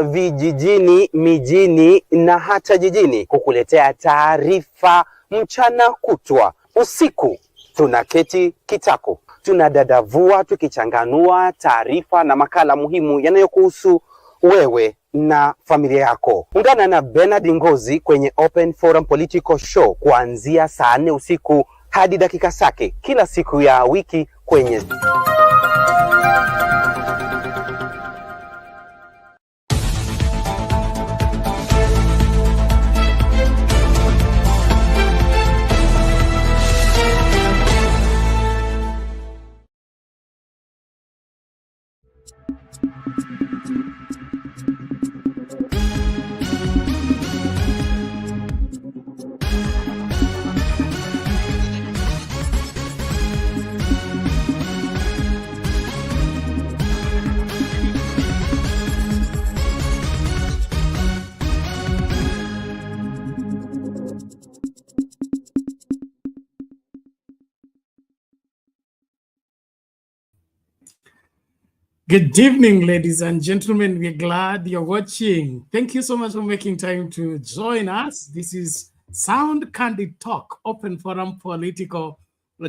vijijini, mijini na hata jijini kukuletea taarifa mchana kutwa. Usiku tunaketi kitako, tunadadavua tukichanganua taarifa na makala muhimu yanayokuhusu wewe na familia yako. Ungana na Bernard Ngozi kwenye Open Forum Political Show kuanzia saa 4 usiku hadi dakika zake kila siku ya wiki kwenye Good evening, ladies and gentlemen. We're glad you're watching. Thank you so much for making time to join us. This is Sound Candid Talk, Open Forum Political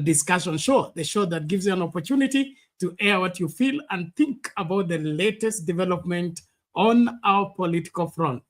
Discussion Show, the show that gives you an opportunity to air what you feel and think about the latest development on our political front.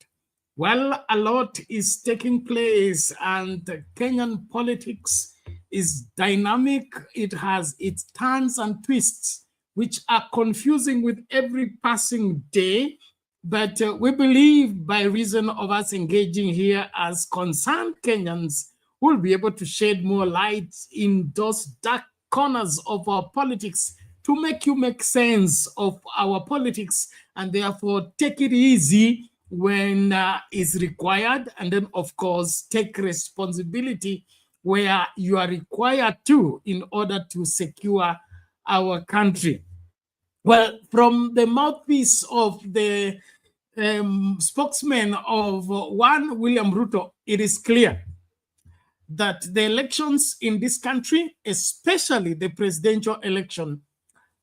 Well, a lot is taking place and Kenyan politics is dynamic. It has its turns and twists, which are confusing with every passing day. But we believe by reason of us engaging here as concerned Kenyans, we'll be able to shed more light in those dark corners of our politics to make you make sense of our politics and therefore take it easy when is required. And then, of course, take responsibility where you are required to in order to secure our country. Well, from the mouthpiece of the spokesman of one William Ruto, it is clear that the elections in this country, especially the presidential election,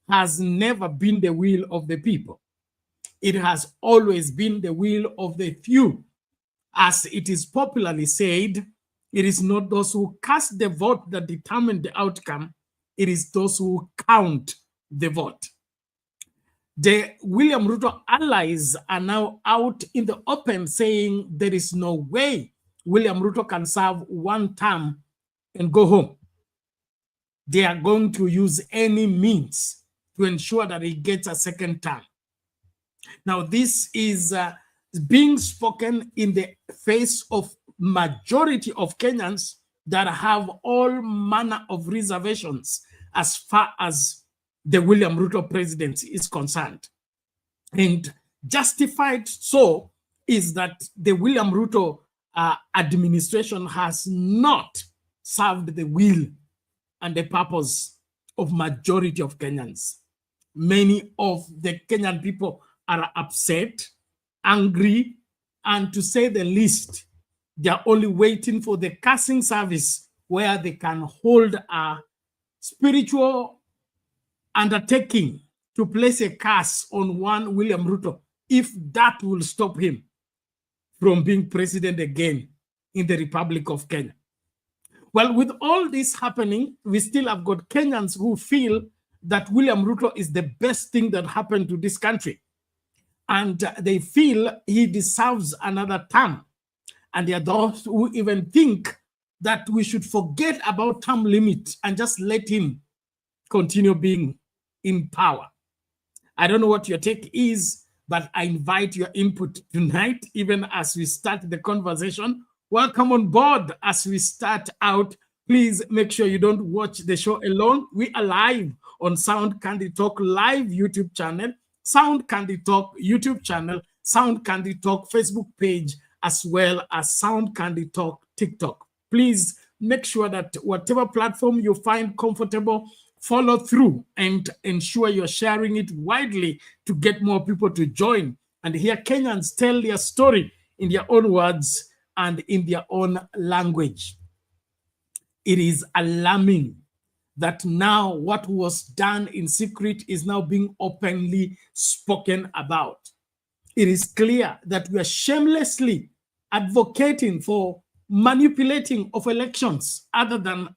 has never been the will of the people. It has always been the will of the few. As it is popularly said, it is not those who cast the vote that determine the outcome, it is those who count the vote. The William Ruto allies are now out in the open saying there is no way William Ruto can serve one term and go home. They are going to use any means to ensure that he gets a second term. Now, this is being spoken in the face of majority of Kenyans that have all manner of reservations as far as the William Ruto presidency is concerned. And justified so is that the William Ruto administration has not served the will and the purpose of majority of Kenyans. Many of the Kenyan people are upset, angry, and to say the least, they are only waiting for the casting service where they can hold a spiritual undertaking to place a curse on one William Ruto, if that will stop him from being president again in the Republic of Kenya. Well, with all this happening, we still have got Kenyans who feel that William Ruto is the best thing that happened to this country. And they feel he deserves another term. And there are those who even think that we should forget about term limit and just let him continue being in power. I don't know what your take is, but I invite your input tonight, even as we start the conversation. Welcome on board as we start out. Please make sure you don't watch the show alone. We are live on Sound Candid Talk live YouTube channel, Sound Candid Talk YouTube channel, Sound Candid Talk Facebook page, as well as Sound Candid Talk TikTok. Please make sure that whatever platform you find comfortable, follow through and ensure you're sharing it widely to get more people to join and hear Kenyans tell their story in their own words and in their own language. It is alarming that now what was done in secret is now being openly spoken about. it is clear that we are shamelessly advocating for manipulating of elections other than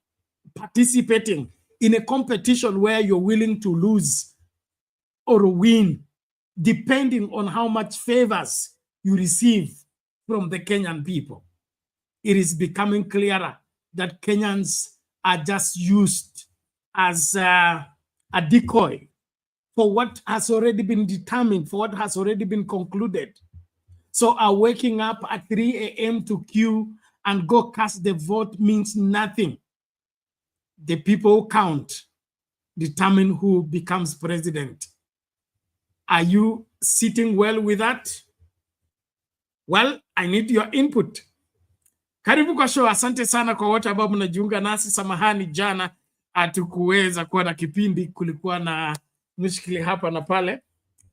participating in a competition where you're willing to lose or win, depending on how much favors you receive from the Kenyan people. It is becoming clearer that Kenyans are just used as a decoy for what has already been determined, for what has already been concluded. So our waking up at 3 a.m. to queue and go cast the vote means nothing. The people count, determine who becomes president. Are you sitting well with that? Well, I need your input. Karibu kwa show. Asante sana kwa wote ambao mnajiunga nasi. Samahani jana hatukuweza kuwa na kipindi, kulikuwa na mushkili hapa na pale.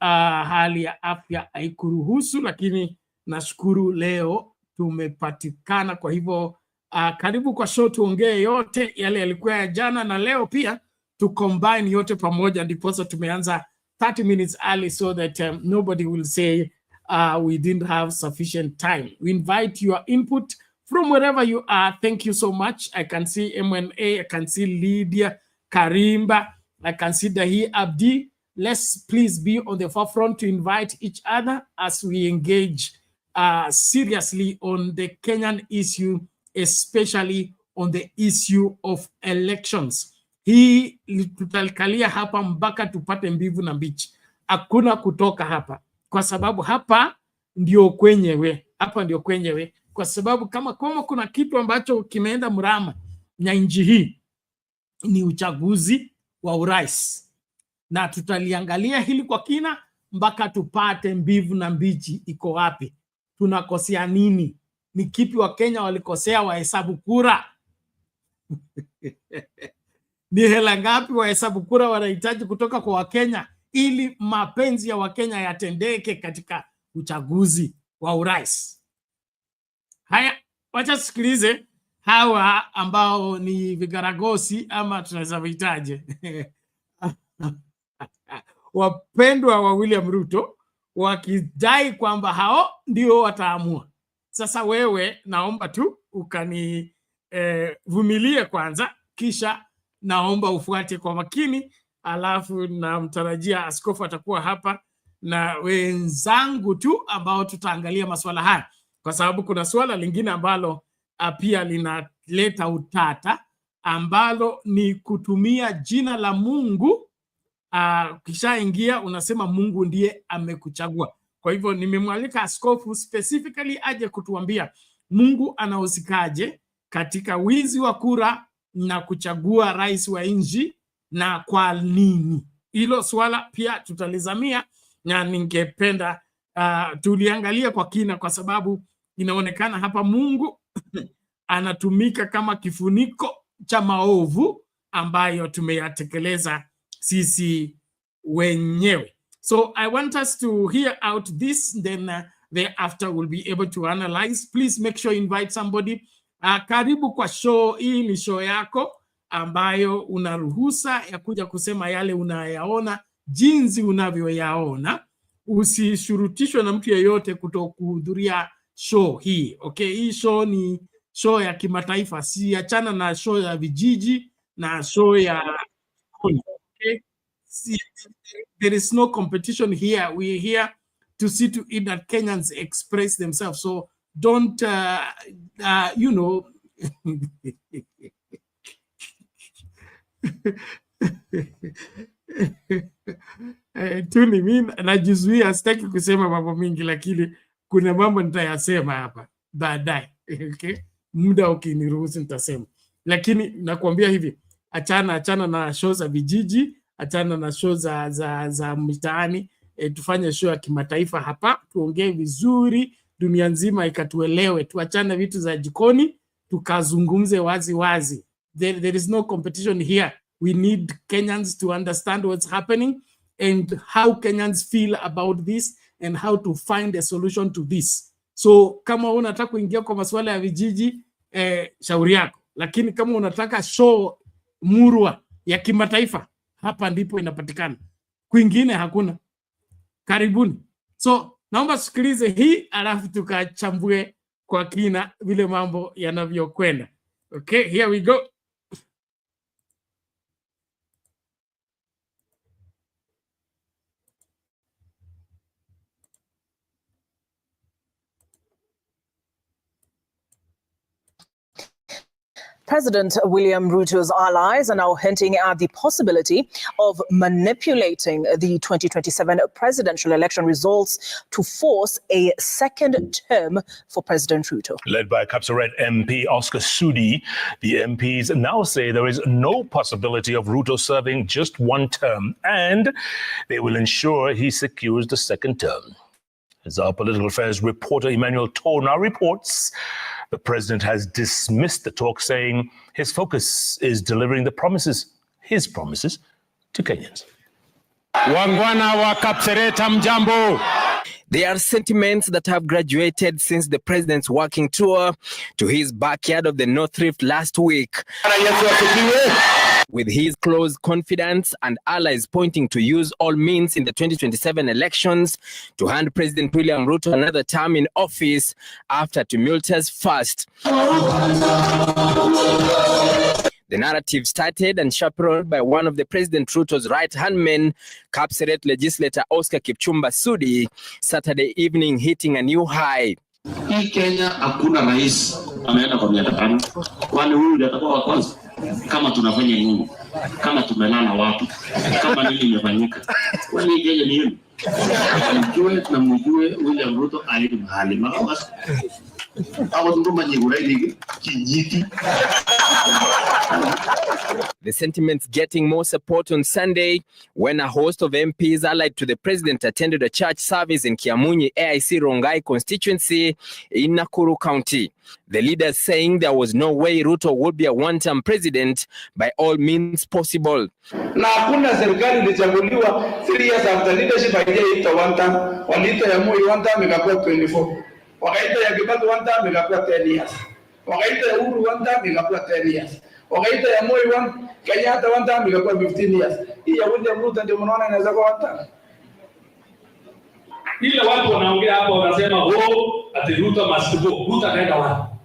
Hali ya afya haikuruhusu, lakini nashukuru leo tumepatikana. Kwa hivyo karibu kwa show, tuongee yote yale yalikuwa ya jana na leo pia to combine yote pamoja, ndiposa tumeanza 30 minutes early so that nobody will say we didn't have sufficient time. We invite your input from wherever you are. Thank you so much. I can see MNA, I can see Lydia, Karimba, I can see Dahi Abdi. Let's please be on the forefront to invite each other as we engage seriously on the Kenyan issue, especially on the issue of elections. Hii tutalikalia hapa mpaka tupate mbivu na mbichi. Hakuna kutoka hapa, kwa sababu hapa ndio kwenyewe. Hapa ndio kwenyewe, kwa sababu kama kuna kitu ambacho kimeenda mrama na nchi hii ni uchaguzi wa urais, na tutaliangalia hili kwa kina mpaka tupate mbivu na mbichi iko wapi, tunakosea nini, ni kipi wa Kenya walikosea wahesabu kura ni hela ngapi wahesabu kura wanahitaji kutoka kwa Wakenya ili mapenzi ya Wakenya yatendeke katika uchaguzi wa urais. Haya, wacha sikilize hawa ambao ni vigaragosi ama tunaweza vitaje wapendwa wa William Ruto wakidai kwamba hao ndio wataamua. Sasa wewe naomba tu ukani vumilie kwanza, kisha naomba ufuate kwa makini, alafu namtarajia askofu atakuwa hapa na wenzangu tu ambao tutaangalia masuala haya, kwa sababu kuna swala lingine ambalo pia linaleta utata, ambalo ni kutumia jina la Mungu. Kishaingia unasema Mungu ndiye amekuchagua. Kwa hivyo nimemwalika askofu specifically aje kutuambia Mungu anahusikaje katika wizi wa kura na kuchagua rais wa nchi na kwa nini. Hilo swala pia tutalizamia, na ningependa tuliangalia kwa kina, kwa sababu inaonekana hapa Mungu anatumika kama kifuniko cha maovu ambayo tumeyatekeleza sisi wenyewe. So I want us to hear out this, then thereafter we'll be able to analyze. Please make sure you invite somebody. Karibu kwa show. Hii ni show yako ambayo una ruhusa ya kuja kusema yale unayaona jinsi unavyoyaona. Usishurutishwe na mtu yeyote kutokuhudhuria show hii. Okay, hii show ni show ya kimataifa, si achana na show ya vijiji na show ya okay? See, there is no competition here. We're here to see to it that Kenyans express themselves. So don't you know tuni mimi najizuia, sitaki kusema mambo mingi, lakini kuna mambo nitayasema hapa baadaye. Okay, muda ukiniruhusu nitasema, lakini nakwambia hivi, achana na show za vijiji, achana na show za mitaani, tufanye show ya kimataifa hapa, tuongee vizuri, dunia nzima ikatuelewe. Tuachane vitu za jikoni, tukazungumze wazi wazi. There is no competition here. We need Kenyans to understand what's happening and how Kenyans feel about this and how to find a solution to this. So kama unataka kuingia kwa masuala ya vijiji, shauri yako, lakini kama unataka show murwa ya kimataifa, hapa ndipo inapatikana, kwingine hakuna. Karibuni. So Naomba sikilize hii alafu tukachambue kwa kina vile mambo yanavyokwenda. Okay, here we go. President William Ruto's allies are now hinting at the possibility of manipulating the 2027 presidential election results to force a second term for President Ruto. Led by Kapsaret MP Oscar Sudi, the MPs now say there is no possibility of Ruto serving just one term, and they will ensure he secures the second term. As our political affairs reporter Emmanuel Tona reports, the president has dismissed the talk, saying his focus is delivering his promises to Kenyans. Wangwana wa Kapseret, mjambo. There are sentiments that have graduated since the president's walking tour to his backyard of the North Rift last week, with his close confidants and allies pointing to use all means in the 2027 elections to hand President William Ruto another term in office after tumultuous first. The narrative started and chaperoned by one of the President Ruto's right-hand men, Kapseret legislator Oscar Kipchumba Sudi, Saturday evening hitting a new high. Hii Kenya hakuna rais ameenda kwa miaka 5. Kwani huyu ndiye atakuwa wa kwanza? Kama tunafanya nini? Kama tumelala watu? Kama nini imefanyika? Kwani Kenya ni yenu? Mjue na mjue William Ruto aidi mahali. Makawas. The sentiments getting more support on Sunday when a host of MPs allied to the president attended a church service in Kiamunyi AIC Rongai constituency in Nakuru County. The leaders saying there was no way Ruto would be a one-term president by all means possible. Na hakuna serikali ilichaguliwa 3 years after leadership haijaita one term. Waliita ya Moi one term ikakuwa 24. Wakaita ya Kibaki one term ikakuwa 10 years. Wakaita ya Uhuru one term ikakuwa 10 years. Wakaita ya Moi Kenyatta one term ikakuwa 15 years. Hii ya William Ruto ndio mnaona inaweza kuwa one term. Ile watu wanaongea hapo wanasema ati Ruto must go. Ruto ataenda wapi?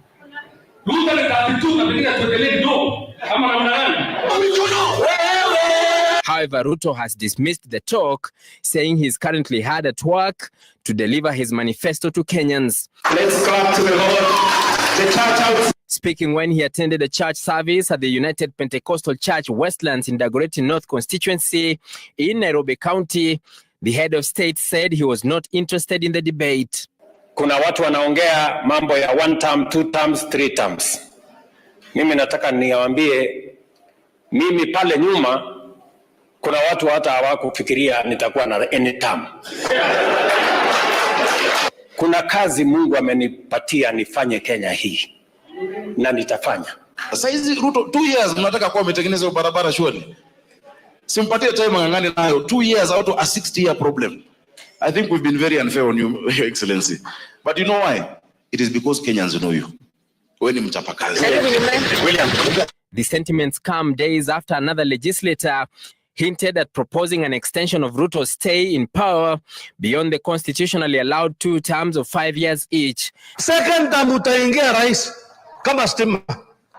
Ruto ni katitu na bila tuendelee kidogo. Kama namna gani? However, Ruto has dismissed the talk, saying he's currently hard at work to deliver his manifesto to Kenyans. Let's clap to the Lord. The church out. Speaking when he attended a church service at the United Pentecostal Church Westlands in Dagoretti North constituency in Nairobi County, the head of state said he was not interested in the debate. Kuna watu wanaongea mambo ya 1 term, 2 terms, 3 terms. Mimi nataka niwaambie, mimi pale nyuma kuna watu hata hawakufikiria nitakuwa na any term. Kuna kazi Mungu amenipatia nifanye Kenya hii na nitafanya. Sasa hizi Ruto 2 years mnataka kuwa umetengeneza barabara shwari. Simpatie time ngangani nayo 2 years out of a 60-year problem. I think we've been very unfair on you, Your Excellency. But you know why? It is because Kenyans know you. When you mchapakazi. William. The sentiments come days after another legislator hinted at proposing an extension of Ruto's stay in power beyond the constitutionally allowed 2 terms of 5 years each. Second term utaingia rais kama stima.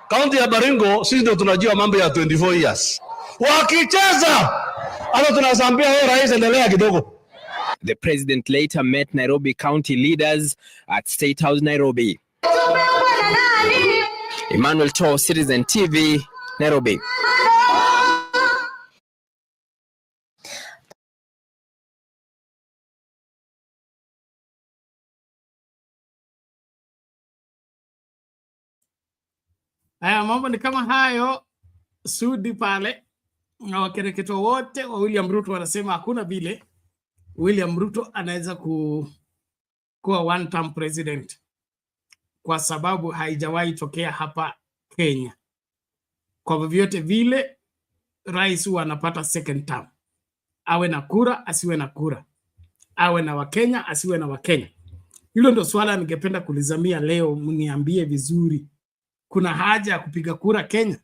Kaunti ya Baringo sisi ndio tunajua mambo ya 24 years. Wakicheza hata tunasambia wewe rais endelea kidogo. The president later met Nairobi County leaders at State House Nairobi. Emmanuel To, Citizen TV, Nairobi. Haya mambo ni kama hayo. Sudi pale na wakereketo wote wa William Ruto wanasema hakuna vile William Ruto anaweza kuwa one term president kwa sababu haijawahi tokea hapa Kenya. Kwa vyovyote vile rais huwa anapata second term. Awe na kura, asiwe na kura. Awe na Wakenya, asiwe na Wakenya. Hilo ndio swala ningependa kulizamia leo, mniambie vizuri. Kuna haja ya kupiga kura Kenya?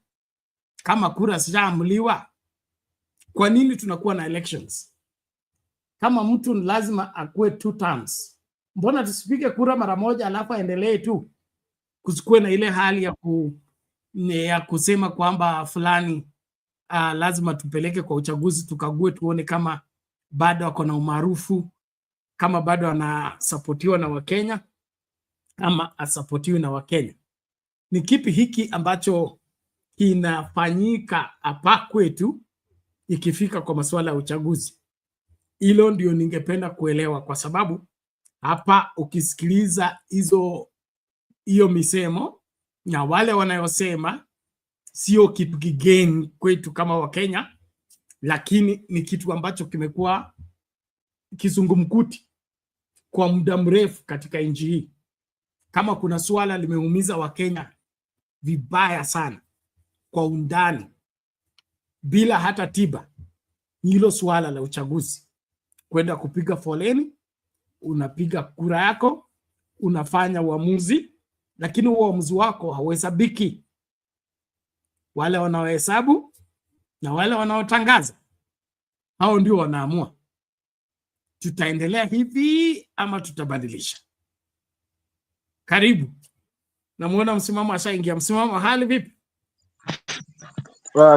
Kama kura zishaamuliwa, kwa nini tunakuwa na elections? kama mtu lazima akuwe 2 terms, mbona tusipige kura mara moja alafu aendelee tu? Kusikue na ile hali ya kusema kwamba fulani lazima tupeleke kwa uchaguzi tukague tuone kama bado ako na umaarufu, kama bado anasapotiwa na Wakenya ama asapotiwi na Wakenya. Ni kipi hiki ambacho kinafanyika hapa kwetu ikifika kwa masuala ya uchaguzi? Hilo ndio ningependa kuelewa, kwa sababu hapa ukisikiliza hiyo misemo na wale wanayosema, sio kitu kigeni kwetu kama Wakenya, lakini ni kitu ambacho kimekuwa kizungumkuti kwa muda mrefu katika nchi hii. Kama kuna swala limeumiza Wakenya vibaya sana kwa undani bila hata tiba, ni hilo swala la uchaguzi. Kwenda kupiga foleni, unapiga kura yako, unafanya uamuzi, lakini uamuzi wako hauhesabiki. Wale wanaohesabu na wale wanaotangaza, hao ndio wanaamua tutaendelea hivi ama tutabadilisha. Karibu. Namuona msimamo ashaingia. Msimamo, hali vipi?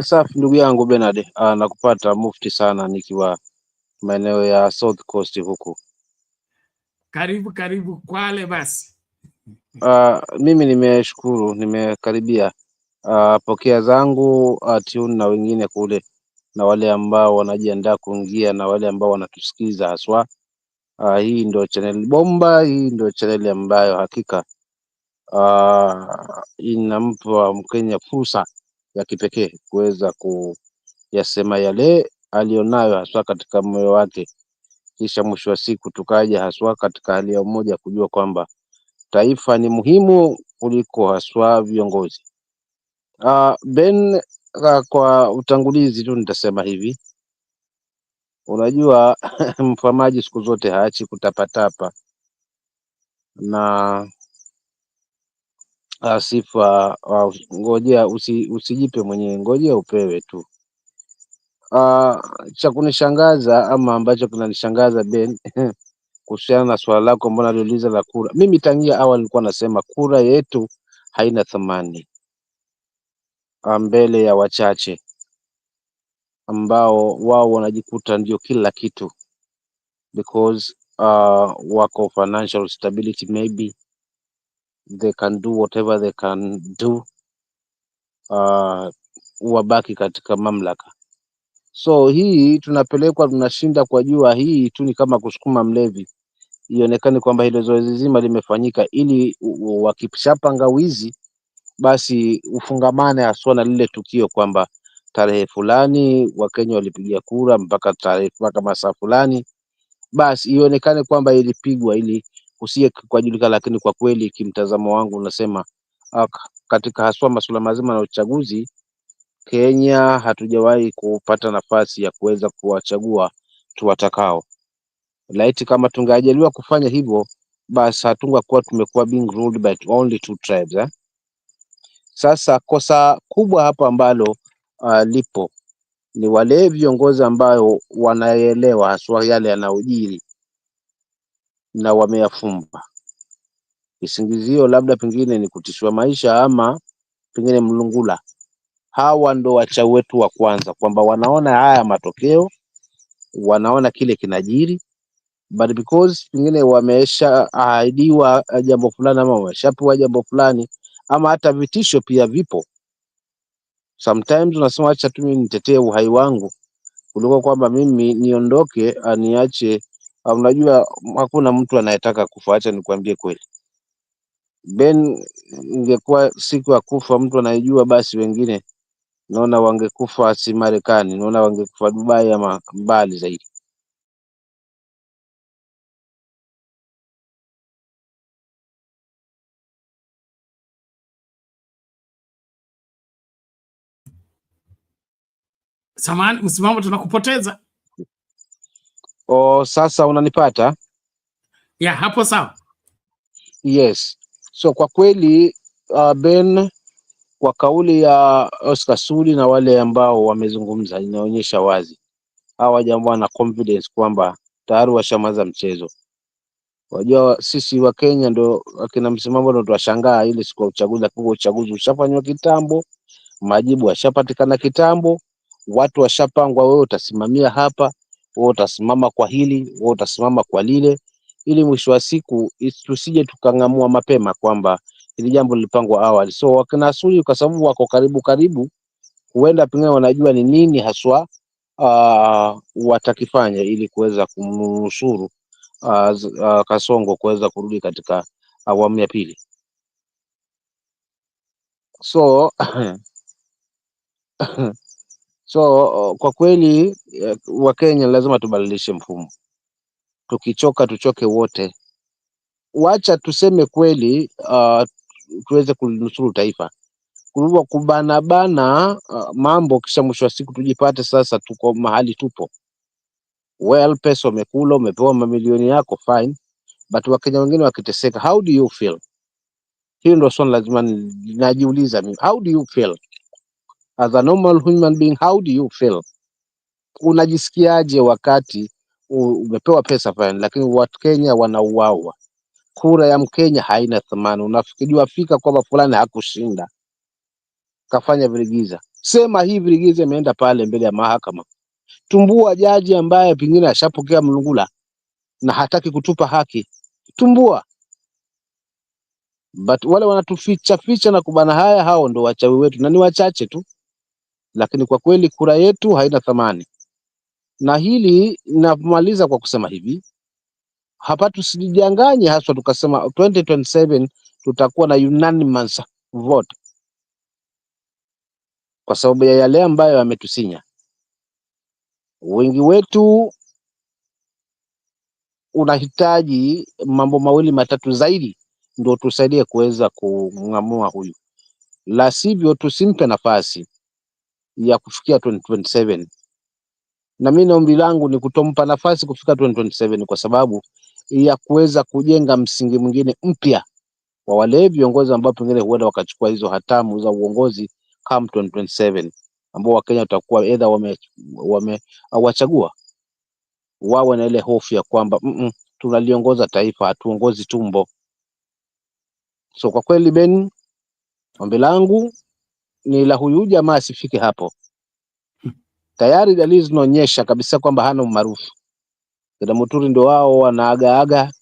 Safi ndugu yangu Bernard, nakupata mufti sana nikiwa maeneo ya South Coast huku. Karibu Kwale basi. Mimi nimeshukuru, nimekaribia. Pokea zangu tune na wengine kule, na wale ambao wanajiandaa kuingia, na wale ambao wanatusikiza haswa. Hii ndio channel bomba, hii ndio channel ambayo hakika inampa Mkenya fursa ya kipekee kuweza kuyasema yale alionayo haswa katika moyo wake, kisha mwisho wa siku tukaja haswa katika hali ya umoja kujua kwamba taifa ni muhimu kuliko haswa viongozi. Ben, kwa utangulizi tu nitasema hivi, unajua mfamaji siku zote haachi kutapatapa, na sifa ngojea, usijipe mwenyewe, ngojea upewe tu. Cha kunishangaza ama ambacho kinanishangaza Ben kuhusiana na swala lako mbona aliuliza la kura, mimi tangia awali nilikuwa nasema kura yetu haina thamani mbele ya wachache ambao wao wanajikuta ndio kila kitu, because wako financial stability, maybe they can do whatever they can do, wabaki katika mamlaka. So hii tunapelekwa, tunashinda kwa jua, hii tu ni kama kusukuma mlevi, ionekane kwamba hilo zoezi zima limefanyika ili wakishapanga wizi basi ufungamane haswa na lile tukio kwamba tarehe fulani Wakenya walipigia kura mpaka masaa fulani, basi ionekane kwamba ilipigwa ili usiye kujulikana. Lakini kwa kweli kimtazamo wangu unasema katika haswa masuala mazima na uchaguzi Kenya hatujawahi kupata nafasi ya kuweza kuwachagua tuwatakao. Laiti kama tungejaliwa kufanya hivyo, basi hatungakuwa tumekuwa being ruled by only 2 tribes. Sasa kosa kubwa hapa ambalo lipo ni wale viongozi ambao wanaelewa haswa yale yanayojiri na wameyafumba. Kisingizio labda pengine ni kutishwa maisha ama pengine mlungula. Hawa ndo wacha wetu wa kwanza, kwamba wanaona haya matokeo, wanaona kile kinajiri, but because pengine wamesha ahidiwa jambo fulani ama wameshapewa jambo fulani ama hata vitisho pia vipo. Sometimes unasema acha tu mimi nitetee uhai wangu kuliko kwamba mimi niondoke aniache. Unajua hakuna mtu anayetaka kufa, acha nikwambie kweli Ben. Ingekuwa siku ya kufa mtu anayejua, basi wengine naona wangekufa si Marekani, naona wangekufa Dubai ama mbali zaidi. Samahani, msimamo tunakupoteza. Sasa unanipata? Yeah, hapo sawa. Yes. So kwa kweli Ben, kwa kauli ya Oscar Sudi na wale ambao wamezungumza, inaonyesha wazi hawa jamaa wana confidence kwamba tayari washamaza mchezo. Wajua sisi wa Kenya ndo akina msimamo ndo tunashangaa ile siku ya uchaguzi, kwa uchaguzi ushafanywa kitambo, majibu yashapatikana kitambo, watu washapangwa, wewe utasimamia hapa, wewe utasimama kwa hili, wewe utasimama kwa lile, ili mwisho wa siku tusije tukang'amua mapema kwamba hili jambo lilipangwa awali. So wakina Sudi kwa sababu wako karibu, huenda pengine wanajua ni nini haswa watakifanya ili kuweza kumnusuru Kasongo kuweza kurudi katika awamu ya pili. So kwa kweli Wakenya lazima tubadilishe mfumo. Tukichoka tuchoke wote. Wacha tuseme kweli, tuweze kulinusuru taifa. Kulikuwa kubana mambo kisha mwisho wa siku tujipate sasa tuko mahali tupo. Well, pesa umekula, umepewa mamilioni yako, fine. But Wakenya wengine wakiteseka, how do you feel? Hiyo ndio swali lazima najiuliza mimi. How do you feel? As a normal human being, how do you feel? Unajisikiaje wakati umepewa pesa fine, lakini Wakenya wanauawa? Kura ya Mkenya haina thamani. Unafikiriwa fika kwamba fulani hakushinda, kafanya virigiza. Sema hii virigiza imeenda pale mbele ya mahakama. Tumbua jaji ambaye pengine ashapokea mlungula na hataki kutupa haki. Tumbua. But wale wanatuficha na kubana hao ndo wachawi wetu, na ni wachache tu, lakini kwa kweli kura yetu haina thamani. Na hili namaliza kwa kusema hivi, hapa tusijidanganye haswa tukasema 2027 tutakuwa na unanimous vote kwa sababu ya yale ambayo yametusinya. Wengi wetu unahitaji mambo mawili matatu zaidi ndio tusaidie kuweza kumngamua huyu, la sivyo tusimpe nafasi ya kufikia 2027. Na mimi ombi langu ni kutompa nafasi kufika 2027 kwa sababu ya kuweza kujenga msingi mwingine mpya wa wale viongozi ambao pengine huenda wakachukua hizo hatamu za uongozi kama 2027, ambao Wakenya watakuwa either wachagua, wawe na ile hofu ya kwamba tunaliongoza taifa, hatuongozi tumbo. So kwa kweli Ben, ombi langu ni la huyu jamaa asifike hapo. Tayari dalili zinaonyesha kabisa kwamba hana umaarufu. Kina Muturi ndio wao wanaagaaga,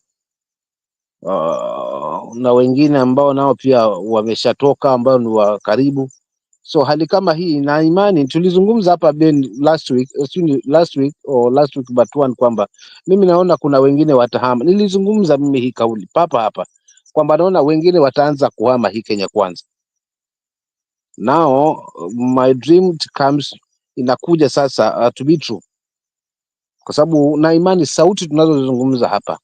na wengine ambao nao pia wameshatoka ambao ni wa karibu. So hali kama hii, na imani tulizungumza hapa Ben last week but one kwamba mimi naona kuna wengine watahama. Nilizungumza mimi hii kauli papa hapa kwamba naona wengine wataanza kuhama hii Kenya kwanza. Now my dream comes, inakuja sasa to be true, kwa sababu na imani sauti tunazozungumza hapa,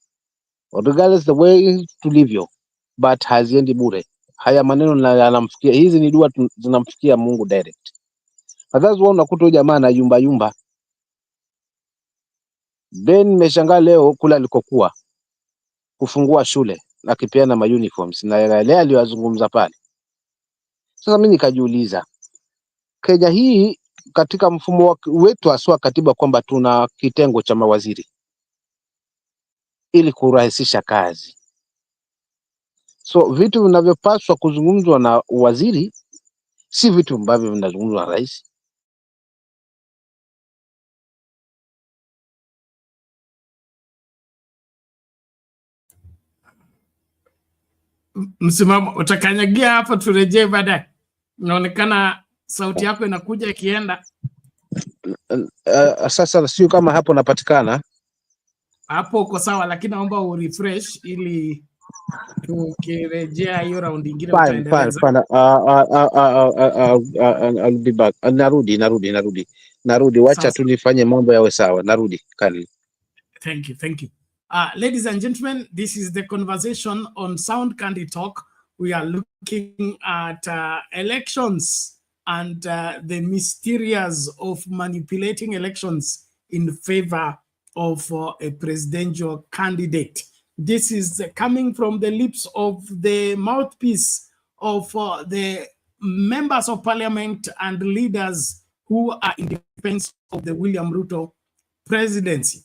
regardless the way tulivyo, but haziendi bure. Haya maneno yanamfikia, hizi ni dua zinamfikia Mungu direct. Wazazi wao unakuta jamaa na yumba. Ben nimeshangaa leo kula alikokuwa kufungua shule akipeana ma uniforms na yale aliyozungumza pale. Sasa mimi nikajiuliza, Kenya hii katika mfumo wetu aswa katiba kwamba tuna kitengo cha mawaziri ili kurahisisha kazi. So vitu vinavyopaswa kuzungumzwa na waziri si vitu ambavyo vinazungumzwa na rais. Msimamo utakanyagia hapa, turejee baadaye. Inaonekana sauti yako inakuja ikienda. Sasa sio kama hapo napatikana. Hapo uko sawa, lakini naomba urefresh ili tukirejea hiyo round nyingine utaendeleza. Fine. I'll be back. Narudi. Wacha tulifanye mambo yawe sawa. Narudi kali. Thank you. Ladies and gentlemen, this is the conversation on Sound Candy Talk. We are looking at elections and the mysterious of manipulating elections in favor of a presidential candidate. This is coming from the lips of the mouthpiece of the members of parliament and leaders who are in defense of the William Ruto presidency.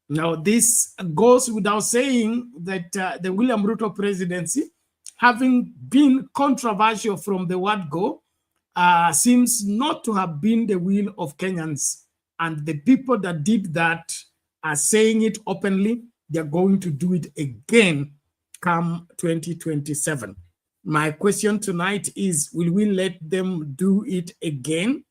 Now, this goes without saying that the William Ruto presidency, having been controversial from the word go, seems not to have been the will of Kenyans. And the people that did that are saying it openly. They're going to do it again come 2027. My question tonight is, will we let them do it again?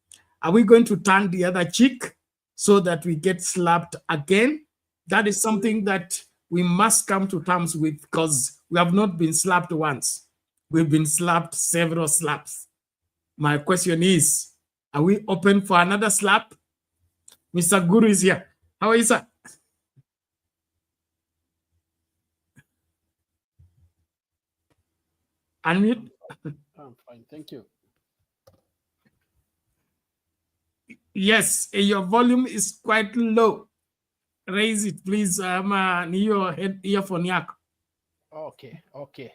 Are we going to turn the other cheek so that we get slapped again? That is something that we must come to terms with, because we have not been slapped once. We've been slapped several slaps. My question is, are we open for another slap? Mr. Guru is here. How are you, sir? Unmute. I'm fine, thank you. Yes, your volume is quite low. Raise it, please. Your head earphone yak. Okay, okay.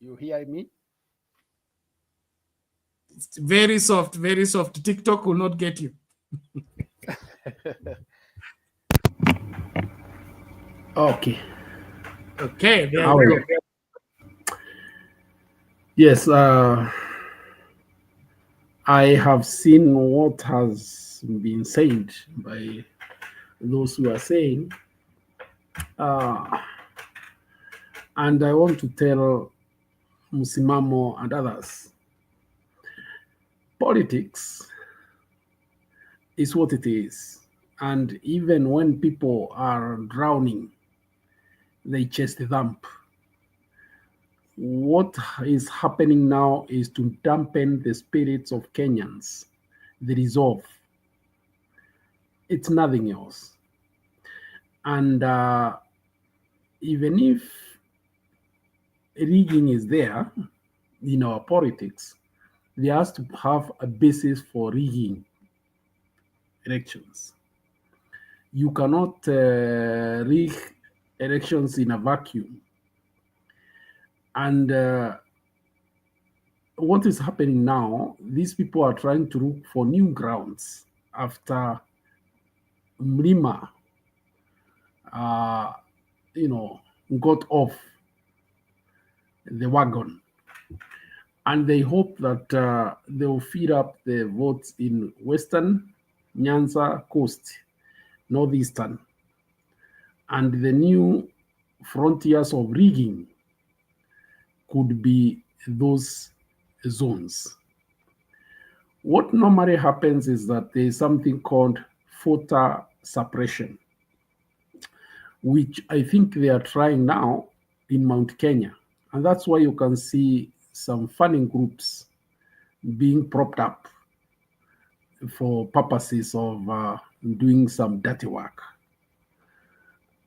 You hear me? It's very soft, very soft. TikTok will not get you. Okay. Okay, there How you are go. Yes, I have seen what has been said by those who are saying, and I want to tell Musimamo and others, politics is what it is. And even when people are drowning, they chest thump. What is happening now is to dampen the spirits of Kenyans, the resolve. It's nothing else. And even if rigging is there in our politics, there has to have a basis for rigging elections. You cannot rig elections in a vacuum. And what is happening now, these people are trying to look for new grounds after Mlima, got off the wagon. And they hope that they will feed up the votes in Western, Nyanza Coast, Northeastern, and the new frontiers of rigging could be those zones. What normally happens is that there is something called voter suppression, which I think they are trying now in Mount Kenya. And that's why you can see some funding groups being propped up for purposes of doing some dirty work.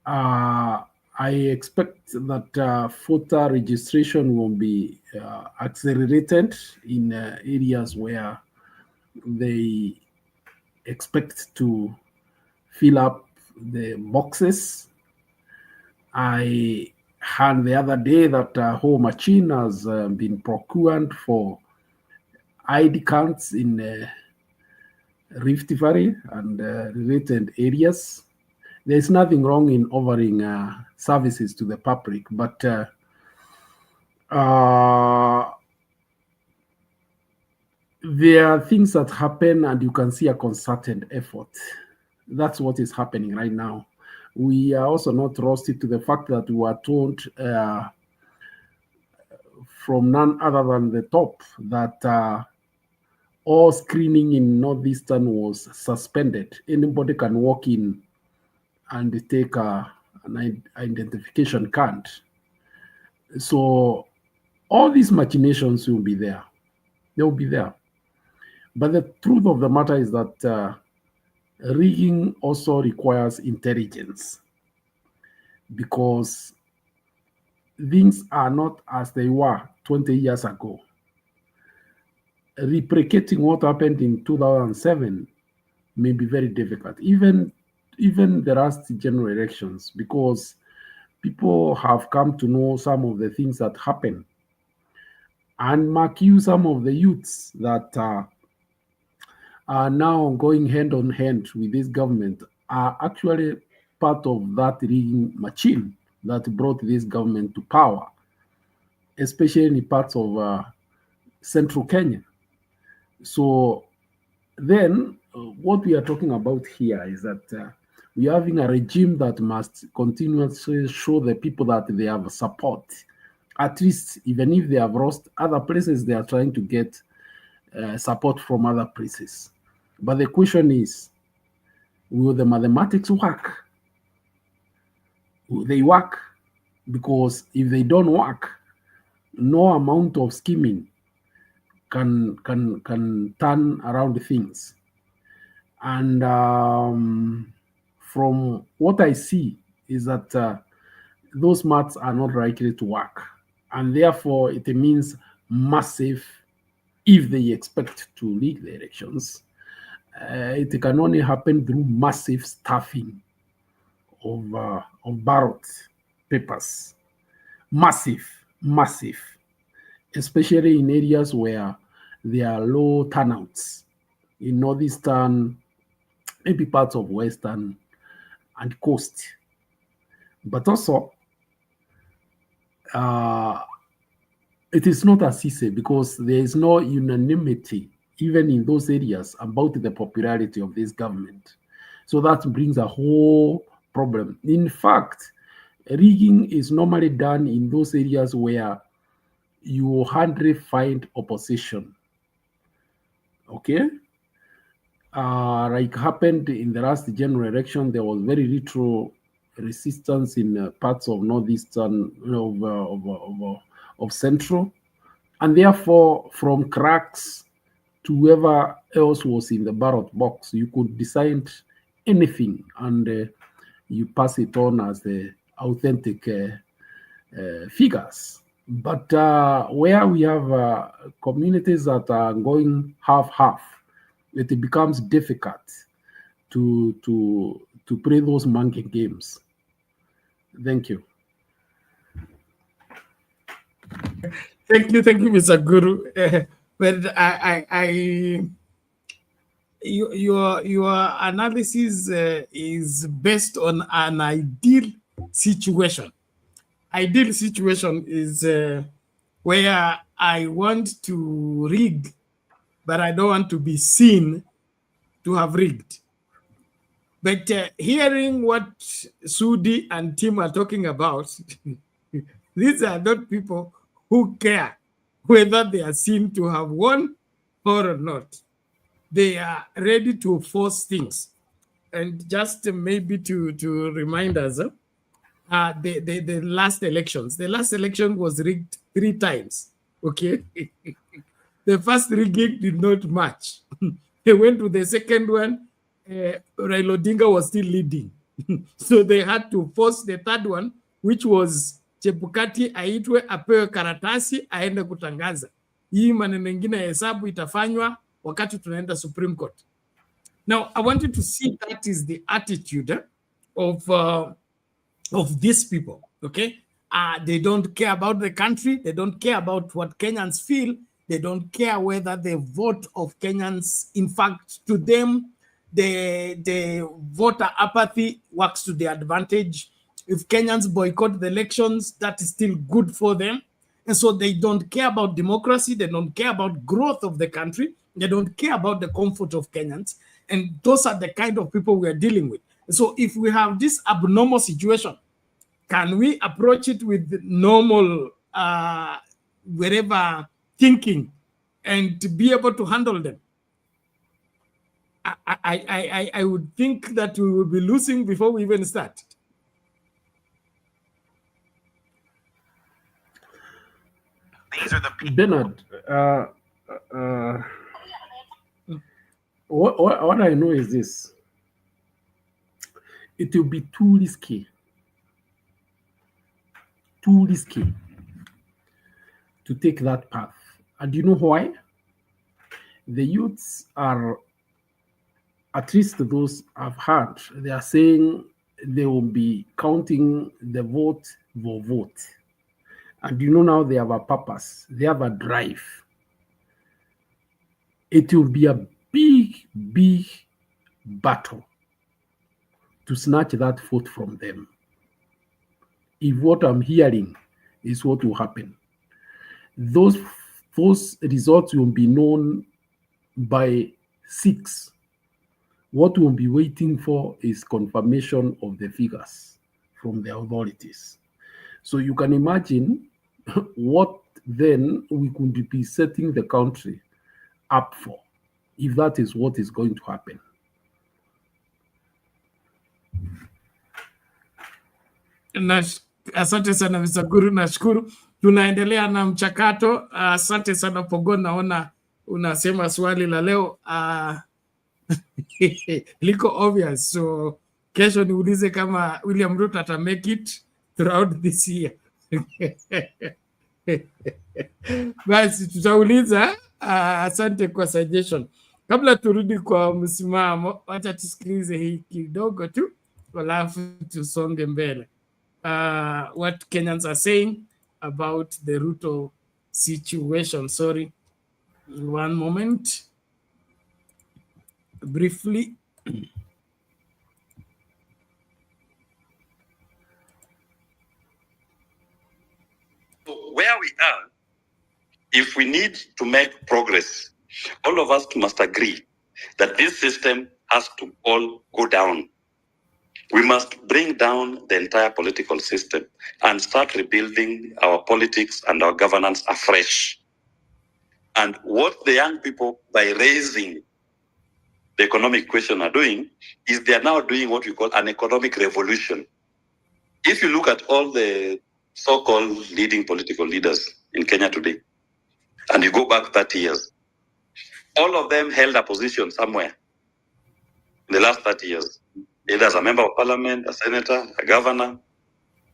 I expect that voter registration will be accelerated in areas where they expect to fill up the boxes. I heard the other day that a whole machine has been procured for ID cards in Rift Valley and related areas. There's nothing wrong in offering services to the public, but there are things that happen and you can see a concerted effort. That's what is happening right now. We are also not roasted to the fact that we were told from none other than the top that all screening in Northeastern was suspended. Anybody can walk in and take an identification card. So all these machinations will be there. They will be there. But the truth of the matter is that rigging also requires intelligence, because things are not as they were 20 years ago. Replicating what happened in 2007 may be very difficult, even the last general elections, because people have come to know some of the things that happen. And mark you, some of the youths that are now going hand on hand with this government are actually part of that rigging machine that brought this government to power, especially in parts of central Kenya. So then what we are talking about here is that we are having a regime that must continuously show the people that they have support. At least, even if they have lost other places, they are trying to get support from other places. But the question is, will the mathematics work? Will they work? Because if they don't work, no amount of scheming can turn around things. And from what I see is that those maths are not likely to work. And therefore, it means massive, if they expect to rig the elections, it can only happen through massive stuffing of ballot papers. Massive, especially in areas where there are low turnouts, in northeastern, maybe parts of western and coast. But also, it is not as easy because there is no unanimity even in those areas about the popularity of this government. So that brings a whole problem. In fact, rigging is normally done in those areas where you hardly find opposition. Okay? Like happened in the last general election, there was very little resistance in parts of northeastern of central, and therefore from cracks to whoever else was in the ballot box, you could decide anything and you pass it on as the authentic figures. But where we have communities that are going half-half, it becomes difficult to play those monkey games. Thank you. Thank you, Mr. Guru. But your analysis is based on an ideal situation. Ideal situation is where I want to rig, but I don't want to be seen to have rigged. But hearing what Sudi and Tim are talking about, these are not people who care whether they are seen to have won or not. They are ready to force things. And just maybe to remind us, the last election was rigged 3 times, okay? The first rigging did not match. They went to the second one, Raila Odinga was still leading. So they had to force the third one, which was Chebukati aitwe apewe karatasi aende kutangaza. Hii maneno mengine ya hesabu itafanywa wakati tunaenda Supreme Court. Now, I want you to see that is the attitude of these people, okay? They don't care about the country. They don't care about what Kenyans feel. They don't care whether the vote of Kenyans, in fact, to them, the voter apathy works to their advantage. If Kenyans boycott the elections, that is still good for them. And so they don't care about democracy. They don't care about growth of the country. They don't care about the comfort of Kenyans. And those are the kind of people we are dealing with. So if we have this abnormal situation, can we approach it with normal, wherever thinking and to be able to handle them? I would think that we will be losing before we even start. These are the Bernard, what I know is this. It will be too risky to take that path. And you know why? The youths are, at least those I've heard, they are saying they will be counting the vote for vote. And you know now they have a purpose, they have a drive. It will be a big battle to snatch that vote from them. If what I'm hearing is what will happen, those results will be known by 6. What we'll be waiting for is confirmation of the figures from the authorities. So you can imagine what then we could be setting the country up for if that is what is going to happen. Asante sana Mr. Guru, nashukuru. Tunaendelea na mchakato. Asante sana Pogon, naona unasema swali la leo liko obvious, so kesho niulize kama William Ruto ata make it throughout this year. Basi tutauliza. Asante kwa suggestion. Kabla turudi kwa msimamo, wacha tusikilize hii kidogo tu, alafu tusonge mbele. What Kenyans are saying about the Ruto situation. Sorry, one moment. Briefly. Where we are, if we need to make progress, all of us must agree that this system has to all go down. We must bring down the entire political system and start rebuilding our politics and our governance afresh. And what the young people, by raising the economic question, are doing is they are now doing what we call an economic revolution. If you look at all the so-called leading political leaders in Kenya today, and you go back 30 years, all of them held a position somewhere in the last 30 years, either as a member of parliament, a senator, a governor,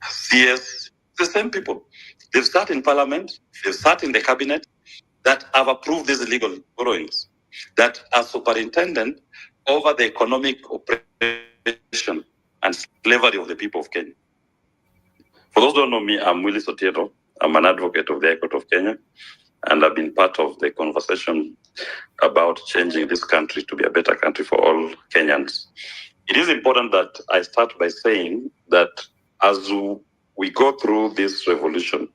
a CS, the same people. They've sat in parliament, they've sat in the cabinet that have approved these illegal borrowings, that are superintendent over the economic oppression and slavery of the people of Kenya. For those who don't know me, I'm Willie Sotieno. I'm an advocate of the High Court of Kenya, and I've been part of the conversation about changing this country to be a better country for all Kenyans. It is important that I start by saying that as we go through this revolution,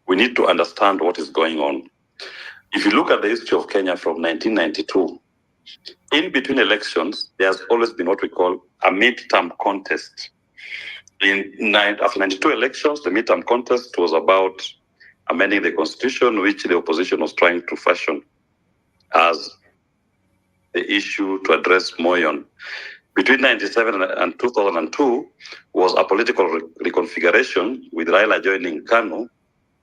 we need to understand what is going on. If you look at the history of Kenya from 1992, in between elections, there's always been what we call a midterm contest. After 92 elections, the midterm contest was about amending the constitution, which the opposition was trying to fashion as the issue to address Moyon. Between 1997 and 2002 was a political reconfiguration, with Raila joining KANU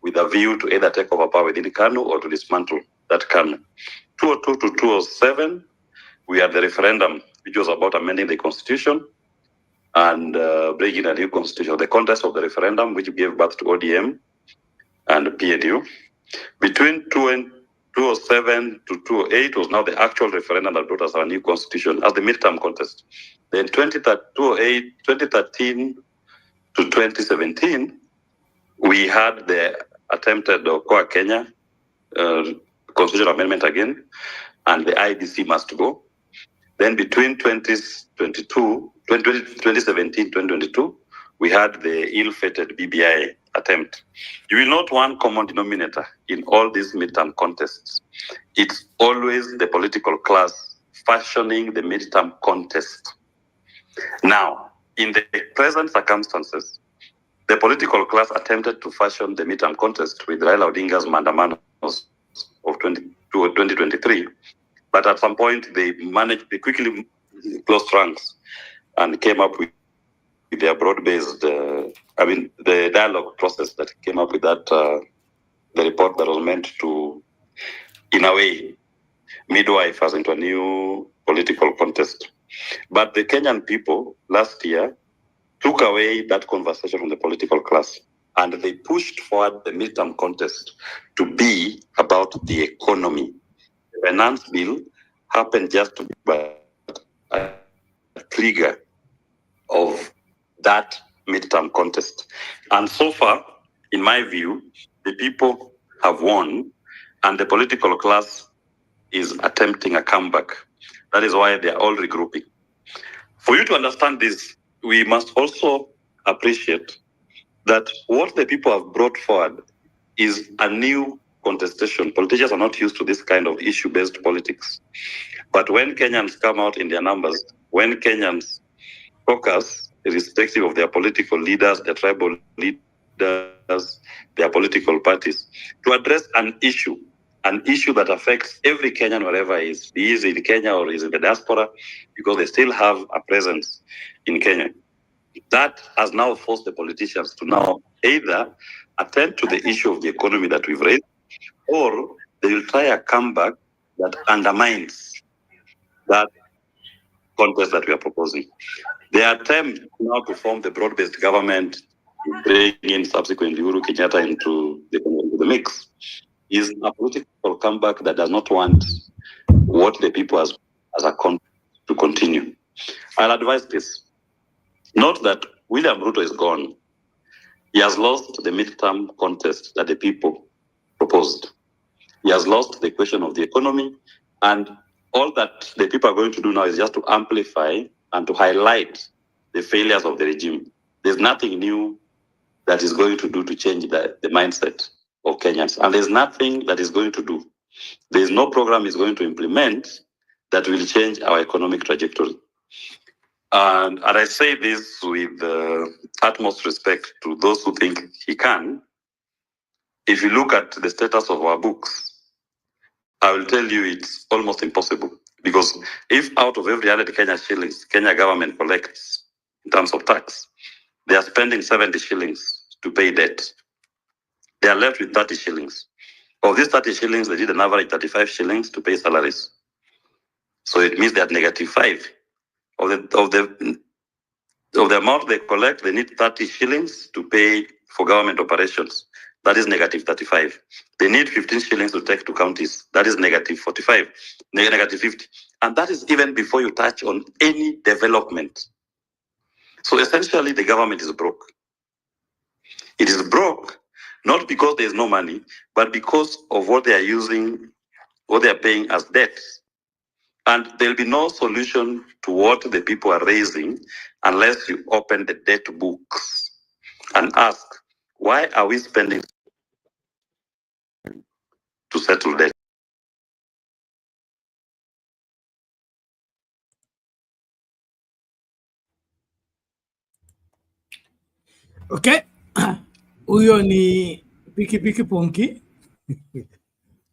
with a view to either take over power within KANU or to dismantle that KANU. 2002 to 2007, we had the referendum, which was about amending the constitution and bringing a new constitution. The contest of the referendum, which gave birth to ODM and PNU. Between 2007 to 2008 was now the actual referendum that brought us our new constitution as the midterm contest. Then 2013 to 2017, we had the attempted Okoa Kenya constitutional amendment again, and the IBC must go. Then between 2017, 2022, we had the ill-fated BBI attempt. You will note one common denominator in all these midterm contests. It's always the political class fashioning the midterm contest. Now, in the present circumstances, the political class attempted to fashion the midterm contest with Raila Odinga's mandamanos of 2023, but at some point they quickly closed ranks and came up with their broad-based, the dialogue process that came up with that, the report that was meant to, in a way, midwife us into a new political contest. But the Kenyan people last year took away that conversation from the political class, and they pushed forward the midterm contest to be about the economy. The finance bill happened just to be a trigger of that midterm contest. And so far, in my view, the people have won, and the political class is attempting a comeback. That is why they are all regrouping. For you to understand this, we must also appreciate that what the people have brought forward is a new contestation. Politicians are not used to this kind of issue-based politics. But when Kenyans come out in their numbers, when Kenyans focus, irrespective of their political leaders, their tribal leaders, their political parties, to address an issue that affects every Kenyan wherever he is, be he in Kenya or is in the diaspora, because they still have a presence in Kenya. That has now forced the politicians to now either attend to the issue of the economy that we've raised, or they will try a comeback that undermines that contest that we are proposing. The attempt now to form the broad-based government, bring in subsequently Uhuru Kenyatta into the mix, is a political comeback that does not want what the people as a context to continue. I'll advise this. Note that William Ruto is gone. He has lost the midterm contest that the people proposed. He has lost the question of the economy, and all that the people are going to do now is just to amplify and to highlight the failures of the regime. There's nothing new that is going to do to change the mindset of Kenyans. And there's nothing that is going to do. There's no program is going to implement that will change our economic trajectory. And I say this with utmost respect to those who think he can. If you look at the status of our books, I will tell you it's almost impossible. Because if out of every 100 Kenya shillings, Kenya government collects in terms of tax, they are spending 70 shillings to pay debt. They are left with 30 shillings. Of these 30 shillings, they did an average 35 shillings to pay salaries. So it means they are -5. Of the amount they collect, they need 30 shillings to pay for government operations. That is -35. They need 15 shillings to take to counties. That is -45, -50. And that is even before you touch on any development. So essentially, the government is broke. It is broke not because there is no money, but because of what they are using, what they are paying as debt. And there'll be no solution to what the people are raising unless you open the debt books and ask, why are we spending to settle debt? Okay. Huyo ni Pikipiki Ponki.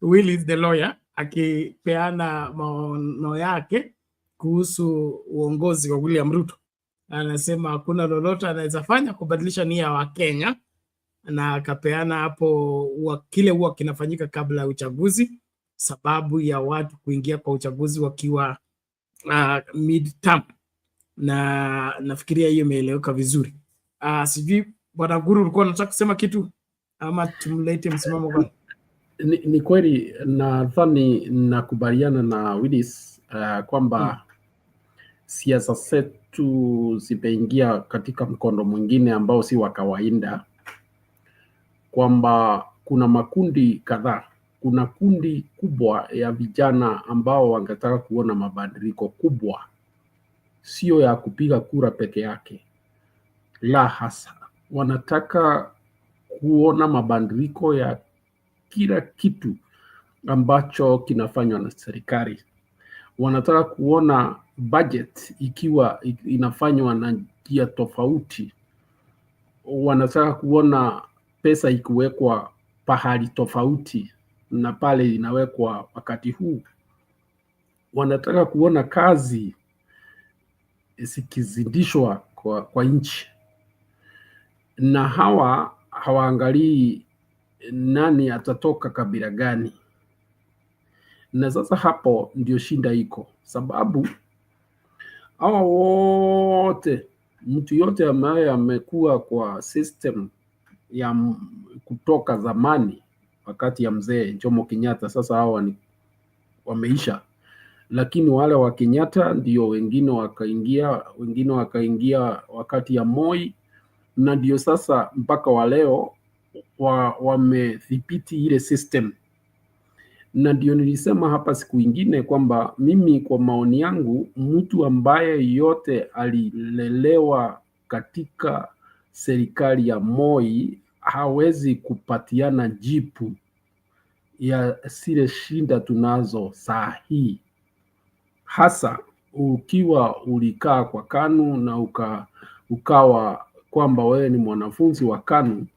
Will is the lawyer akipeana maono yake kuhusu uongozi wa William Ruto. Anasema hakuna lolote anaweza fanya kubadilisha nia ya Wakenya, na akapeana hapo kile huwa kinafanyika kabla ya uchaguzi, sababu ya watu kuingia kwa uchaguzi wakiwa mid-term, na nafikiria hiyo imeeleweka vizuri. Sijui Bwana Guru ulikuwa unataka kusema kitu ama tumlete msimamo gani? Ni kweli, nadhani nakubaliana na Willis kwamba siasa zetu zimeingia katika mkondo mwingine ambao si wa kawaida, kwamba kuna makundi kadhaa. Kuna kundi kubwa ya vijana ambao wangetaka kuona mabadiliko kubwa, sio ya kupiga kura peke yake, la hasa. Wanataka kuona mabadiliko ya kila kitu ambacho kinafanywa na serikali. Wanataka kuona budget ikiwa inafanywa na njia tofauti. Wanataka kuona pesa ikiwekwa pahali tofauti na pale inawekwa wakati huu. Wanataka kuona kazi zikizidishwa kwa nchi, na hawaangalii nani atatoka kabila gani. Na sasa hapo ndio shinda iko, sababu hawa wote, mtu yote ambaye amekuwa kwa system ya kutoka zamani wakati ya mzee Jomo Kenyatta, sasa hawa ni wameisha. Lakini wale wa Kenyatta ndio wengine wakaingia wakati ya Moi, na ndio sasa mpaka wa leo wamedhibiti ile system. na ndio nilisema hapa siku ingine kwamba mimi kwa maoni yangu, mtu ambaye yote alilelewa katika serikali ya Moi hawezi kupatiana jipu ya zile shinda tunazo saa hii, hasa ukiwa ulikaa kwa KANU na ukawa kwamba wewe ni mwanafunzi wa KANU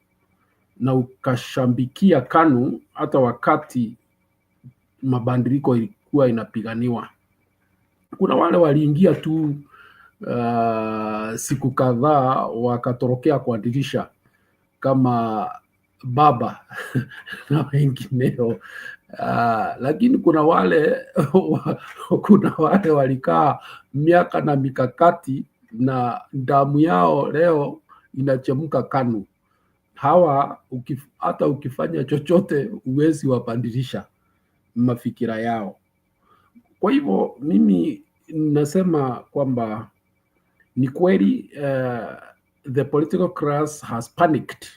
na ukashambikia KANU hata wakati mabadiliko ilikuwa inapiganiwa. Kuna wale waliingia tu siku kadhaa wakatorokea kwa dirisha kama baba na wengineo. Lakini kuna wale walikaa miaka na mikakati na damu yao leo inachemka KANU. Hawa hata ukifanya chochote uwezi wabadilisha mafikira yao. Kwa hivyo mimi nasema kwamba ni kweli the political class has panicked,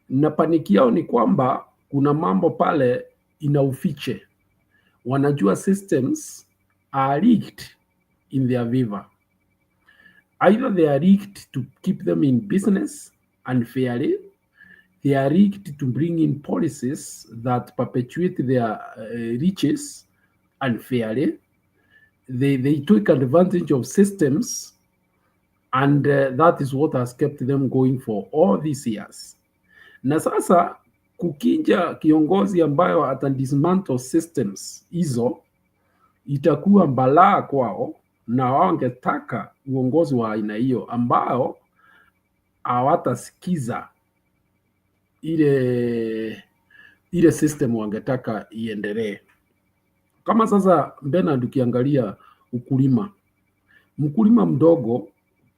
na paniki yao ni kwamba kuna mambo pale ina ufiche. Wanajua systems are rigged in their favor. Either they are rigged to keep them in business unfairly, they are rigged to bring in policies that perpetuate their riches unfairly. They took advantage of systems, and that is what has kept them going for all these years. Na sasa kukija kiongozi ambayo atadismantle systems hizo, itakuwa balaa kwao, na wangetaka uongozi wa aina hiyo ambao hawatasikiza ile system wangetaka iendelee. Kama sasa Bernard, ukiangalia mkulima mdogo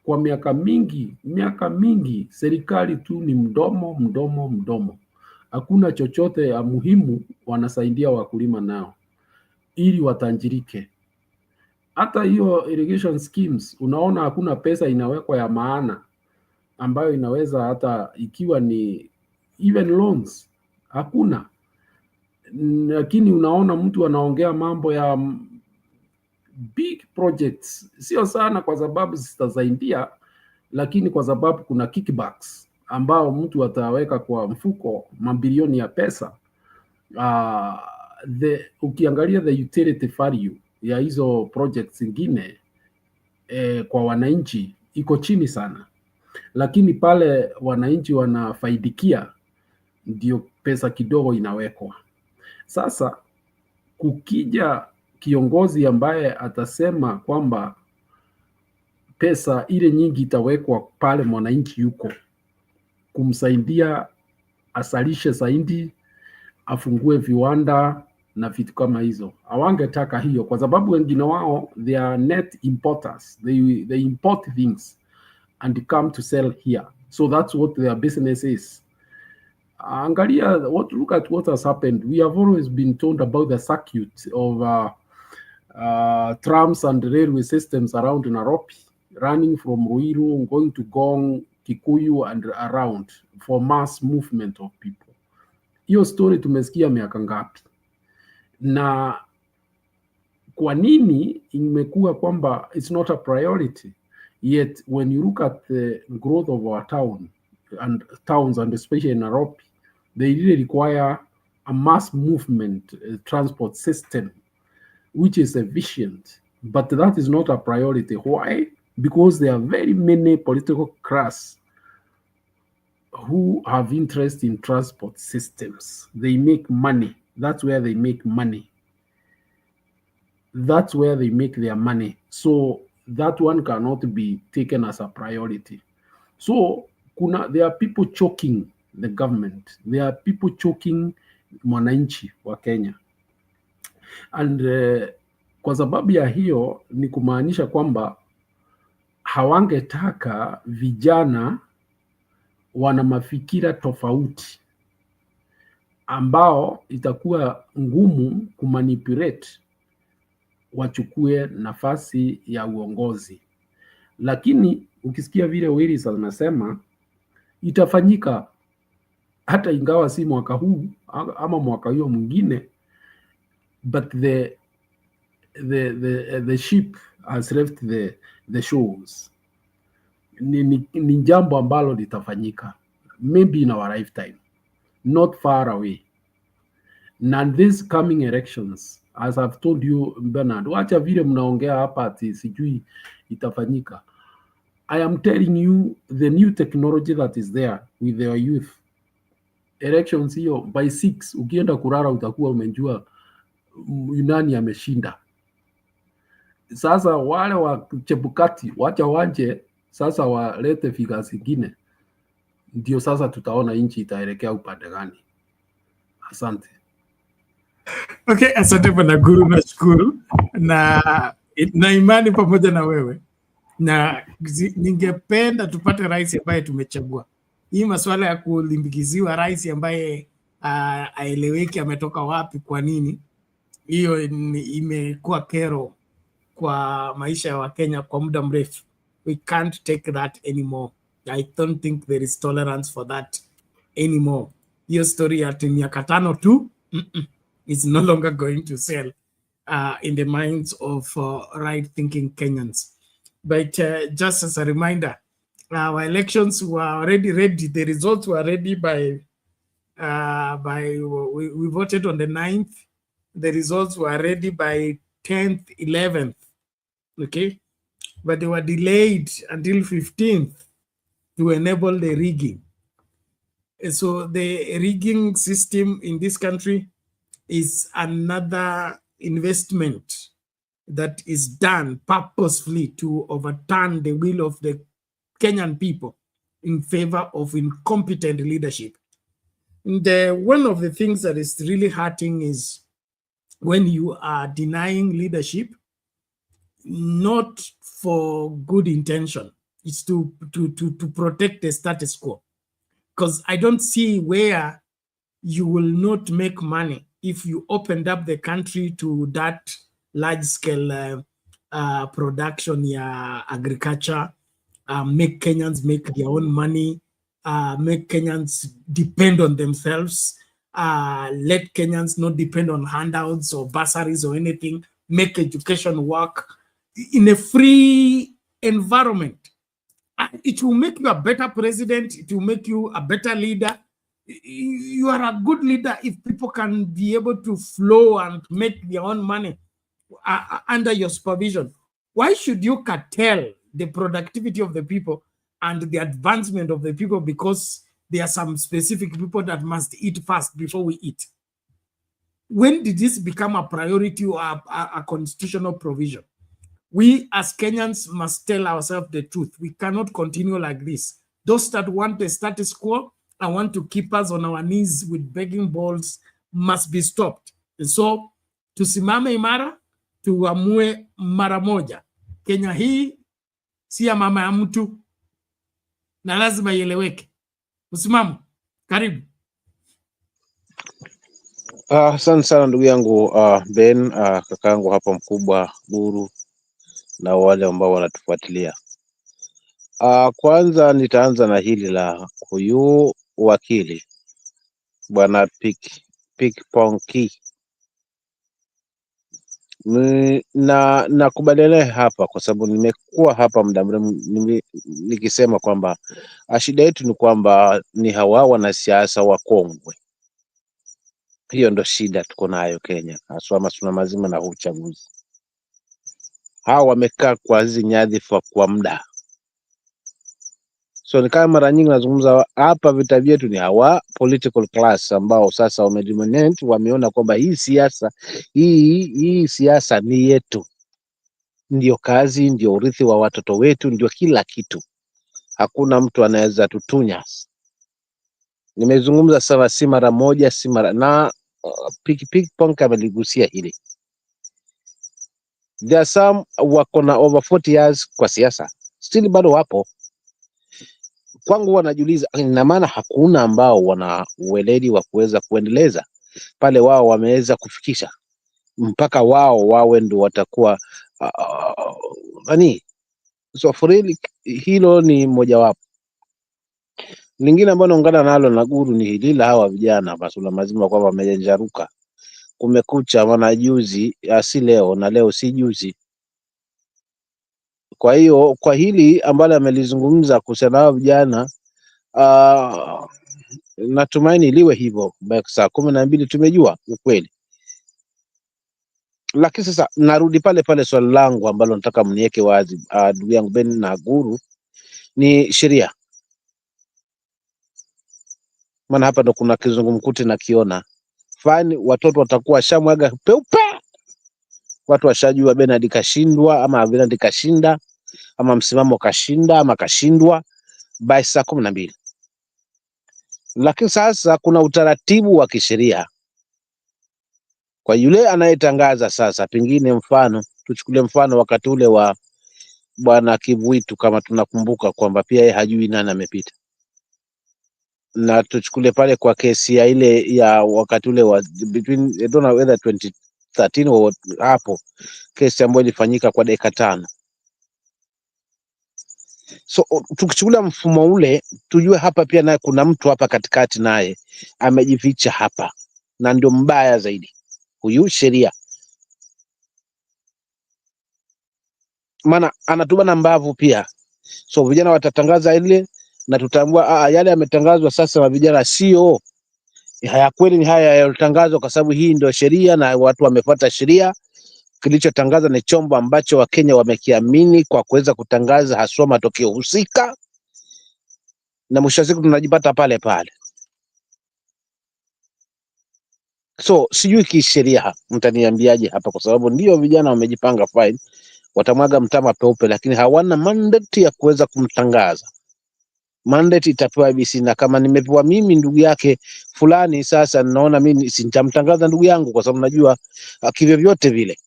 kwa miaka mingi serikali tu ni mdomo. Hakuna chochote ya muhimu wanasaidia wakulima nao ili watanjirike. Hata hiyo irrigation schemes unaona hakuna pesa inawekwa ya maana ambayo inaweza, hata ikiwa ni even loans hakuna. Lakini unaona mtu anaongea mambo ya big projects, sio sana kwa sababu zitasaidia, lakini kwa sababu kuna kickbacks ambao mtu ataweka kwa mfuko mabilioni ya pesa. Ukiangalia the utility value ya hizo projects zingine kwa wananchi iko chini sana, lakini pale wananchi wanafaidikia ndio pesa kidogo inawekwa. Sasa kukija kiongozi ambaye atasema kwamba pesa ile nyingi itawekwa pale mwananchi yuko, kumsaidia asalishe zaidi, afungue viwanda na vitu kama hizo, hawangetaka hiyo, kwa sababu wengine wao they are net importers. They import things and come to sell here, so that's what their business is. Angalia, look at what has happened. We have always been told about the circuit of trams and railway systems around Nairobi, running from Ruiru, going to Gong, Kikuyu and around for mass movement of people. Hiyo story tumesikia miaka ngapi? Na kwa nini imekuwa kwamba it's not a priority? Yet when you look at the growth of our towns and especially in Nairobi, they really require a mass movement transport system which is efficient, but that is not a priority. Why? Because there are very many political class who have interest in transport systems. They make money. That's where they make money. That's where they make their money. So that one cannot be taken as a priority. So there are people choking the government. There are people choking mwananchi wa Kenya. And kwa sababu ya hiyo ni kumaanisha kwamba hawangetaka vijana wana mafikira tofauti ambao itakuwa ngumu kumanipulate wachukue nafasi ya uongozi. Lakini ukisikia vile Willis anasema itafanyika, hata ingawa si mwaka huu ama mwaka hiyo mwingine, but the sheep has left the shores. Ni jambo ambalo litafanyika maybe in our lifetime, not far away. And these coming elections, as I've told you Bernard, wacha vile mnaongea hapa ati sijui itafanyika. I am telling you the new technology that is there with their youth. Elections hiyo by 6 ukienda kurara utakuwa umejua nani ameshinda. Sasa wale wa Chebukati wacha wanje sasa walete figures zingine, ndio sasa tutaona nchi itaelekea upande gani. Asante. Okay, asante bwana Guru, nashukuru na imani pamoja na wewe, na ningependa tupate rais ambaye tumechagua. Hii masuala ya kulimbikiziwa rais ambaye aeleweki ametoka wapi, kwa nini, hiyo imekuwa kero kwa maisha ya Wakenya kwa muda mrefu. We can't take that anymore. I don't think there is tolerance for that anymore. Hiyo story ya miaka 5 tu is no longer going to sell in the minds of right-thinking Kenyans. But just as a reminder, our elections were already ready. The results were ready by we voted on the 9th. The results were ready by 10th, 11th. Okay, but they were delayed until 15th to enable the rigging. So the rigging system in this country is another investment that is done purposefully to overturn the will of the Kenyan people in favor of incompetent leadership. And one of the things that is really hurting is when you are denying leadership, not for good intention, it's to protect the status quo. Because I don't see where you will not make money if you opened up the country to that large-scale production, agriculture, make Kenyans make their own money, make Kenyans depend on themselves, let Kenyans not depend on handouts or bursaries or anything, make education work in a free environment. It will make you a better president. It will make you a better leader. You are a good leader if people can be able to flow and make their own money under your supervision. Why should you curtail the productivity of the people and the advancement of the people because there are some specific people that must eat first before we eat? When did this become a priority or a constitutional provision? We as Kenyans must tell ourselves the truth. We cannot continue like this. Those that want the status quo and want to keep us on our knees with begging bowls must be stopped. And so, tusimame imara, tuamue mara moja. Kenya hii si ya mama ya mtu na lazima ieleweke. Usimamo, karibu. Asante sana ndugu yangu Ben, kakaangu hapa mkubwa Guru na wale ambao wanatufuatilia. Kwanza nitaanza na hili la huyu wakili bwana Ponki. Na nakubaliana hapa kwa sababu nimekuwa hapa muda mrefu nikisema kwamba shida yetu ni kwamba ni hawa wanasiasa wakongwe. Hiyo ndo shida tuko nayo Kenya, haswa masuala mazima na uchaguzi. Hawa wamekaa kwa hizi nyadhifa kwa muda. So ni kama mara nyingi nazungumza hapa, vita vyetu ni hawa political class ambao sasa wamedominate, wameona kwamba hii siasa hii siasa ni yetu, ndio kazi, ndio urithi wa watoto wetu, ndio kila kitu. Hakuna mtu anaweza tutunya. Nimezungumza sana, si mara moja, si mara na Ponki ameligusia hili. There are some wako na over 40 years kwa siasa, still bado wapo. Kwangu wanajiuliza, ina maana hakuna ambao wana uweledi wa kuweza kuendeleza pale wao wameweza kufikisha mpaka wao wawe ndio watakuwa so for really, hilo ni mojawapo. Lingine ambalo naungana nalo na Guru ni hili la hawa vijana masuala mazima kwamba wamejenjaruka kumekucha, maana juzi si leo na leo si juzi. Kwa hiyo kwa hili ambalo amelizungumza kuhusiana na vijana, natumaini liwe hivyo. Saa 12 tumejua ukweli, lakini sasa narudi pale pale swali langu ambalo nataka mniweke wazi, ndugu yangu Ben na Guru, ni sheria. Maana hapa ndo kuna kizungumkuti nakiona. Fine, watoto watakuwa shamwaga peupe, watu washajua Bernard kashindwa ama Bernard kashinda ama msimamo kashinda ama kashindwa by saa 12. Lakini sasa kuna utaratibu wa kisheria kwa yule anayetangaza. Sasa pengine mfano, tuchukulie mfano wakati ule wa bwana Kivuitu, kama tunakumbuka kwamba pia yeye hajui nani amepita, na tuchukule pale kwa kesi ya ile ya wakati ule wa between, I don't know whether 2013 or hapo, kesi ambayo ilifanyika kwa dakika 5. So tukichukulia mfumo ule, tujue hapa pia naye kuna mtu hapa katikati naye amejificha hapa, na ndio mbaya zaidi huyu sheria, maana anatubana mbavu pia. So vijana watatangaza ile na tutambua yale yametangazwa sasa na vijana sio haya kweli, ni haya yalotangazwa, kwa sababu hii ndio sheria na watu wamefuata sheria. Kilichotangaza ni chombo ambacho Wakenya wamekiamini kwa kuweza kutangaza haswa matokeo husika, na mwisho wa siku tunajipata pale pale. So sijui kisheria mtaniambiaje hapa, kwa sababu ndio vijana wamejipanga fine, watamwaga mtama peupe, lakini hawana mandate ya kuweza kumtangaza. Mandate itapewa IEBC, na kama nimepewa mimi ndugu yake fulani, sasa naona mimi sitamtangaza ndugu yangu, kwa sababu najua kivyo vyote vile.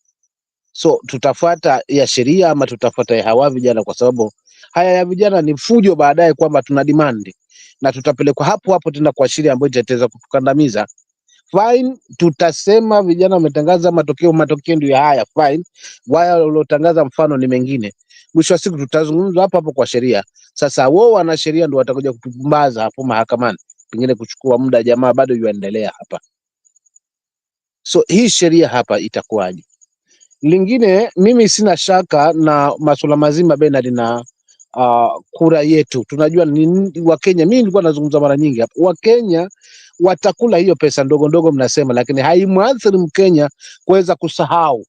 So tutafuata ya sheria ama tutafuata ya hawa vijana, kwa sababu haya ya vijana ni fujo baadaye kwamba tuna demand, na tutapelekwa hapo hapo tena kwa sheria ambayo itateza kutukandamiza. Fine, tutasema vijana wametangaza matokeo ndio haya, fine. Wao waliotangaza mfano ni mengine. Mwisho wa siku tutazungumza hapo hapo kwa sheria. Sasa wao wana sheria ndio watakuja kutupumbaza hapo mahakamani, pengine kuchukua muda, jamaa bado yuendelea hapa. So hii sheria hapa itakuwaje? Lingine, mimi sina shaka na masuala mazima Bernard na kura yetu. Tunajua ni Wakenya, mimi nilikuwa nazungumza mara nyingi hapa, Wakenya watakula hiyo pesa ndogo ndogo mnasema, lakini haimwathiri Mkenya kuweza kusahau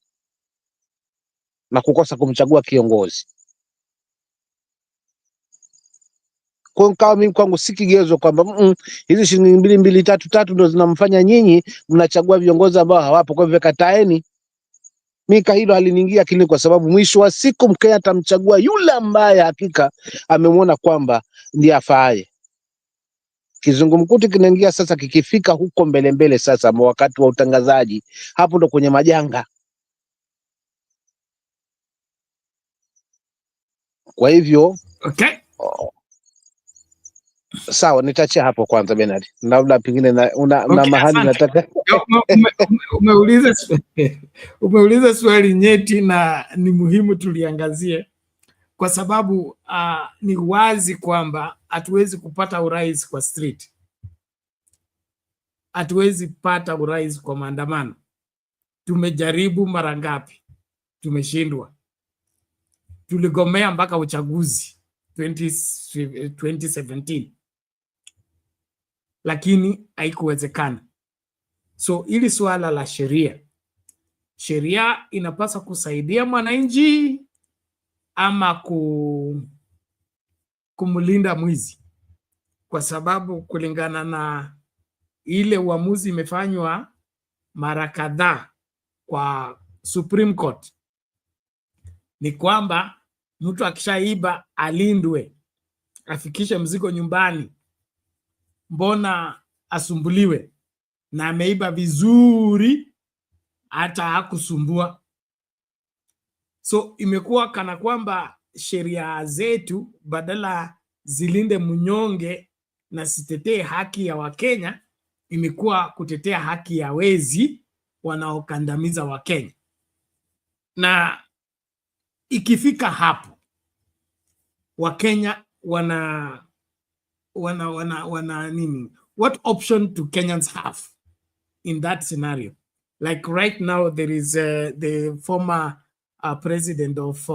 na kukosa kumchagua kiongozi. Kwa kama mimi kwangu si kigezo kwamba hizi shilingi 2, 2, 3 ndo zinamfanya nyinyi mnachagua viongozi ambao hawapo, kwa hivyo kataeni. Mika hilo haliniingia akilini, kwa sababu mwisho wa siku Mkenya atamchagua yule ambaye hakika amemwona kwamba ndiye afaaye. Kizungumkuti kinaingia sasa, kikifika huko mbele sasa wakati wa utangazaji, hapo ndo kwenye majanga. Kwa hivyo okay. Sawa, nitachia hapo kwanza Bernard. Labda pengine una mahali asante. Nataka umeuliza swali nyeti na ni muhimu tuliangazie, kwa sababu ni wazi kwamba hatuwezi kupata urais kwa street, hatuwezi pata urais kwa maandamano. Tumejaribu mara ngapi, tumeshindwa. Tuligomea mpaka uchaguzi 2017 lakini haikuwezekana. So ili swala la sheria inapaswa kusaidia mwananchi ama kumlinda mwizi, kwa sababu kulingana na ile uamuzi imefanywa mara kadhaa kwa Supreme Court ni kwamba mtu akishaiba alindwe, afikishe mzigo nyumbani. Mbona asumbuliwe? Na ameiba vizuri, hata hakusumbua. So imekuwa kana kwamba sheria zetu badala zilinde mnyonge na sitetee haki ya Wakenya, imekuwa kutetea haki ya wezi wanaokandamiza Wakenya. Na ikifika hapo, Wakenya wana nini? What option do Kenyans have in that scenario? Like right now, there is the former president of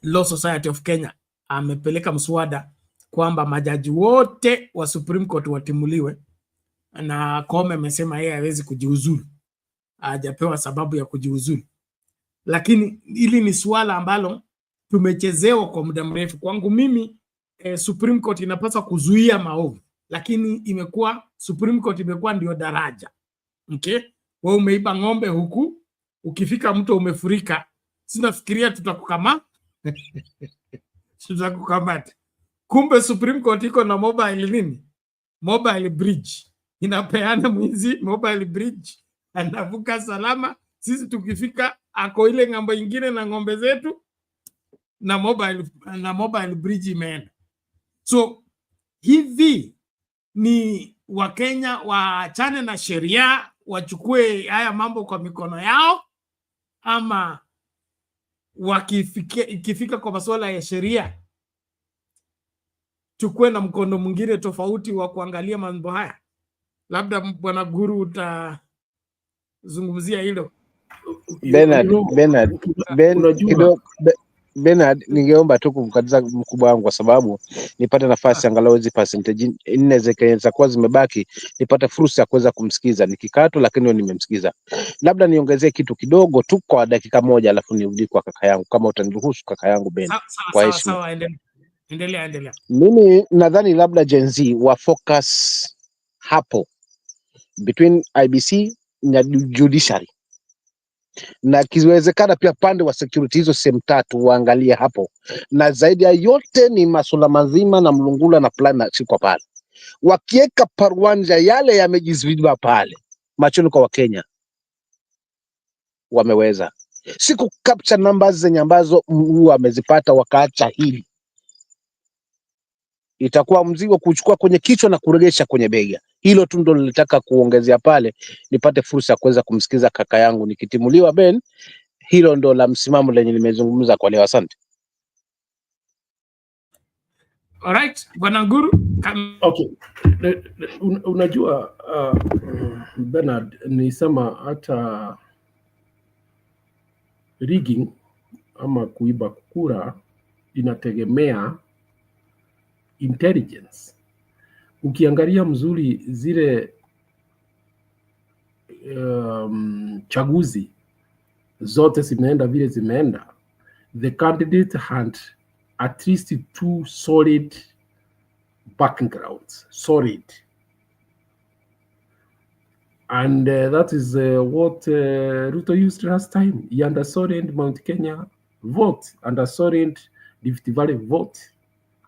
Law Society of Kenya amepeleka mswada kwamba majaji wote wa Supreme Court watimuliwe, na Koome amesema yeye hawezi kujiuzulu, hajapewa sababu ya kujiuzulu. Lakini hili ni swala ambalo tumechezewa kwa muda mrefu. Kwangu mimi Supreme Court inapaswa kuzuia maovu, lakini imekuwa Supreme Court imekuwa ndio daraja. Okay? Wewe umeiba ng'ombe huku, ukifika mto umefurika, sinafikiria tutakukamata. Tutakukamata. Kumbe Supreme Court iko na mobile nini? Mobile bridge. Inapeana mwizi mobile bridge, anavuka salama. Sisi tukifika ako ile ng'ambo ingine na ng'ombe zetu, na mobile bridge imeenda. So hivi ni Wakenya waachane na sheria, wachukue haya mambo kwa mikono yao, ama ikifika kwa masuala ya sheria chukue na mkono mwingine tofauti wa kuangalia mambo haya? Labda Bwana Guru utazungumzia hilo. Bernard, ningeomba tu kumkatiza mkubwa wangu kwa sababu nipate nafasi angalau hizi percentage 4 zikaweza kuwa zimebaki, nipate fursa ya kuweza kumsikiza nikikatu, lakini nimemsikiza. Labda niongezee kitu kidogo tu kwa dakika moja, alafu nirudi kwa kaka yangu, kama utaniruhusu kaka yangu Ben. Kwa heshima. Sawa, endelea. Mimi nadhani labda Gen Z wa focus hapo between IBC na judiciary, na kiwezekana pia pande wa security, hizo sehemu tatu waangalie hapo, na zaidi ya yote ni masuala mazima na mlungula na plan siko pale. Wakieka parwanja yale yamejiziba pale machoni kwa Wakenya, wameweza siku capture numbers zenye ambazo wamezipata, wakaacha hili itakuwa mzigo kuchukua kwenye kichwa na kuregesha kwenye bega. Hilo tu ndo nilitaka kuongezea pale, nipate fursa ya kuweza kumsikiza kaka yangu nikitimuliwa Ben. Hilo ndo la msimamo lenye nimezungumza kwa leo. Asante. Alright, Bwana Guru. Okay. Unajua Bernard, nisema hata rigging ama kuiba kura inategemea intelligence. Ukiangalia mzuri zile chaguzi zote zimeenda vile zimeenda, the candidate had at least 2 solid backgrounds, solid, and that is what Ruto used last time. He undersold Mount Kenya vote, undersold Rift Valley vote.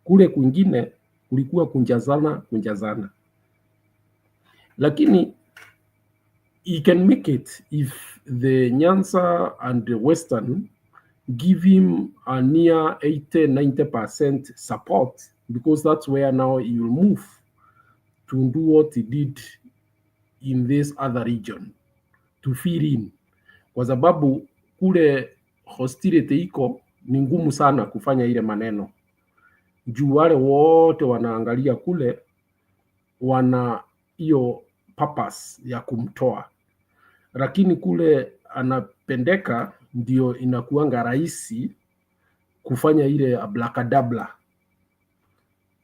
Kule kwingine kulikuwa kunjazana, lakini he can make it if the Nyanza and the Western give him a near 80-90% support, because that's where now he will move to do what he did in this other region, to fill in, kwa sababu kule hostility iko ni ngumu sana kufanya ile maneno, juu wale wote wanaangalia kule wana hiyo purpose ya kumtoa, lakini kule anapendeka ndio inakuanga rahisi kufanya ile ablakadabla.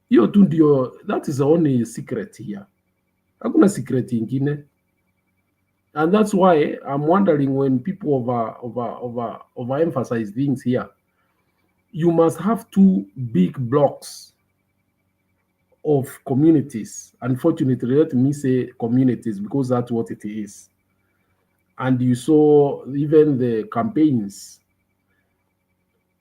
Hiyo tu ndio, that is the only secret here. Hakuna secret ingine. And that's why I'm wondering when people overemphasize things here. You must have 2 big blocks of communities. Unfortunately, let me say communities, because that's what it is. And you saw even the campaigns.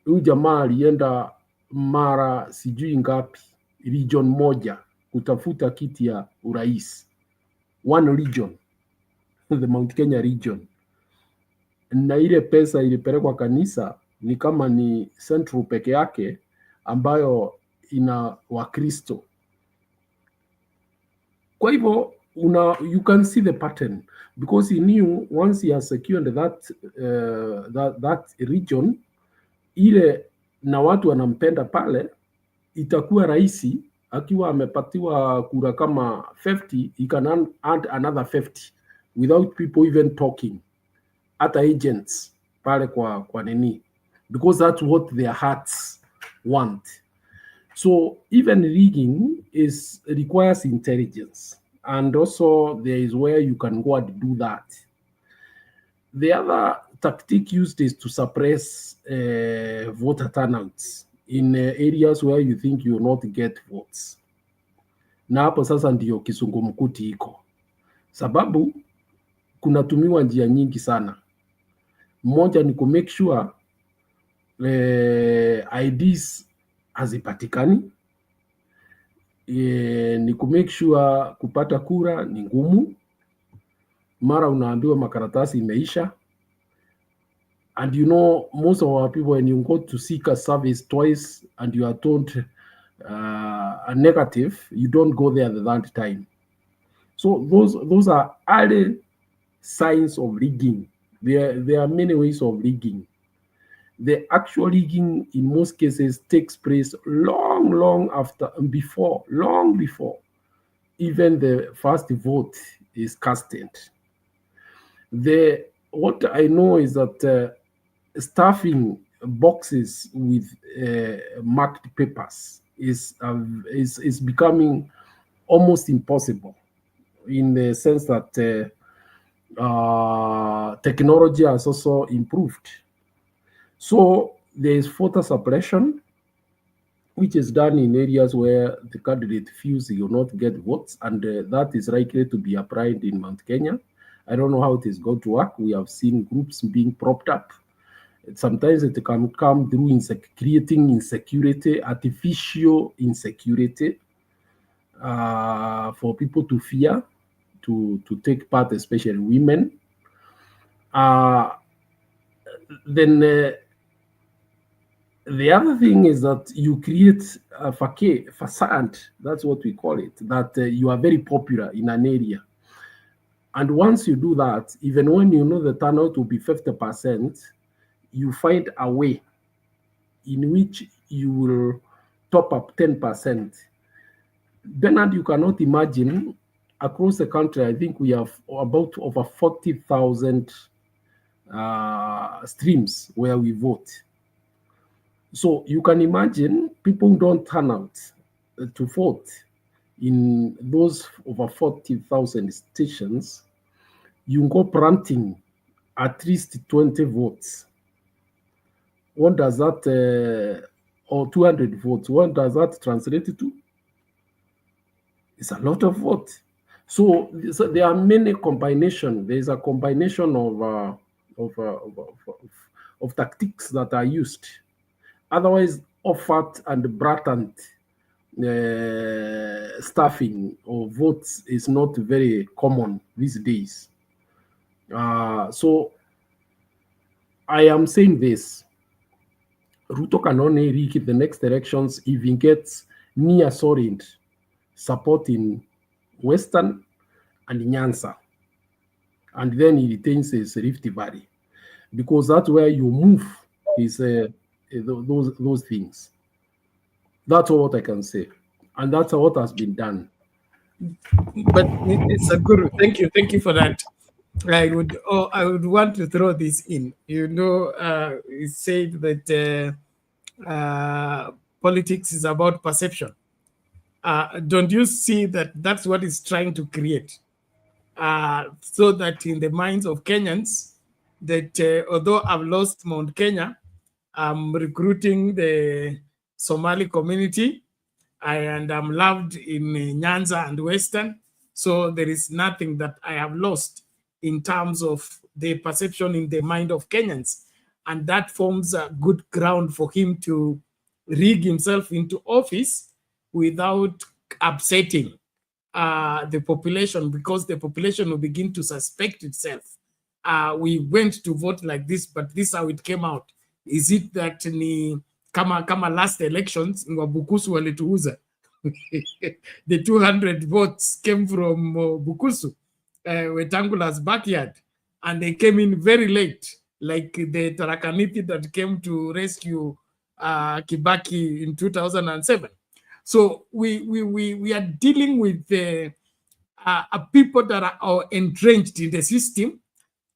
Huyu jamaa alienda mara sijui ngapi, region moja kutafuta kiti ya urais. One region, the Mount Kenya region. Na ile pesa ilipelekwa kanisa ni kama ni Central peke yake ambayo ina Wakristo. Kwa hivyo you can see the pattern, because he knew once he has secured that region, ile na watu wanampenda pale, itakuwa rahisi akiwa amepatiwa kura kama 50, he can add another 50 without people even talking, at agents pale kwa nini, because that's what their hearts want. So even rigging requires intelligence, and also there is where you can go and do that. The other tactic used is to suppress voter turnouts in areas where you think you will not get votes. Na hapo sasa ndio kisungumkuti iko, sababu kunatumiwa njia nyingi sana. Moja ni ku make sure IDs hazipatikani, ni ku make sure kupata kura ni ngumu, mara unaambiwa makaratasi imeisha. And you know, most of our people, when you go to seek a service twice and you are told a negative, you don't go there the third time. So those are early signs of rigging. There are many ways of rigging. The actual rigging in most cases takes place long after, long before even the first vote is casted. What I know is that stuffing boxes with marked papers is becoming almost impossible, in the sense that technology has also improved. So there is voter suppression, which is done in areas where the candidate feels he will not get votes, and that is likely to be applied in Mount Kenya. I don't know how it is going to work. We have seen groups being propped up. Sometimes it can come through creating insecurity, artificial insecurity, for people to fear to take part, especially women. Then the other thing is that you create a facade, that's what we call it, that you are very popular in an area. And once you do that, even when you know the turnout will be 50%, you find a way in which you will top up 10%. Bernard, you cannot imagine, across the country, I think we have about over 40,000 streams where we vote. So you can imagine people don't turn out to vote in those over 40,000 stations. You go planting at least 20 votes. What does that, or 200 votes, what does that translate to? It's a lot of votes. So there are many combinations. There is a combination of tactics that are used. Otherwise, effort and blatant stuffing of votes is not very common these days. So I am saying this: Ruto can only rig the next elections if he gets near solid support in Western and Nyanza, and then he retains his Rift Valley, because that's where you move his those things. That's all what I can say, and that's what has been done. But it's a guru. Thank you for that. I would want to throw this in. You know, it said that politics is about perception. Don't you see that that's what it's trying to create? So that in the minds of Kenyans, that although I've lost Mount Kenya, I'm recruiting the Somali community, and I'm loved in Nyanza and Western. So there is nothing that I have lost in terms of the perception in the mind of Kenyans. And that forms a good ground for him to rig himself into office without upsetting the population, because the population will begin to suspect itself. We went to vote like this, but this is how it came out. Is it that ni kama last elections Bukusu walituuza? The 200 votes came from Bukusu, Wetangula's backyard, and they came in very late, like the Tarakaniti that came to rescue Kibaki in 2007. So we are dealing with people that are entrenched in the system,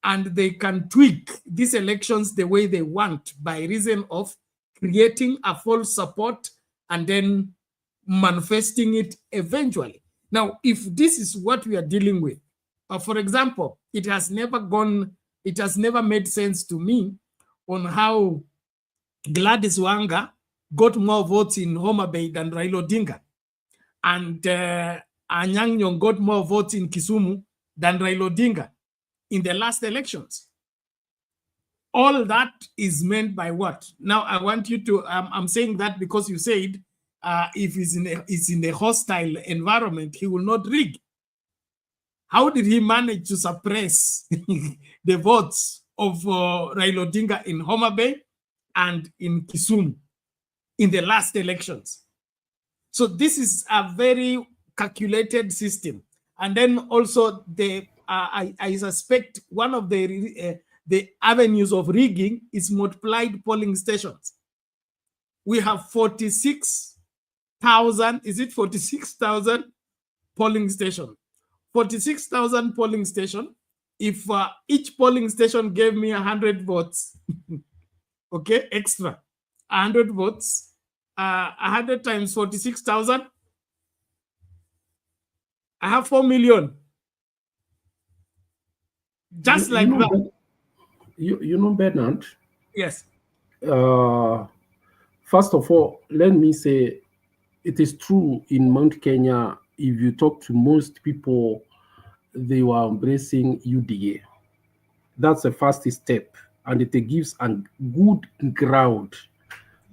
and they can tweak these elections the way they want by reason of creating a false support and then manifesting it eventually. Now, if this is what we are dealing with, for example, it has never made sense to me on how Gladys Wanga got more votes in Homa Bay than Raila Odinga, and Anyang' Nyong'o got more votes in Kisumu than Raila Odinga in the last elections. All that is meant by what? Now, I want you to, I'm saying that because you said if he's in a hostile environment, he will not rig. How did he manage to suppress the votes of Raila Odinga in Homa Bay and in Kisumu in the last elections? So this is a very calculated system. And then also I suspect one of the avenues of rigging is multiplied polling stations. We have 46,000, is it 46,000 polling stations? 46,000 polling station. If each polling station gave me 100 votes, okay, extra, 100 votes, 100 times 46,000, I have 4 million. Just like that. You know, Bernard? Yes. First of all, let me say it is true in Mount Kenya. If you talk to most people, they were embracing UDA. That's the first step, and it gives a good ground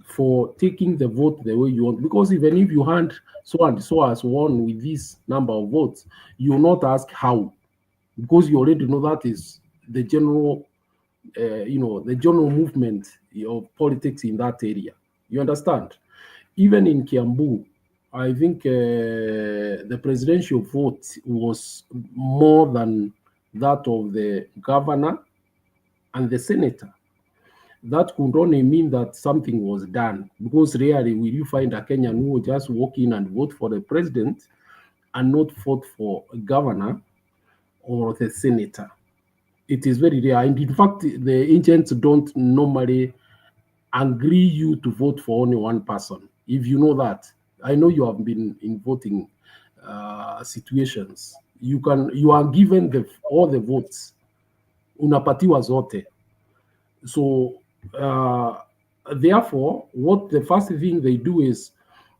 for taking the vote the way you want. Because even if you hand so and so as one with this number of votes, you will not ask how, because you already know that is the general, the general movement of politics in that area. You understand? Even in Kiambu, I think the presidential vote was more than that of the governor and the senator. That could only mean that something was done, because rarely will you find a Kenyan who will just walk in and vote for the president and not vote for a governor or the senator. It is very rare. And in fact, the agents don't normally agree you to vote for only one person. If you know that, I know you have been in voting situations. You are given all the votes, unapatiwa zote. So therefore, what the first thing they do is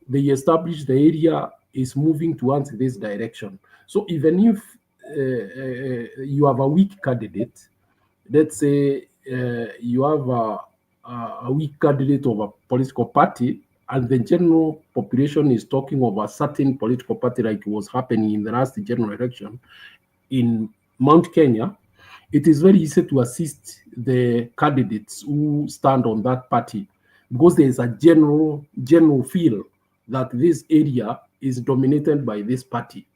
they establish the area is moving towards this direction. So even if you have a weak candidate, let's say you have a weak candidate of a political party, and the general population is talking of a certain political party, like was happening in the last general election in Mount Kenya, it is very easy to assist the candidates who stand on that party, because there is a general feel that this area is dominated by this party.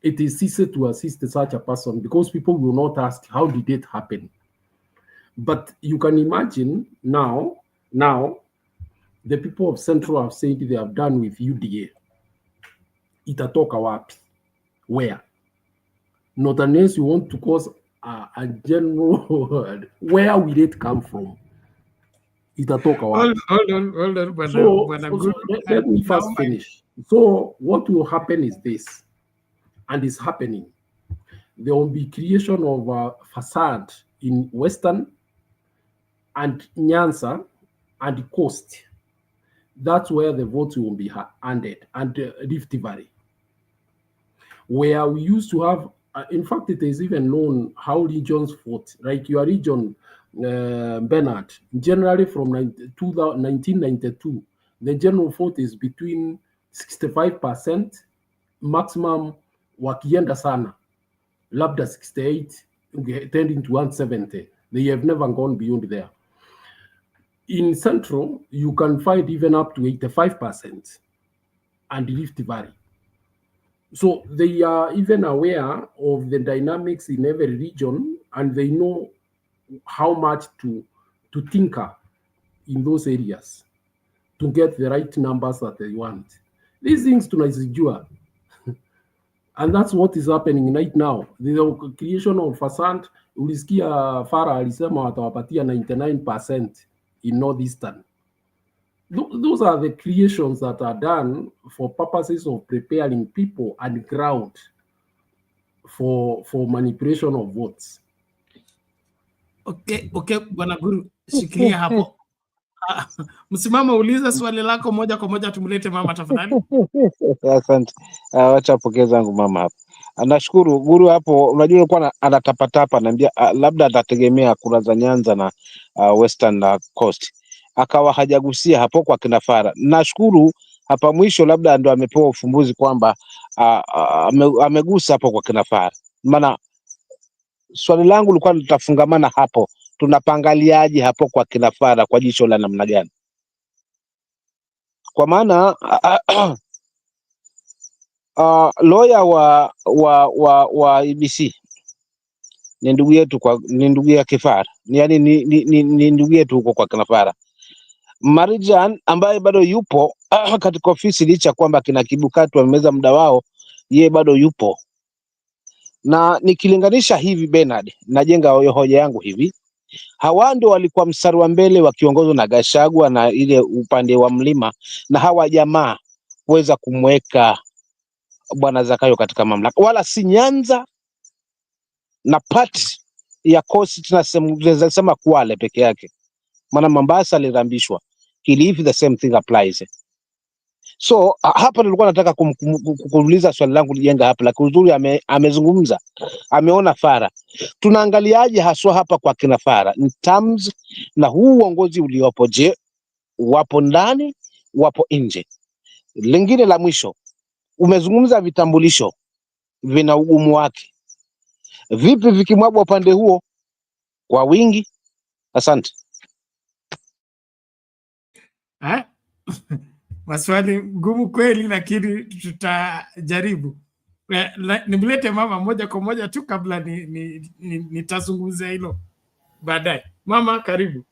It is easy to assist such a person because people will not ask, how did it happen? But you can imagine now the people of Central have said they have done with UDA. Itatoka wapi? Where? Not unless you want to cause a general, where will it come from? Itatoka wapi? Hold on. Let me first finish. So what will happen is this, and is happening. There will be creation of a facade in Western and Nyanza and Coast. That's where the votes will be handed, and Rift Valley, where we used to have, in fact, it is even known how regions vote. Like your region, Bernard, generally from 1992, the general vote is between 65%, maximum wakienda sana, labda 68, tending to 170. They have never gone beyond there. In Central, you can find even up to 85%, and Rift Valley. So they are even aware of the dynamics in every region, and they know how much to tinker in those areas to get the right numbers that they want. These things tunazijua. And that's what is happening right now. The creation of Fasant, ulisikia Farah alisema watawapatia 99% in Northeastern. Those are the creations that are done for purposes of preparing people and ground for manipulation of votes. Okay, Bwana Guru, shikilia hapo. Msimamo, uliza swali lako moja kwa moja, tumlete mama tafadhali. Asante. Wacha apokee zangu mama hapa. Nashukuru Guru hapo, unajua alikuwa anatapatapa ananiambia labda atategemea kura za Nyanza na Western na Coast. Akawa hajagusia hapo kwa kina Farah. Nashukuru hapa mwisho labda ndo amepewa ufumbuzi kwamba amegusa hapo kwa kina Farah. Maana swali langu lilikuwa litafungamana hapo. Tunapangaliaje hapo kwa kina Farah kwa jicho la namna gani? Kwa maana lawyer wa EBC ni ndugu yetu, ni ndugu ya Kifara, yani ni ndugu yetu huko kwa Kinafara. Marijan ambaye bado yupo katika ofisi licha kwamba kina Kibukatu wamemeza muda wao, yeye bado yupo. Na nikilinganisha hivi Bernard, najenga hoja yangu hivi, hawa ndio walikuwa mstari wa mbele wakiongozwa na Gachagua na ile upande wa mlima, na hawa jamaa kuweza kumweka Bwana Zakayo katika mamlaka, wala si Nyanza na pati ya Kosi tunasema Kwale peke yake, maana Mombasa alirambishwa. Kilifi the same thing applies. So hapa nilikuwa nataka kuuliza swali langu lijenga hapa, lakini uzuri amezungumza, ameona Farah. Tunaangaliaje haswa hapa kwa kina Farah in terms na huu uongozi uliopo? Je, wapo ndani, wapo nje? Lingine la mwisho, umezungumza vitambulisho vina ugumu wake. Vipi vikimwagwa upande huo kwa wingi? Asante. Maswali ngumu kweli, lakini tutajaribu. Nimlete mama moja kwa moja tu kabla nitazungumzia hilo baadaye. Mama, karibu.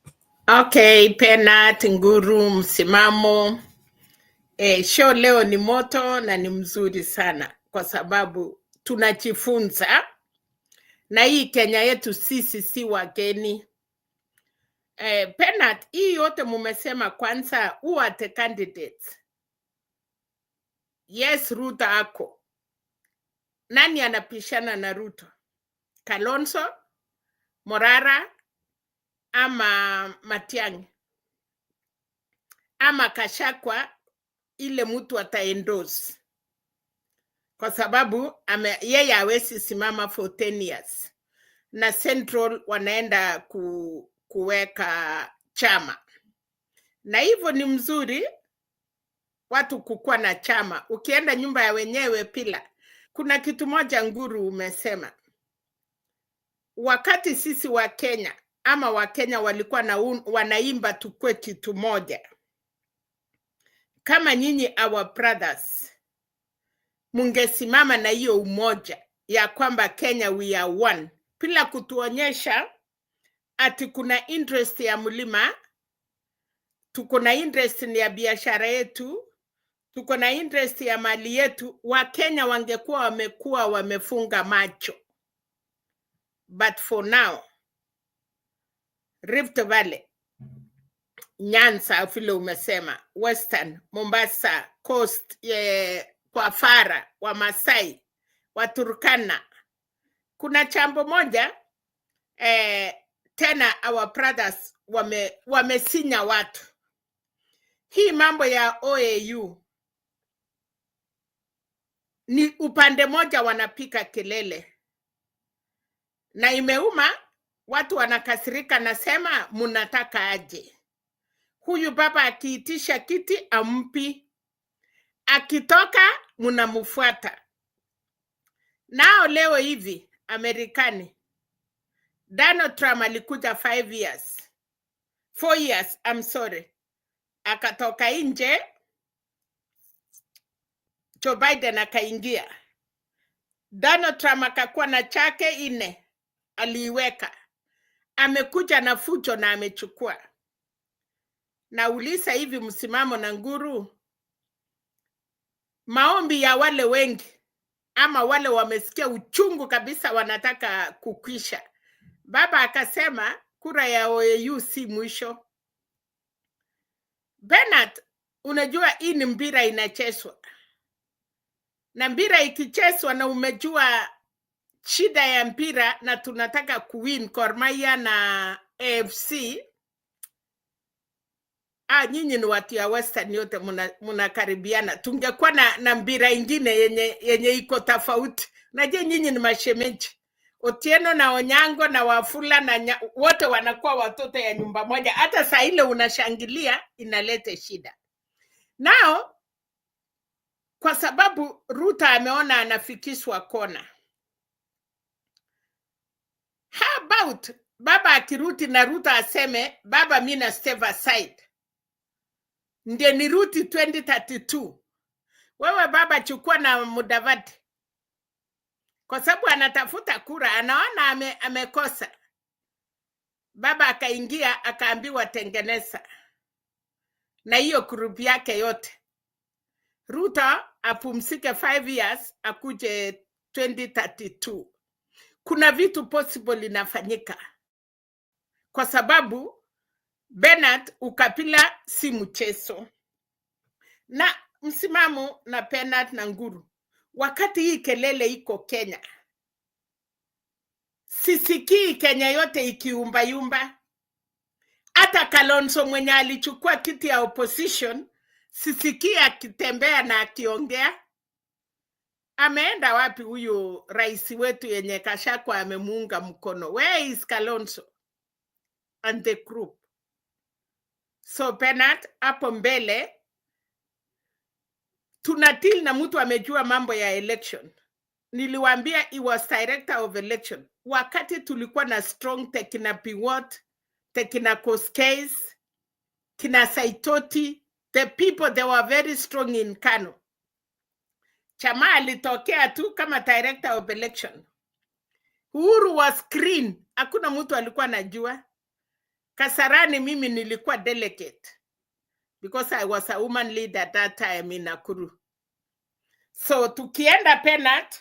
Okay, Penat, Nguru, msimamo. Show leo ni moto na ni mzuri sana kwa sababu tunajifunza, na hii Kenya yetu sisi si wageni. Penat, hii yote mumesema kwanza, who are the candidates? Yes, Ruto ako. Nani anapishana na Ruto? Kalonzo, Morara, ama Matiang'i, ama Kashakwa, ile mtu ataendorse, kwa sababu yeye hawezi simama for 10 years na Central wanaenda kuweka chama, na hivyo ni mzuri watu kukuwa na chama. Ukienda nyumba ya wenyewe pila. Kuna kitu moja Nguru umesema, wakati sisi wa Kenya ama wa Kenya walikuwa wanaimba tukue kitu moja, kama nyinyi our brothers mungesimama na hiyo umoja ya kwamba Kenya we are one, bila kutuonyesha ati kuna interest ya mlima, tuko na interest ya biashara yetu, tuko na interest ya mali yetu. Wa Kenya wangekuwa wamefunga macho. But for now, Rift Valley, Nyanza vile umesema, Western, Mombasa, Coast, kwa Farah, wa Masai, wa Turkana, kuna chambo moja tena our brothers wamesinya watu. Hii mambo ya OAU ni upande moja wanapika kelele na imeuma watu, wanakasirika, nasema munataka aje? Huyu baba akiitisha kiti ampi, akitoka munamfuata. Nao leo hivi Amerikani, Donald Trump alikuja 4 years, I'm sorry. Akatoka nje, Joe Biden akaingia. Donald Trump akakuwa na chake 4, aliiweka. Amekuja na fujo na amechukua. Na ulisa hivi msimamo na Nguru, maombi ya wale wengi ama wale wamesikia uchungu kabisa wanataka kukwisha. Baba akasema kura ya OAU si mwisho. Bernard, unajua hii ni mpira inachezwa. Na mpira ikichezwa na umejua shida ya mpira na tunataka kuwin Gor Mahia na AFC. Nyinyi ni watu ya Western yote mnakaribiana. Tungekuwa na mpira ingine yenye iko tofauti. Najua nyinyi ni mashemeji. Otieno na Onyango na Wafula na wote wanakuwa watoto ya nyumba moja. Hata saa ile unashangilia inalete shida. Nao kwa sababu Ruto ameona anafikishwa kona. How about baba akiruti na Ruto aseme baba mimi na step aside. Ndiye ni Ruti 2032. Wewe baba chukua na Mudavadi. Kwa sababu anatafuta kura, anaona amekosa. Baba akaingia akaambiwa tengeneza. Na hiyo group yake yote. Ruto apumzike 5 years akuje 2032. Kuna vitu possible inafanyika. Kwa sababu Bernard ukabila si mchezo. Na msimamo na Bernard na Nguru. Wakati hii kelele iko Kenya. Sisikii Kenya yote ikiumba yumba. Hata Kalonzo mwenye alichukua kiti ya opposition, sisikii akitembea na akiongea. Ameenda wapi huyu rais wetu yenye Kashakwa amemuunga mkono? Where is Kalonzo and the group? So Bernard hapo mbele tunatil na mtu amejua mambo ya election. Niliwaambia he was director of election. Wakati tulikuwa na strong tekina Piwot, tekina Koskes, kina Saitoti, the people they were very strong in Kano. Chama alitokea tu kama director of election. Uhuru was green. Hakuna mtu alikuwa najua. Kasarani mimi nilikuwa delegate. Because I was a woman leader at that time in Nakuru. So tukienda Bernard,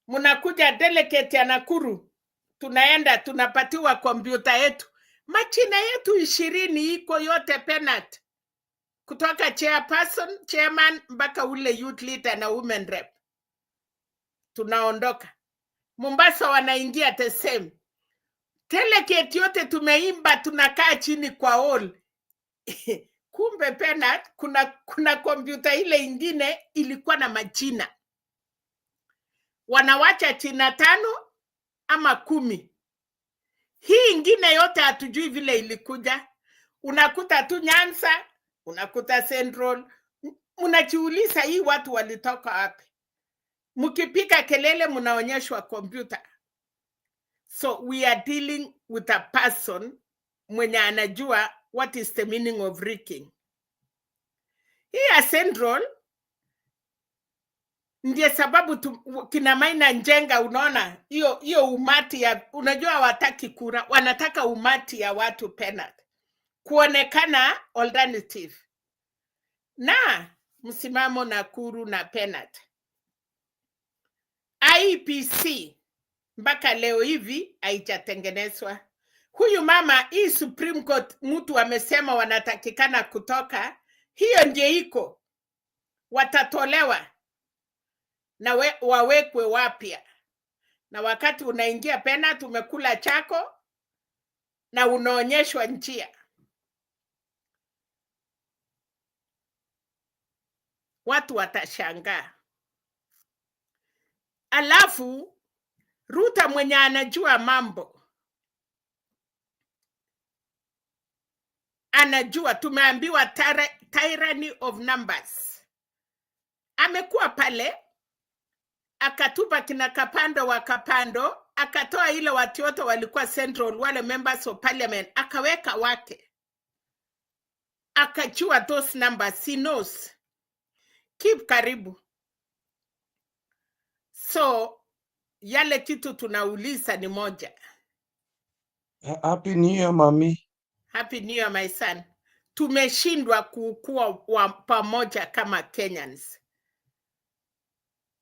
munakuja delegate ya Nakuru. Tunaenda, tunapatiwa kompyuta yetu. Machina yetu 20 iko yote Bernard. Kutoka chairperson, chairman, mpaka ule youth leader na women rep. Tunaondoka. Mombasa wanaingia the same. Delegate yote tumeimba, tunakaa chini kwa hall. Kumbe Bernard, kuna kompyuta ile ingine ilikuwa na majina. Wanawacha china 5 ama 10. Hii ingine yote hatujui vile ilikuja. Unakuta tu Nyanza, unakuta Central. Unajiuliza hii watu walitoka wapi? Mkipika kelele mnaonyeshwa kompyuta. So we are dealing with a person mwenye anajua what is the meaning of rigging. Hii Central ndiye sababu kina Maina Njenga unaona hiyo umati ya unajua hawataki kura, wanataka umati ya watu Bernard. Kuonekana alternative. Na msimamo Nakuru na Bernard. IEBC mpaka leo hivi haijatengenezwa. Huyu mama hii Supreme Court mtu amesema wanatakikana kutoka, hiyo ndiye iko. Watatolewa na wawekwe wapya. Na wakati unaingia Bernard umekula chako na unaonyeshwa njia. Watu watashangaa. Alafu Ruto mwenye anajua mambo. Anajua tumeambiwa tyranny of numbers. Amekuwa pale akatupa kina Kapando wa Kapando, akatoa ile watu wote walikuwa Central wale members of parliament, akaweka wake. Akachua those numbers, he knows. Keep karibu. So yale kitu tunauliza ni moja. Happy New Year, mami. Happy New Year, my son. Tumeshindwa kukua pamoja kama Kenyans.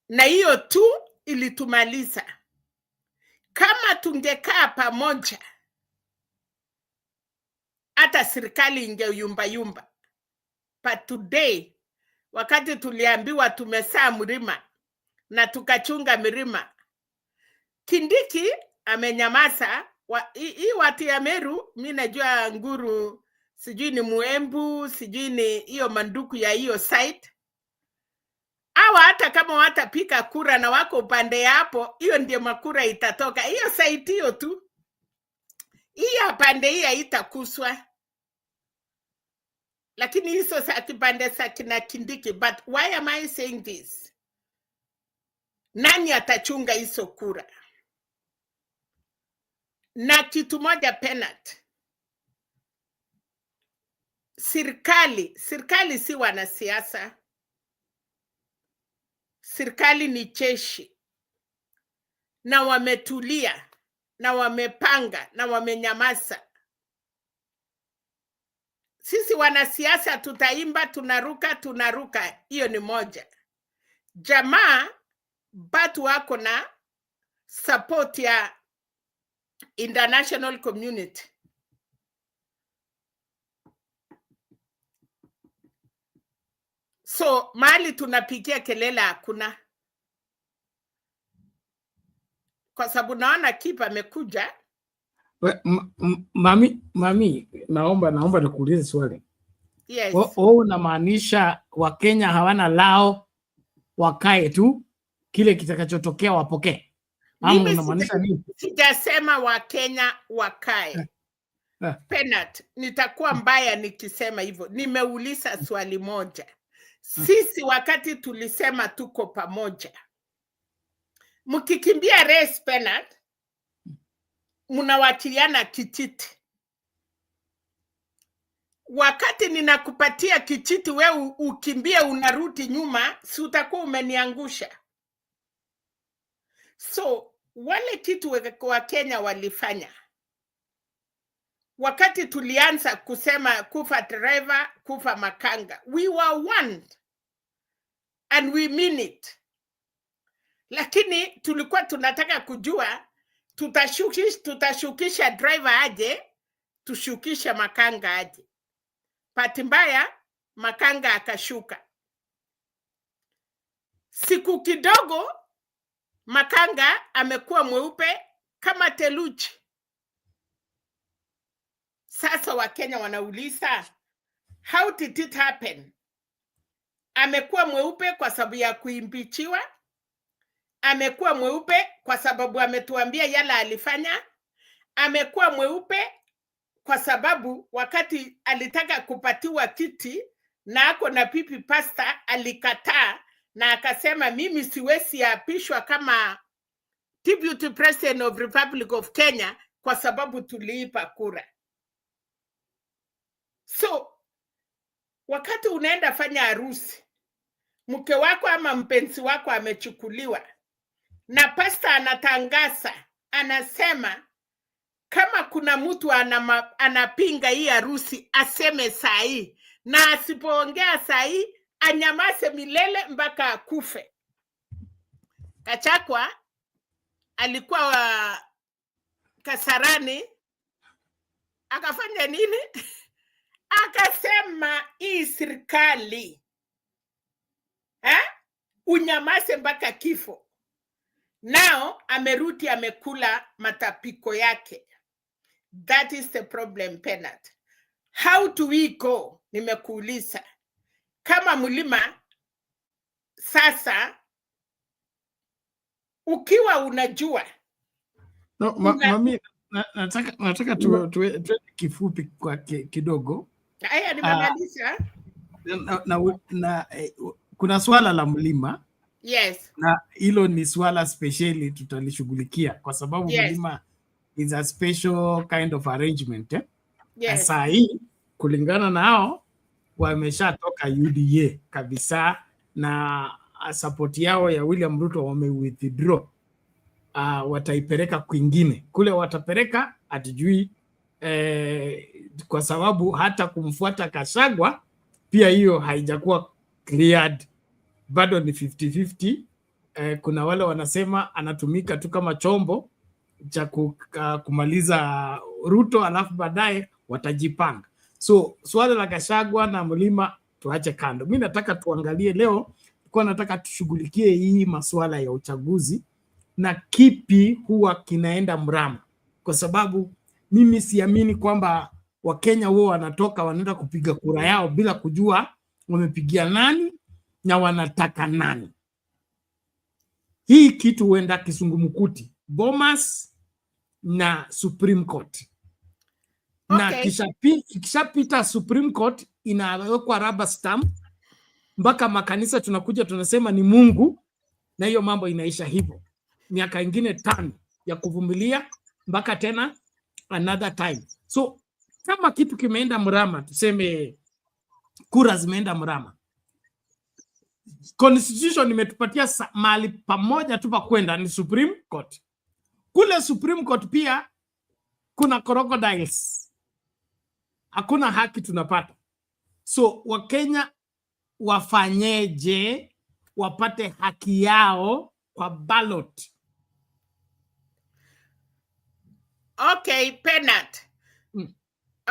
na hiyo tu ilitumaliza. Kama tungekaa pamoja, hata serikali ingeyumba yumba. But today, wakati tuliambiwa tumesaa mlima na tukachunga milima, Kindiki amenyamaza. Hii watu ya Meru, mimi najua Nguru, sijui ni Muembu, sijui ni hiyo manduku ya hiyo site. Hawa hata kama watapika kura na wako upande hapo, hiyo ndio makura itatoka. Hiyo site hiyo tu. Hii ya pande hii haitakuswa. Lakini hizo sa kipande sa kina Kindiki. But why am I saying this? Nani atachunga hizo kura? Na kitu moja Penat. Serikali si wanasiasa. Serikali ni jeshi. Na wametulia, na wamepanga, na wamenyamaza. Sisi wanasiasa tutaimba, tunaruka. Hiyo ni moja. Jamaa batu wako na support ya international community. So mahali tunapigia kelele hakuna. Kwa sababu naona Kipa amekuja. Mami, naomba nikuulize swali. Yes. Unamaanisha Wakenya hawana lao, wakae tu, kile kitakachotokea wapokee? Ama unamaanisha nini? Sijasema Wakenya wakae. Penat, nitakuwa mbaya nikisema hivyo. Nimeuliza swali moja. Sisi wakati tulisema tuko pamoja, mkikimbia race Penat, mnawachiliana kijiti. Wakati ninakupatia kijiti, wewe ukimbie unarudi nyuma, si utakuwa umeniangusha. So wale kitu wa Kenya walifanya, wakati tulianza kusema kufa driver, kufa makanga, we were warned and we mean it. Lakini tulikuwa tunataka kujua tutashukisha driver aje, tushukisha makanga aje. Bahati mbaya makanga akashuka. Siku kidogo makanga amekuwa mweupe kama theluji. Sasa Wakenya wanauliza, how did it happen? Amekuwa mweupe kwa sababu ya kuimpichiwa? Amekuwa mweupe kwa sababu ametuambia yala alifanya? Amekuwa mweupe kwa sababu wakati alitaka kupatiwa kiti na ako na pipi pasta alikataa na akasema mimi siwezi apishwa kama deputy president of Republic of Kenya kwa sababu tuliipa kura. So wakati unaenda fanya harusi, mke wako ama mpenzi wako amechukuliwa na pasta anatangaza, anasema kama kuna mtu anapinga hii harusi aseme sahi, na asipoongea sahi anyamaze milele mpaka akufe. Gachagua alikuwa Kasarani, akafanya nini? Akasema hii serikali unyamaze mpaka kifo. Now amerudi amekula matapiko yake. That is the problem, Penat. How do we go? Nimekuuliza. Kama mlima sasa ukiwa unajua. No, mami, nataka tuwe kifupi kwa kidogo. Haya nimemaliza. Kuna swala la mlima. Yes. Na hilo ni swala speciali tutalishughulikia kwa sababu mlima is a special kind of arrangement. Yes. Saa hii kulingana na hao wameshatoka UDA kabisa na support yao ya William Ruto wame withdraw. Wataipeleka kwingine. Kule watapeleka hatujui kwa sababu hata kumfuata Gachagua pia hiyo haijakuwa cleared. Bado ni 50-50 kuna wale wanasema anatumika tu kama chombo cha kumaliza Ruto, alafu baadaye watajipanga. So swala la Gachagua na Mlima tuache kando. Mimi nataka tuangalie leo, nataka tushughulikie hii masuala ya uchaguzi na kipi huwa kinaenda mrama, kwa sababu mimi siamini kwamba Wakenya wao wanatoka wanaenda kupiga kura yao bila kujua wamepigia nani na wanataka nani. Hii kitu huenda kisungumukuti, Bomas na Supreme Court. Na kishapita Supreme Court inawekwa rubber stamp mpaka makanisa tunakuja tunasema ni Mungu, na hiyo mambo inaisha hivyo. Miaka ingine 5 ya kuvumilia mpaka tena another time. So kama kitu kimeenda mrama, tuseme kura zimeenda mrama, Constitution imetupatia mahali pamoja tu pa kwenda, ni Supreme Court. Kule Supreme Court pia kuna crocodiles, hakuna haki tunapata. So Wakenya wafanyeje wapate haki yao kwa ballot? Okay, Penat.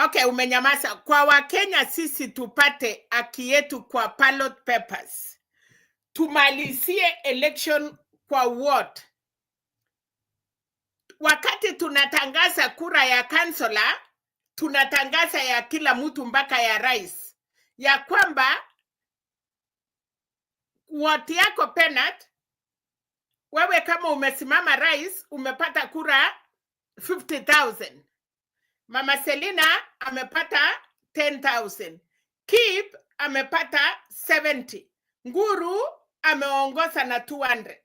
Okay, umenyamaza. Kwa Wakenya sisi tupate haki yetu kwa ballot papers, tumalizie election kwa ward. Wakati tunatangaza kura ya kansela, tunatangaza ya kila mtu mpaka ya rais, ya kwamba ward yako Penat, wewe kama umesimama rais umepata kura 50,000. Mama Selina amepata 10,000. Kip amepata 70. Nguru ameongoza na 200.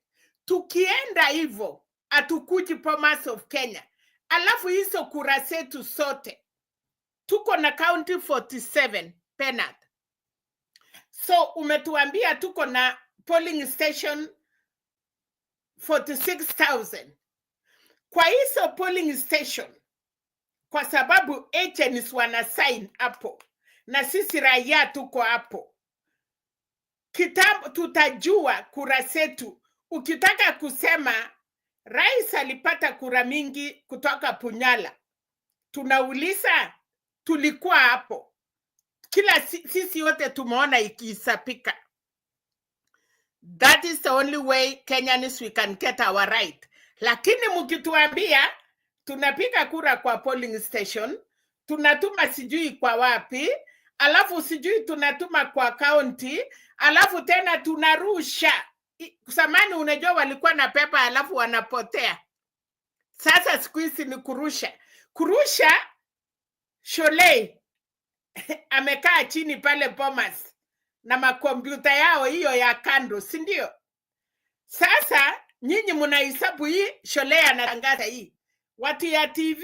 Tukienda hivyo atukuji Bomas of Kenya. Alafu hizo kura zetu sote tuko na county 47 Penat. So umetuambia tuko na polling station 46,000. Kwa hizo polling station, kwa sababu agents wana sign hapo na sisi raia tuko hapo, kitambo tutajua kura zetu. Ukitaka kusema rais alipata kura mingi kutoka Punyala, tunauliza tulikuwa hapo, kila sisi wote tumeona ikisapika. That is the only way Kenyans we can get our right. Lakini mkituambia tunapiga kura kwa polling station, tunatuma sijui kwa wapi, alafu sijui tunatuma kwa county, alafu tena tunarusha. Samani unajua walikuwa na pepa alafu wanapotea. Sasa siku hizi ni kurusha. Kurusha, Shole amekaa chini pale Bomas na makompyuta yao hiyo ya kando, si ndio? Sasa nyinyi mnahesabu hii, Shole anatangaza hii. Watu ya TV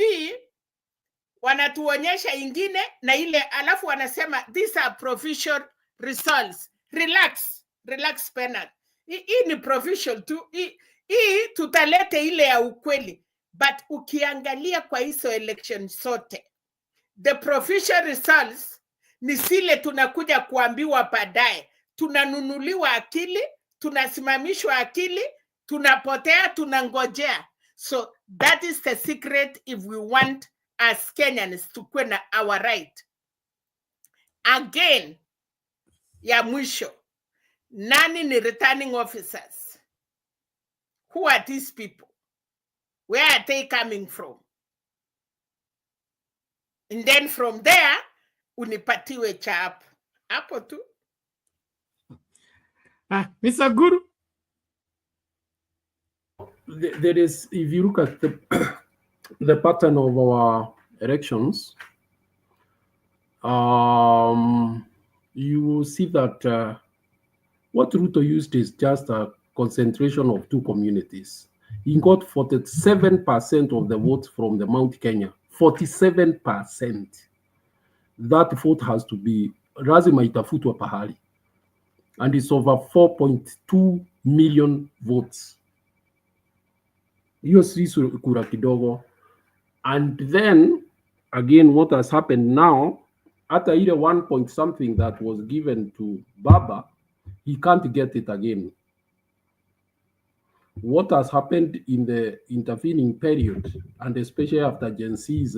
wanatuonyesha ingine na ile, alafu wanasema these are provisional results. Relax Penat. Hii ni provisional tu. Hii tutalete ile ya ukweli. But ukiangalia kwa hizo election sote, the provisional results ni zile tunakuja kuambiwa baadaye. Tunanunuliwa akili, tunasimamishwa akili, tunapotea, tunangojea. So that is the secret if we want as Kenyans to kwena our right. Again, ya mwisho, nani ni returning officers? Who are these people? Where are they coming from? And then from there, unipatiwe cha hapo tu. Mr. Guru? There is, if you look at the pattern of our elections, you will see that what Ruto used is just a concentration of 2 communities. He got 47% of the votes from the Mount Kenya. 47%. That vote has to be lazima itafutwa pahali. And it's over 4.2 million votes. Hiyo si kura kidogo. And then again, what has happened now, hata ile 1 point something that was given to Baba, he can't get it again. what has happened in the intervening period, and especially after Gen Z's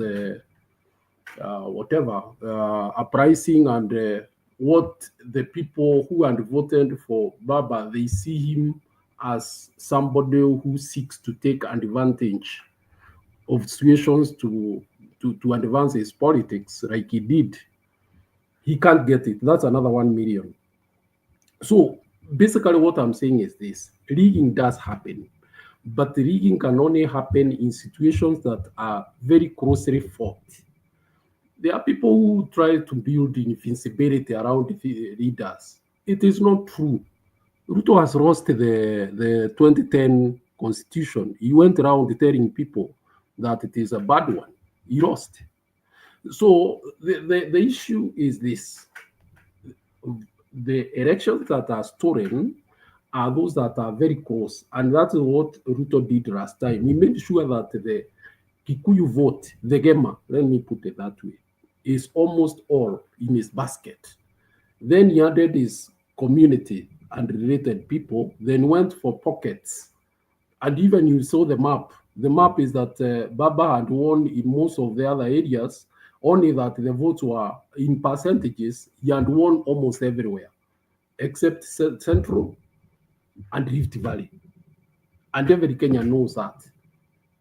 uprising, and what the people who had voted for Baba, they see him as somebody who seeks to take advantage of situations to advance his politics like he did. He can't get it. That's another 1 million. So basically what I'm saying is this: rigging does happen, but the rigging can only happen in situations that are very closely fought. There are people who try to build invincibility around the leaders. It is not true. Ruto has lost the 2010 constitution. He went around telling people that it is a bad one. He lost. So the issue is this: the elections that are stolen are those that are very close, and that's what Ruto did last time. He made sure that the Kikuyu vote, the Gema, let me put it that way, is almost all in his basket. Then he added his community and related people, then went for pockets. And even you saw the map. The map is that Baba had won in most of the other areas, only that the votes were in percentages. He had won almost everywhere, except Central and Rift Valley. And every Kenyan knows that.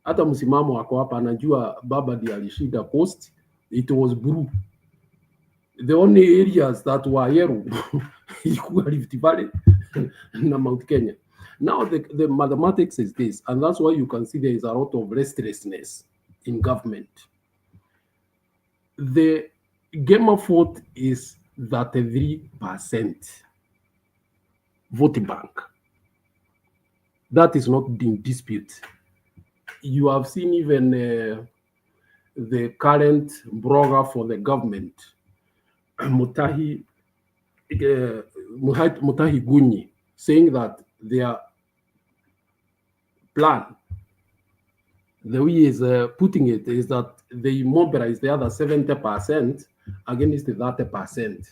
Hata msimamo wako hapa anajua Baba ndiye alishinda Coast. It was blue. The only areas that were yellow ilikuwa Rift Valley na Mount Kenya. Now the mathematics is this, and that's why you can see there is a lot of restlessness in government. The game of vote is 33% voting bank. That is not in dispute. You have seen even the current blogger for the government, Mutahi Gunyi, saying that their plan, the way he is putting it, is that they mobilize the other 70% against the 30%.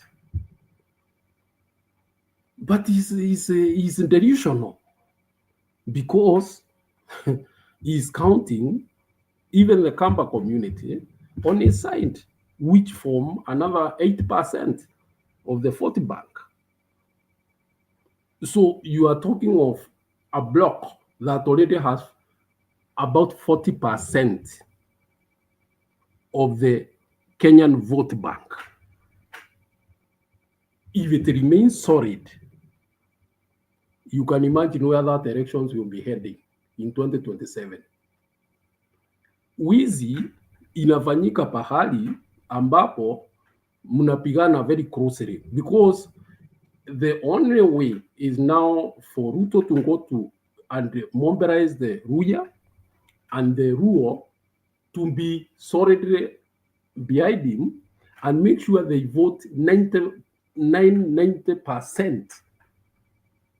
But he's delusional, because he's counting even the Kamba community on his side, which form another 8% of the 40 bank. So you are talking of a block that already has about 40% of the Kenyan vote bank. If it remains solid, you can imagine where that elections will be heading in 2027. Wizi inafanyika pahali ambapo mnapigana very closely, because the only way is now for Ruto to go to and mobilize the Ruya and the Ruo to be solidly behind him and make sure they vote 90%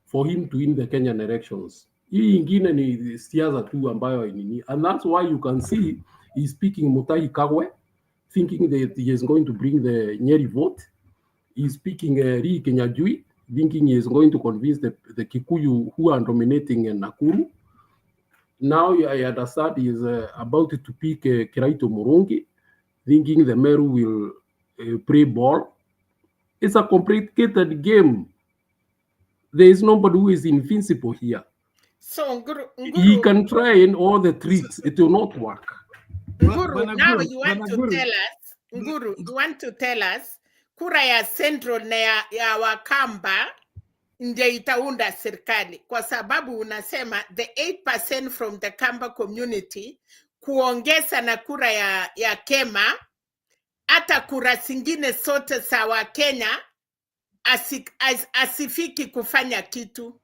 for him to win the Kenyan elections. Hii ingine ni siasa tu ambayo nini, and that's why you can see he's speaking Mutahi Kagwe, thinking that he is going to bring the Nyeri vote. He's speaking Ri Kenyajui, thinking he is going to convince the Kikuyu who are dominating in Nakuru. Now I understand he is about to pick Kiraito Murungi, thinking the Meru will play ball. It's a complicated game. There is nobody who is invincible here. So Nguru, He can try in all the tricks, it will not work. Nguru, now you want to tell us, Nguru, you want to tell us kura ya Central na ya Wakamba ndio itaunda serikali, kwa sababu unasema the 8% from the Kamba community kuongeza na kura ya Kema, hata kura zingine sote za Wakenya asifiki kufanya kitu.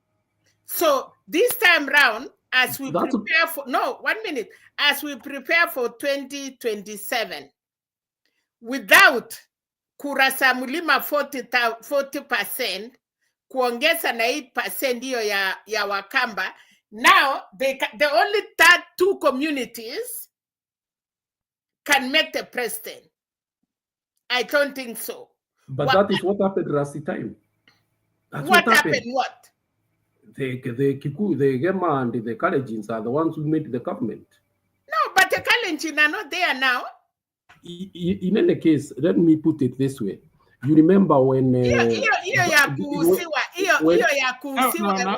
So this time round, as we prepare for, no, 1 minute, as we prepare for 2027, without kura za Mlima 40%, kuongeza na 8% hiyo ya Wakamba, now the only two communities can make the president. I don't think so. But that is what happened last time. What happened? What? the Gema and the Kalejins are the ones who made the government. No, but the Kalenjin are not there now. In any case, let me put it this way. You remember when hiyo ya kuusiwa hiyo ya kuusiwa wa Kenya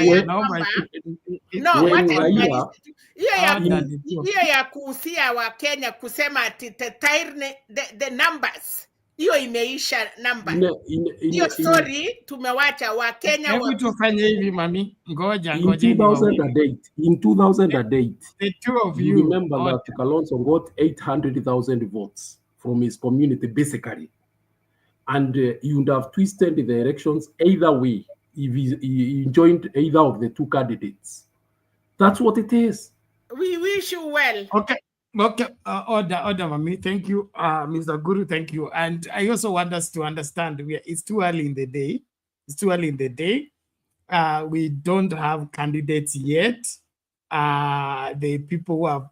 ya kwamba hiyo ya kuusia wa Kenya kusema ati the numbers hiyo imeisha number. Hiyo story tumewacha wa Kenya Hebu tufanye hivi mami, ngoja in 2008 the two of you remember that Kalonzo got 800,000 votes from his community basically, and you would have twisted the elections either way if he joined either of the two candidates. That's what it is. We wish you well. Okay, order, mami. Thank you, Mr. Guru. Thank you. And I also want us to understand it's too early in the day. It's too early in the day. We don't have candidates yet. The people who have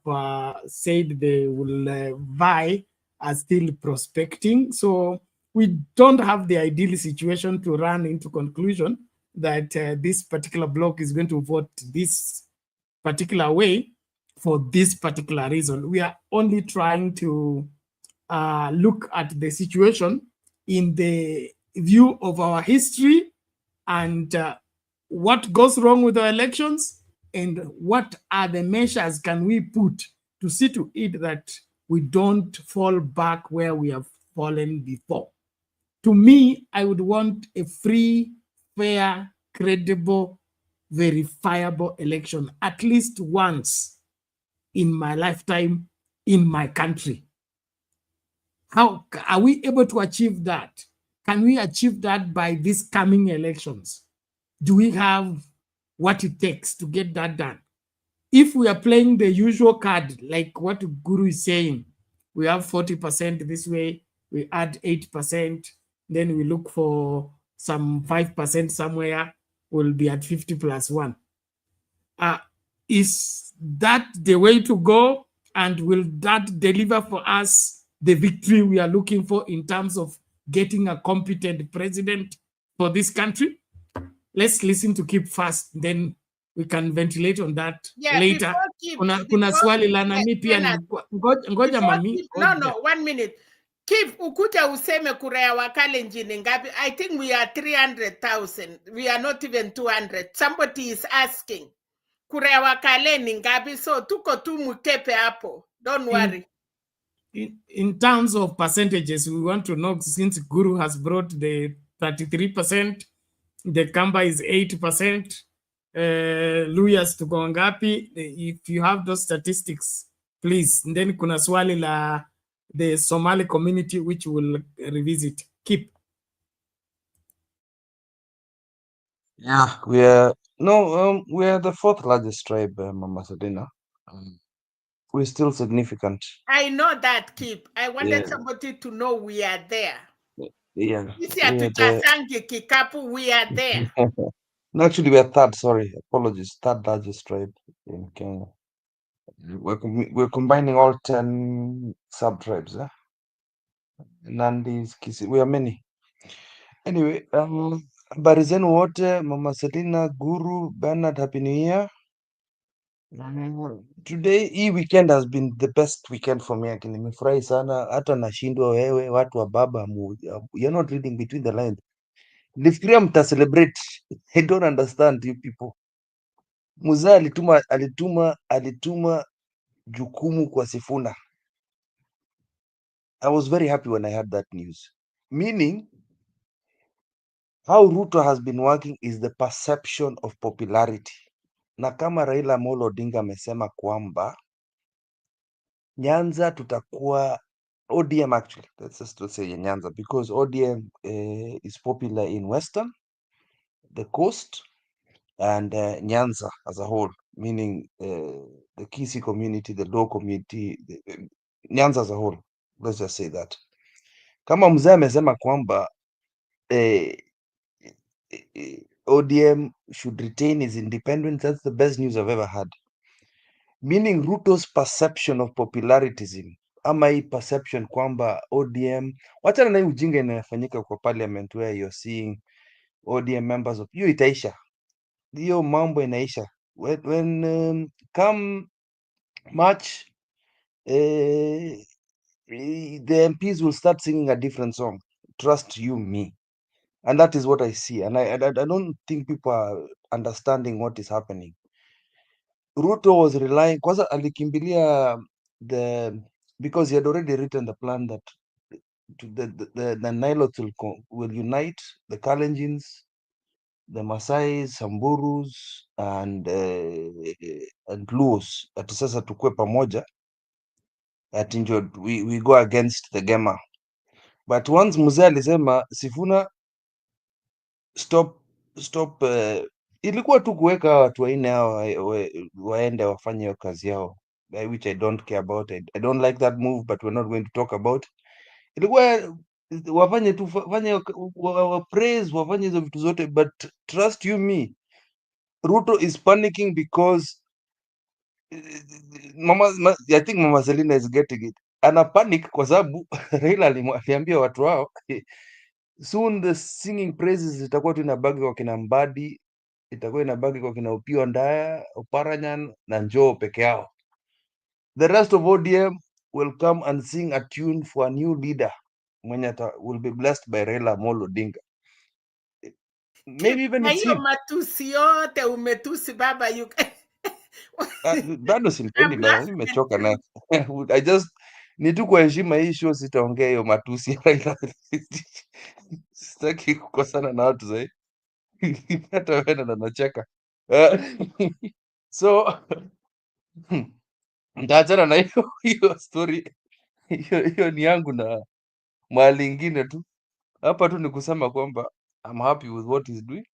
said they will vie are still prospecting. So we don't have the ideal situation to run into conclusion that this particular bloc is going to vote this particular way for this particular reason. We are only trying to look at the situation in the view of our history and what goes wrong with our elections and what are the measures can we put to see to it that we don't fall back where we have fallen before. To me, I would want a free, fair, credible, verifiable election at least once in my lifetime in my country. How are we able to achieve that? Can we achieve that by these coming elections? Do we have what it takes to get that done? If we are playing the usual card, like what Guru is saying, we have 40% this way, we add 8%, then we look for some 5% somewhere, we'll be at 50 plus 1. Is that the way to go? And will that deliver for us the victory we are looking for in terms of getting a competent president for this country? Let's listen to Kip first, then we can ventilate on that later. Kuna swali la nani pia, ngoja mami. No, 1 minute. Kip, ukuja useme kura ya Wakalenjin ngapi? I think we are 300,000. We are not even 200. Somebody is asking. Kura ya Wakale ngapi? So tuko tu mutepe hapo. Don't worry. In terms of percentages, we want to know, since Guru has brought the 33%, the Kamba is 8%, Luyas tuko ngapi? If you have those statistics, please. And then kuna swali la the Somali community, which will revisit. Keep. Yeah, we are the fourth largest tribe, Mama Sadina. We're still significant. I know that, Keep. I wanted somebody to know we are there. Yeah. We are there. No, actually, we are third. Sorry, apologies. Third largest tribe in Kenya. We're combining all 10 sub-tribes. Nandis, Kisi. We are many. Anyway, habari zenu wote, Mama Selina, Guru, Bernard, Happy New Year. Today, hii weekend has been the best weekend for me. Nimefurahi sana, hata nashindwa wewe, watu wa baba, you're not reading between the lines. Nilifikiria mta celebrate. I don't understand you people. Muzaa alituma jukumu kwa Sifuna. I was very happy when I heard that news. Meaning, how Ruto has been working is the perception of popularity. Na kama Raila Amolo Odinga amesema kwamba Nyanza tutakuwa ODM, actually, let's just say Nyanza, because ODM is popular in Western, the coast, and Nyanza as a whole, meaning the Kisi community, the Luo community, Nyanza as a whole. Let's just say that. Kama mzee amesema kwamba ODM should retain his independence, that's the best news I've ever had. Meaning Ruto's perception of popularitism, ama hii perception kwamba ODM, wachana na hii ujinga inayofanyika kwa parliament where you're seeing ODM members of, hiyo itaisha. hiyo mambo inaisha. When come March, the MPs will start singing a different song. Trust you me. And that is what I see. And I don't think people are understanding what is happening. Ruto was relying, kwanza alikimbilia because he had already written the plan that the Nilotes will unite the Kalenjins, the Masai, Samburus, and Luos. Ati sasa tukue pamoja, ati ndio we go against the Gema. But once mzee alisema Sifuna stop, ilikuwa tu kuweka hawa watu wanne hao waende wafanye hiyo kazi yao, which I don't care about. I don't like that move, but we're not going to talk about. Ilikuwa wafanye tu praise, wafanye hizo vitu zote, but trust you me, Ruto is panicking because I think Mama Selina is getting it. Ana panic kwa sababu Raila aliambia watu wao soon the singing praises itakuwa tu inabaki kwa kina Mbadi, itakuwa inabaki kwa kina Opiyo Ndaya, Oparanya na Njoo peke yao. The rest of ODM will come and sing a tune for a new leader mwenye will be blessed by Raila Amolo Odinga. Maybe even Na it's hiyo him. matusi yote umetusi baba Bado simpendi bana, nimechoka na I just ni tu kwa heshima hii show sitaongea hiyo matusi. Sitaki kukosana na watu zaidi. Hata wewe na nacheka. So nitaachana na hiyo story. Hiyo ni yangu na mahali ingine tu. Hapa tu ni kusema kwamba I'm happy with what he's doing.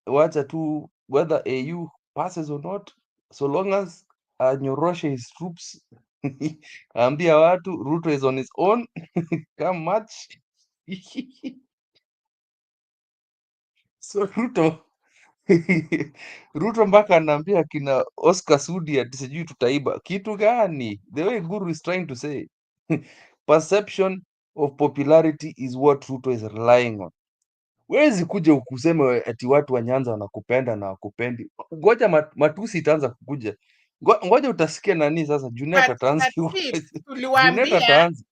Wacha tu whether AU passes or not, so long as anyoroshe his troops. Ambia watu Ruto is on his own. Come March. So Ruto mpaka anaambia kina Oscar Sudi ati sijui tutaiba kitu gani? The way Guru is trying to say perception of popularity is what Ruto is relying on. Wezi kuja ukuseme ati watu wa Nyanza wanakupenda na wakupendi. Ngoja matusi itaanza kukuja. Ngoja utasikia nani sasa, Junet ataanza. Junet ataanza.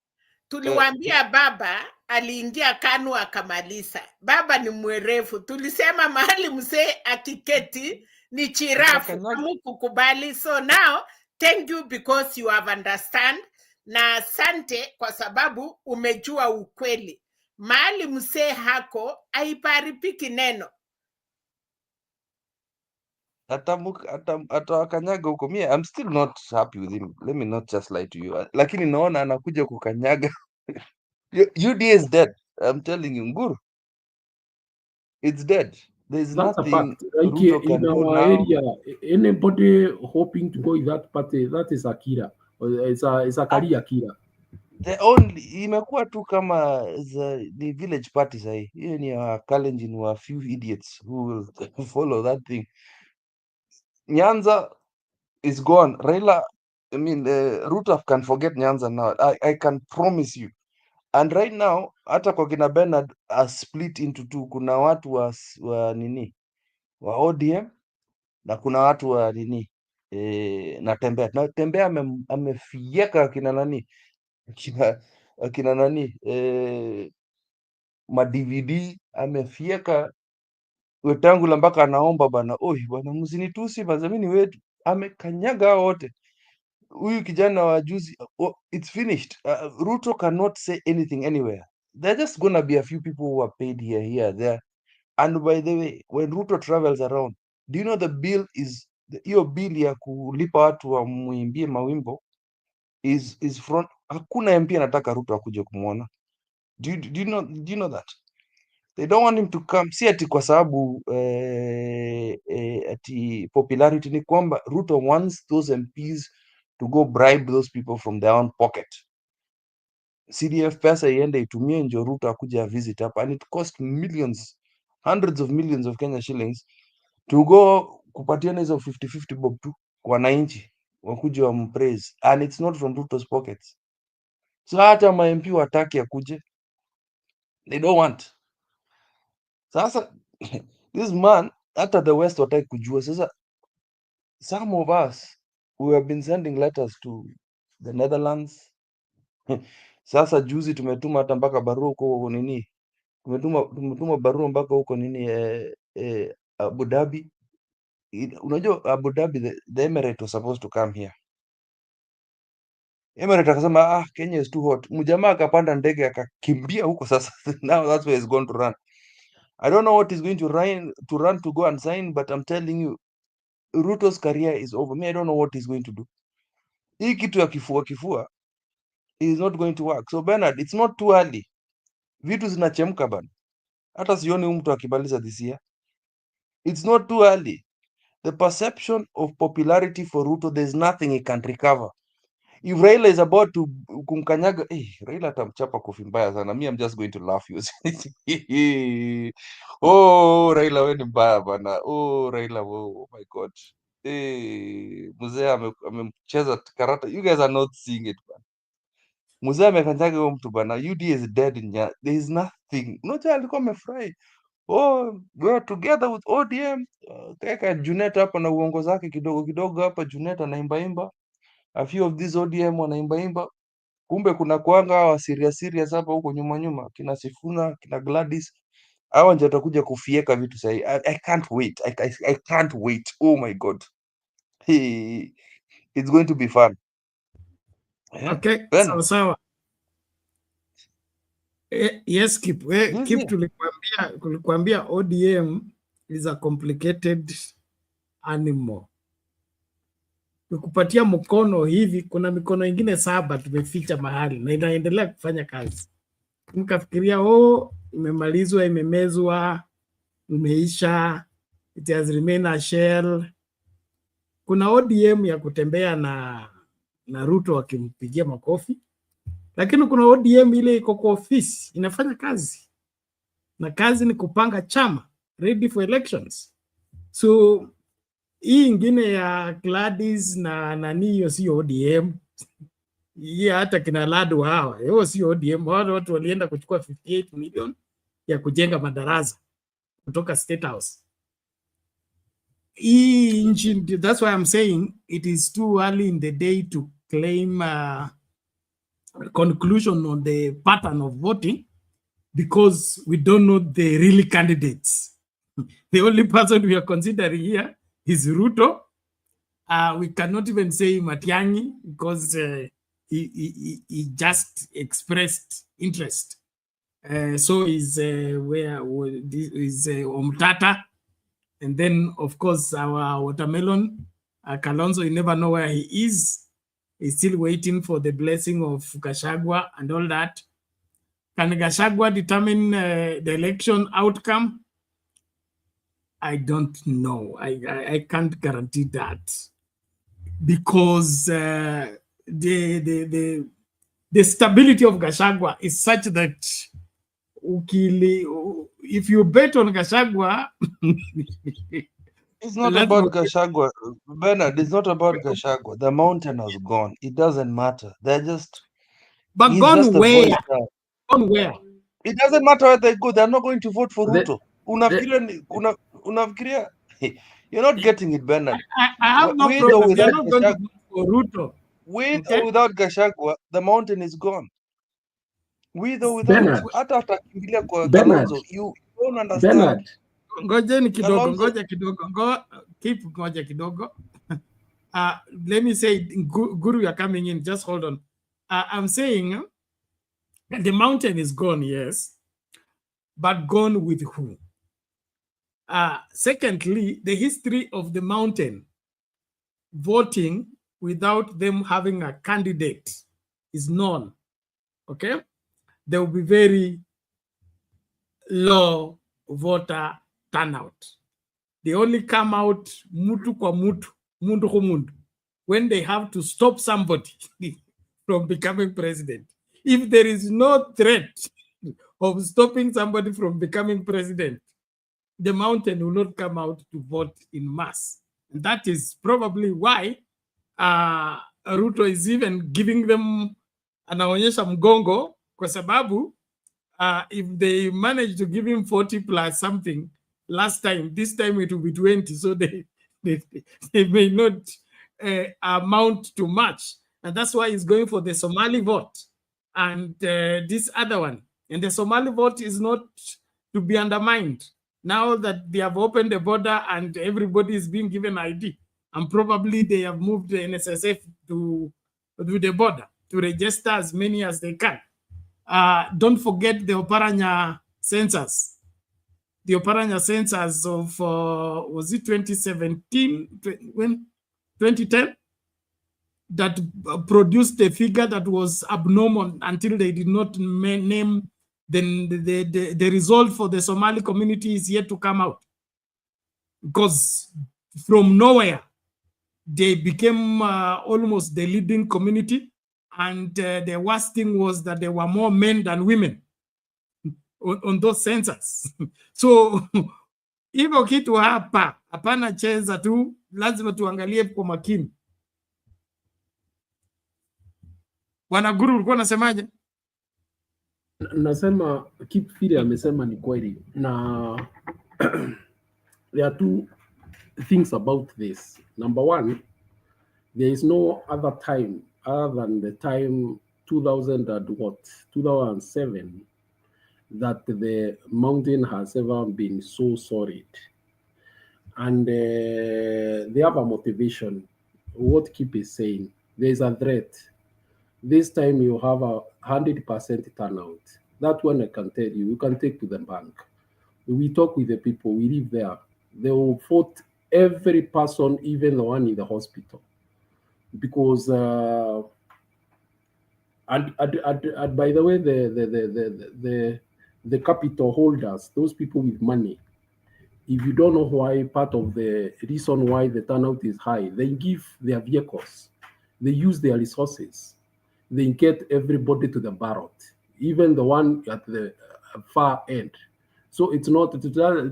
Tuliwaambia baba aliingia KANU akamaliza. Baba ni mwerevu. Tulisema mahali mzee akiketi ni chirafu, hamukukubali. So now thank you because you have understand, na asante kwa sababu umejua ukweli. Mahali mzee hako haiparipiki neno. Atawakanyaga huko. I'm still not happy with him. Let me not just lie to you. Lakini naona anakuja kukanyaga. UDA is dead. I'm telling you, Nguru. It's dead. There's That's nothing a fact. Like Ruto in can do our now. area, anybody hoping to go in that party, that is Akira. It's a career Akira. The only imekuwa tu kama the village party sahi. Hiyo ni Kalenjin wa few idiots who will follow that thing. Nyanza is gone. Raila, I mean, Ruto can forget Nyanza now. I can promise you. And right now, hata kwa kina Bernard are split into two. Kuna watu wa nini wa ODM na kuna watu wa nini na Tembea amefieka akina nani akina nani ma DVD amefieka Wetangula mpaka anaomba bana, oi bana, msinitusi mazamini wetu, amekanyaga hao wote. Huyu kijana wa juzi, it's finished. Ruto cannot say anything anywhere. There are just gonna be a few people who are paid here, there. And by the way, when Ruto travels around, do you know the bill is hiyo bill ya kulipa watu wamuimbie mawimbo is front. Hakuna MP anataka Ruto akuje kumwona. Do you know that? They don't want him to come. Si ati kwa sababu ati popularity, ni kwamba Ruto wants those MPs to go bribe those people from their own pocket. CDF pesa iende itumie ndio Ruto akuja visit hapa, and it cost millions, hundreds of millions of Kenya shillings to go kupatiana hizo 50-50 bob tu kwa wananchi wakuja wampraise, and it's not from Ruto's pockets. So hata ma MP wataki akuje, they don't want. Sasa This man, hata the West wataki kujua. Sasa some of us, we have been sending letters to the Netherlands. Sasa juzi tumetuma hata mpaka barua huko nini, tumetuma barua mpaka huko nini Abu Dhabi. Unajua Abu Dhabi, the Emirate was supposed to come here. Emirate akasema Kenya is too hot. Mjamaa akapanda ndege akakimbia huko sasa. Now that's where he's going to run. I don't know what he's going to run to go and sign, but I'm telling you, Ruto's career is over. Me, I don't know what he's going to do. Hii kitu ya kifua is not going to work. So Bernard, it's not too early. Vitu zinachemka bana. Hata sioni huyu mtu akimaliza this year. It's not too early. The perception of popularity for Ruto, there's nothing he can recover. If Raila is about to kumkanyaga, Raila atamchapa kofi mbaya sana. Me, I'm just going to laugh you. Oh, Raila wewe ni mbaya bana. Oh, Raila, oh my God. Mzee amemcheza karata. You guys are not seeing it bana. Mzee amekanyaga huyo mtu bana. UD is dead in there is nothing. Nocha alikuwa amefurahi. Oh, we are together with ODM. Kaka Junet hapa na uongozi wake kidogo kidogo hapa. Junet anaimbaimba. A few of these ODM wanaimbaimba. Kumbe kuna kuanga wa serious hapa huko nyuma kina Sifuna, kina Gladys. Hawa ndio watakuja kufieka vitu sahi. I can't wait. I can't wait. Oh my God. It's going to be fun. Okay, sawa. Yes, Kip. Kip, tulikuambia ODM is a complicated animal. Tukupatia mkono hivi, kuna mikono ingine 7 tumeficha mahali na inaendelea kufanya kazi. Mkafikiria imemalizwa, imemezwa, imeisha, it has remained a shell. Kuna ODM ya kutembea na Ruto akimpigia makofi, lakini kuna ODM ile iko kwa ofisi inafanya kazi, na kazi ni kupanga chama ready for elections. So hii ingine ya Gladys na nani, hiyo sio ODM. Hii hata kina Ladu hawa, hiyo sio ODM. Watu walienda kuchukua 58 million ya kujenga madarasa kutoka State House. That's why I'm saying it is too early in the day to claim conclusion on the pattern of voting, because we don't know the real candidates. The only person we are considering here is Ruto. We cannot even say Matiang'i because he just expressed interest. So is Omtata. And then, of course, our watermelon, Kalonzo, you never know where he is. He's still waiting for the blessing of Gachagua and all that. Can Gachagua determine the election outcome? I don't know. I can't guarantee that, because the stability of Gachagua is such that if you bet on Gachagua, it's not about Gachagua, Bernard. It's not about Gachagua. The mountain has gone. It doesn't matter. They're just. But gone where? Gone where? It doesn't matter where they go. They're not going to vote for Ruto. Unafikiria? You're not getting it, Bernard. I have no problem. They're not going to vote for Ruto. With or without Gachagua, the mountain is gone. With or without, hata atakimbilia kwa Kalonzo, you don't understand. Ngojeni kidogo, ngoja kidogo. Let me say, Guru, you are coming in. Just hold on. I'm saying the mountain is gone, yes, but gone with who? Secondly, the history of the mountain voting without them having a candidate is known. Okay, there will be very low voter turnout. They only come out mutu kwa mutu, mundu kwa mundu, when they have to stop somebody from becoming president. If there is no threat of stopping somebody from becoming president, the mountain will not come out to vote in mass. And that is probably why Ruto is even giving them anaonyesha mgongo, kwa sababu if they manage to give him 40 plus something, last time. This time it will be 20, so they may not amount to much. And that's why he's going for the Somali vote and this other one. And the Somali vote is not to be undermined now that they have opened the border and everybody is being given ID. And probably they have moved the NSSF to the border to register as many as they can. Don't forget the Oparanya census. The Oparanya census of, was it 2017, 2010? That produced a figure that was abnormal until they did not name the result for the Somali community is yet to come out. Because from nowhere, they became almost the leading community. And the worst thing was that there were more men than women on those census. So hivyo kitu hapa hapana cheza tu, lazima tuangalie kwa makini. Bwana Guru, ulikuwa unasemaje? Nasema Kipfiri amesema ni kweli, na there are two things about this. Number one, there is no other time other than the time 2007 that the mountain has ever been so solid. And they have a motivation. What Kip is saying, there is a threat. This time you have 100% turnout. That one I can tell you. You can take to the bank. We talk with the people. We live there. They will vote every person, even the one in the hospital, because and by the way, the capital holders, those people with money, if you don't know why, part of the reason why the turnout is high, they give their vehicles, they use their resources, they get everybody to the ballot, even the one at the far end. So it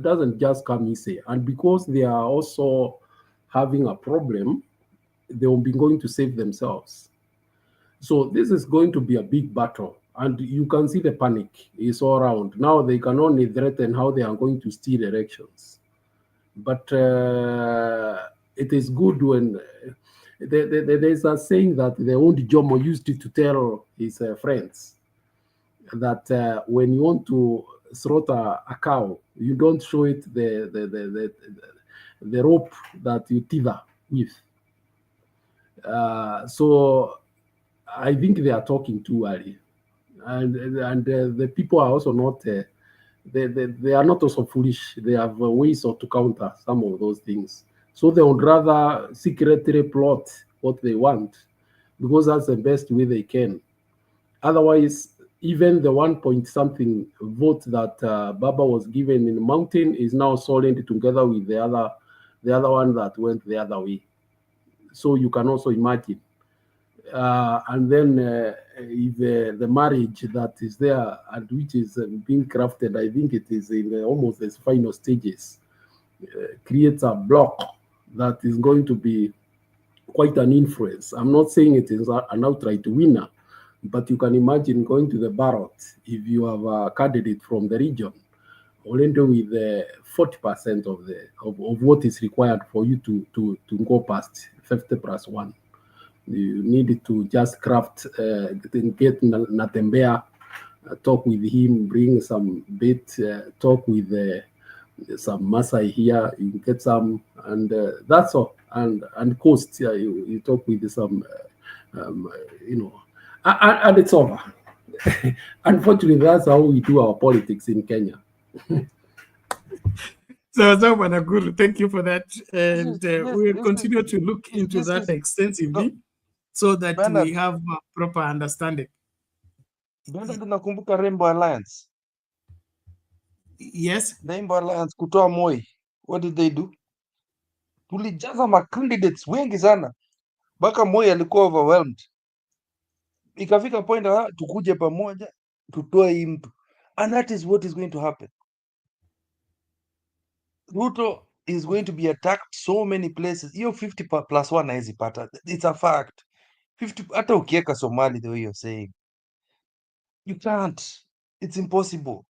doesn't just come easy. And because they are also having a problem, they will be going to save themselves. So this is going to be a big battle. And you can see the panic is all around. Now they can only threaten how they are going to steal elections. But it is good when there's a saying that the old Jomo used to tell his friends that when you want to slaughter a cow, you don't show it the rope that you tether with. So I think they are talking too early, and the people are also not. They are not also foolish. They have ways to counter some of those things. So they would rather secretly plot what they want, because that's the best way they can. Otherwise, even the 1 point something vote that Baba was given in the mountain is now solid together with the other one that went the other way. So you can also imagine. And then if the marriage that is there and which is being crafted, I think it is in almost the final stages, creates a block that is going to be quite an influence. I'm not saying it is an outright winner, but you can imagine going to the ballot if you have a candidate from the region, only with 40% of what is required for you to go past 50+1. You need to just craft, get Natembea, talk with him, bring some bait, talk with some Masai here, you get some, and that's all. And coast, you talk with some, and it's over. Unfortunately, that's how we do our politics in Kenya. So, Managuru, thank you for that. And we'll continue to look into that extensively so that Bernard, we have a proper understanding. Bernard, unakumbuka Rainbow Alliance? Yes. Rainbow Alliance kutoa Moi. What did they do? Tulijaza ma candidates wengi sana. Mpaka Moi alikuwa overwhelmed. Ikafika point tukuje pamoja tutoe hii mtu. And that is what is going to happen. Ruto is going to be attacked so many places. Hiyo 50+1 haezi pata. It's a fact. 50, hata ukieka Somali the way you're saying. You can't. It's impossible.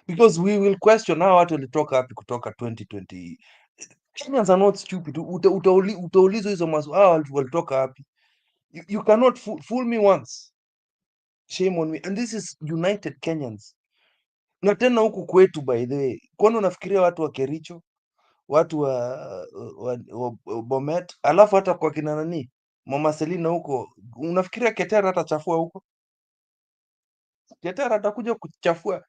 because we will question how watu walitoka wapi kutoka 2020. Kenyans are not stupid. Utaulizwa hizo maswali, hao walitoka wapi? You cannot fool me once. Shame on me. And this is united Kenyans. Na tena huku kwetu, by the way, kwani unafikiria watu wa Kericho, watu wa Bomet, alafu hata kwa kina nani Mama Selina huko, unafikiria Ketera atachafua huko? Ketera atakuja kuchafua.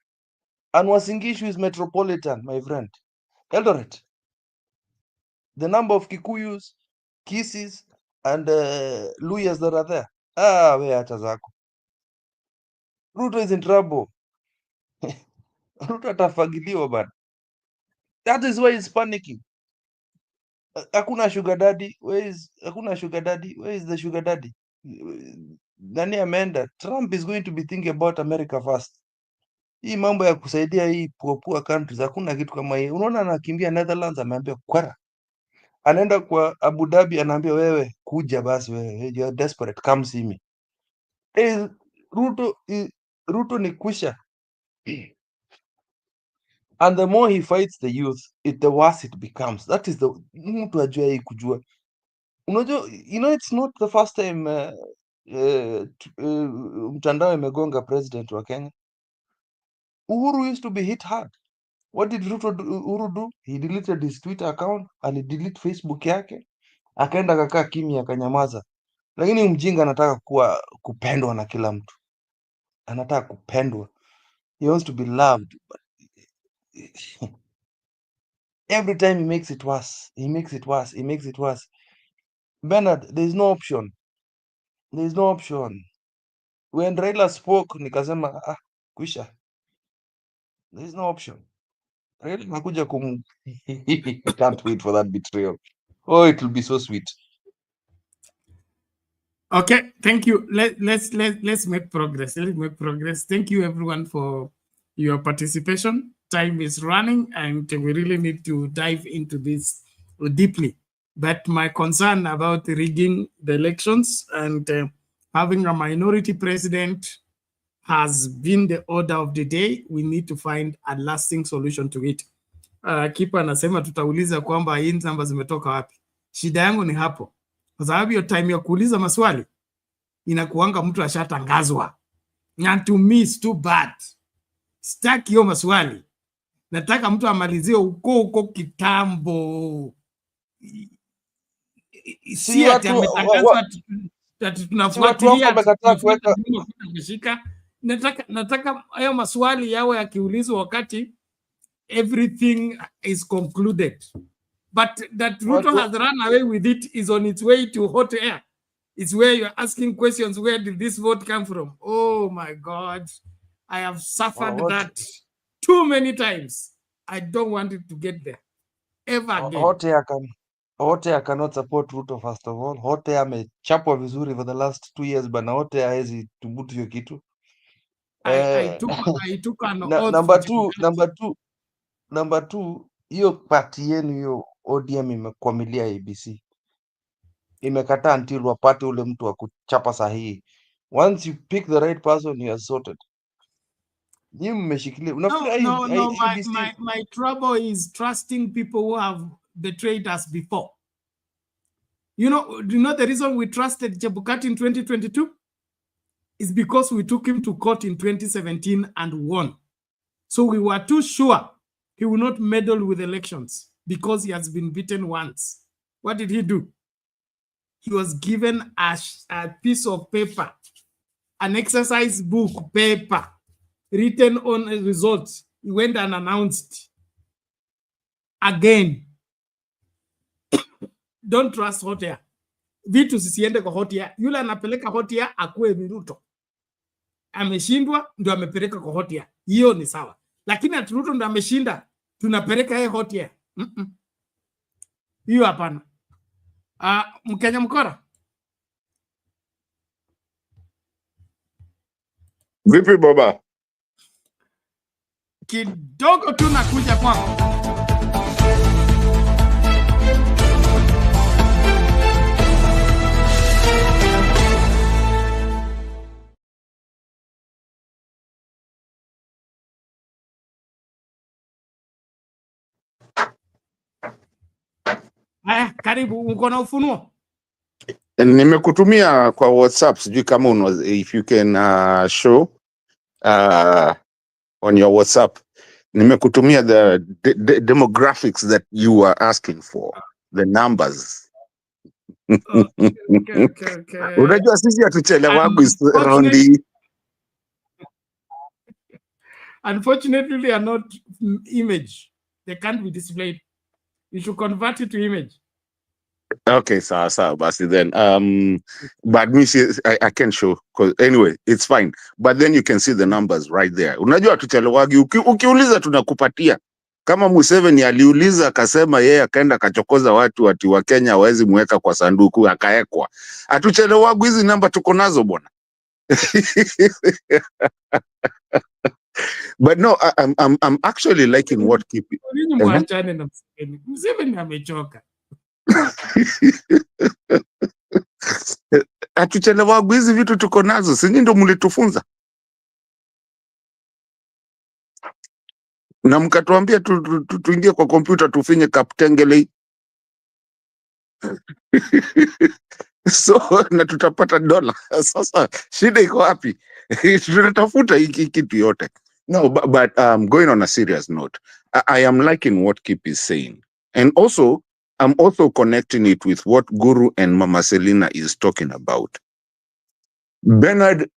And Uasin Gishu is metropolitan, my friend. Eldoret, the number of Kikuyus, Kisis, and Luyas that are there. We hata zako. Ruto is in trouble. Ruto atafagiliwa bana. That is why he's panicking. Hakuna sugar daddy. Hakuna sugar daddy? Where is the sugar daddy? Nani ameenda? Trump is going to be thinking about America first. Hii mambo ya kusaidia hii poor countries, hakuna kitu kama hii. Unaona anakimbia Netherlands, ameambia kwara. Anaenda kwa Abu Dhabi, anaambia wewe kuja basi, wewe you are desperate, come see me. Ruto ni kusha. And the more he fights the youth, the worse it becomes. That is the mtu ajua hii kujua. Unajua, it's not the first time mtandao imegonga president wa Kenya. Uhuru used to be hit hard. What did Uhuru do? He deleted his Twitter account, alidelete Facebook yake, akaenda akakaa kimya, akanyamaza. Lakini mjinga anataka kupendwa na kila mtu, anataka kupendwa. He wants to be loved, but every time he makes it worse. He makes it worse. He makes it worse. Bernard, there is no option. There is no option. When Raila spoke, nikasema kwisha. There is no option. Raila nakuja I can't wait for that betrayal. Oh, it will be so sweet. Okay, thank you. Let's make progress. Let's make progress. Thank you everyone for your participation. Time is running and we really need to dive into this deeply. But my concern about rigging the elections and having a minority president has been the order of the day. We need to find a lasting solution to it. Kipa anasema tutauliza kwamba hii namba zimetoka wapi. Shida yangu ni hapo. Kwa sababu hiyo time ya kuuliza maswali inakuanga mtu ashatangazwa. And to me it's too bad. Sitaki hiyo maswali. Nataka mtu amalizie uko kitambo. Si ati ametangazwa tunafuatilia kushika. Nataka hayo maswali yawe yakiulizwa wakati everything is concluded. But that Ruto has run away with it is on its way to hot air. It's where you're asking questions, where did this vote come from? Oh my God. I have suffered that too many times. I don't want it to get there ever again. Hot air cannot support Ruto, first of all. Hot air amechapwa vizuri for the last 2 years, but hot air haezi tubutu hiyo kitu. I took an oath. Number two, hiyo party yenu hiyo ODM imekwamilia ABC. Imekataa until wapate ule mtu wa kuchapa sahihi. Once you pick the right person, you are sorted. Nyinyi mmeshikilia. No, my trouble is trusting people who have betrayed us before. Do you know the reason we trusted Chebukati in 2022? Is because we took him to court in 2017 and won. So we were too sure he will not meddle with elections because he has been beaten once. What did he do? He was given a piece of paper, an exercise book paper, written on results. He went and announced again. Don't trust hot air. Vitu sisiende kwa hot air. Yule anapeleka hot air akuwe Ruto. Ameshindwa ndio amepeleka kwa hot air. Hiyo ni sawa. Lakini ati Ruto ndio ameshinda, tunapeleka yeye hot air. Hiyo hapana. Mkenya mkora. Vipi baba? Kidogo tu nakuja kwako. Karibu, uko na ufunuo? Nimekutumia kwa WhatsApp, sijui kama if you can show on your WhatsApp. Nimekutumia the demographics that you were asking for, the numbers. Okay. Unajua sisi hatuchelewagu rondi. Unfortunately, they are not image. They can't be displayed. You should convert it to image. Okay, sawa basi then. But me I can show, because anyway, it's fine. But then you can see the numbers right there. Unajua tuchelewagi, ukiuliza tunakupatia. Kama Museveni aliuliza akasema yeye akaenda kachokoza watu ati wa Kenya hawezi muweka kwa sanduku akaekwa. Atuchelewagi, hizi namba tuko nazo bwana. But no, I'm actually liking what keep. Museveni amechoka. Atuchelewagu, hizi vitu tuko nazo, si ndio mlitufunza na mkatuambia tuingie kwa kompyuta tufinye kaptengele. So na tutapata dola. Sasa shida iko wapi? Tunatafuta hiki kitu yote. No, but going on a serious note, I am liking what Kip is saying, and also I'm also connecting it with what Guru and Mama Selina is talking about. Bernard,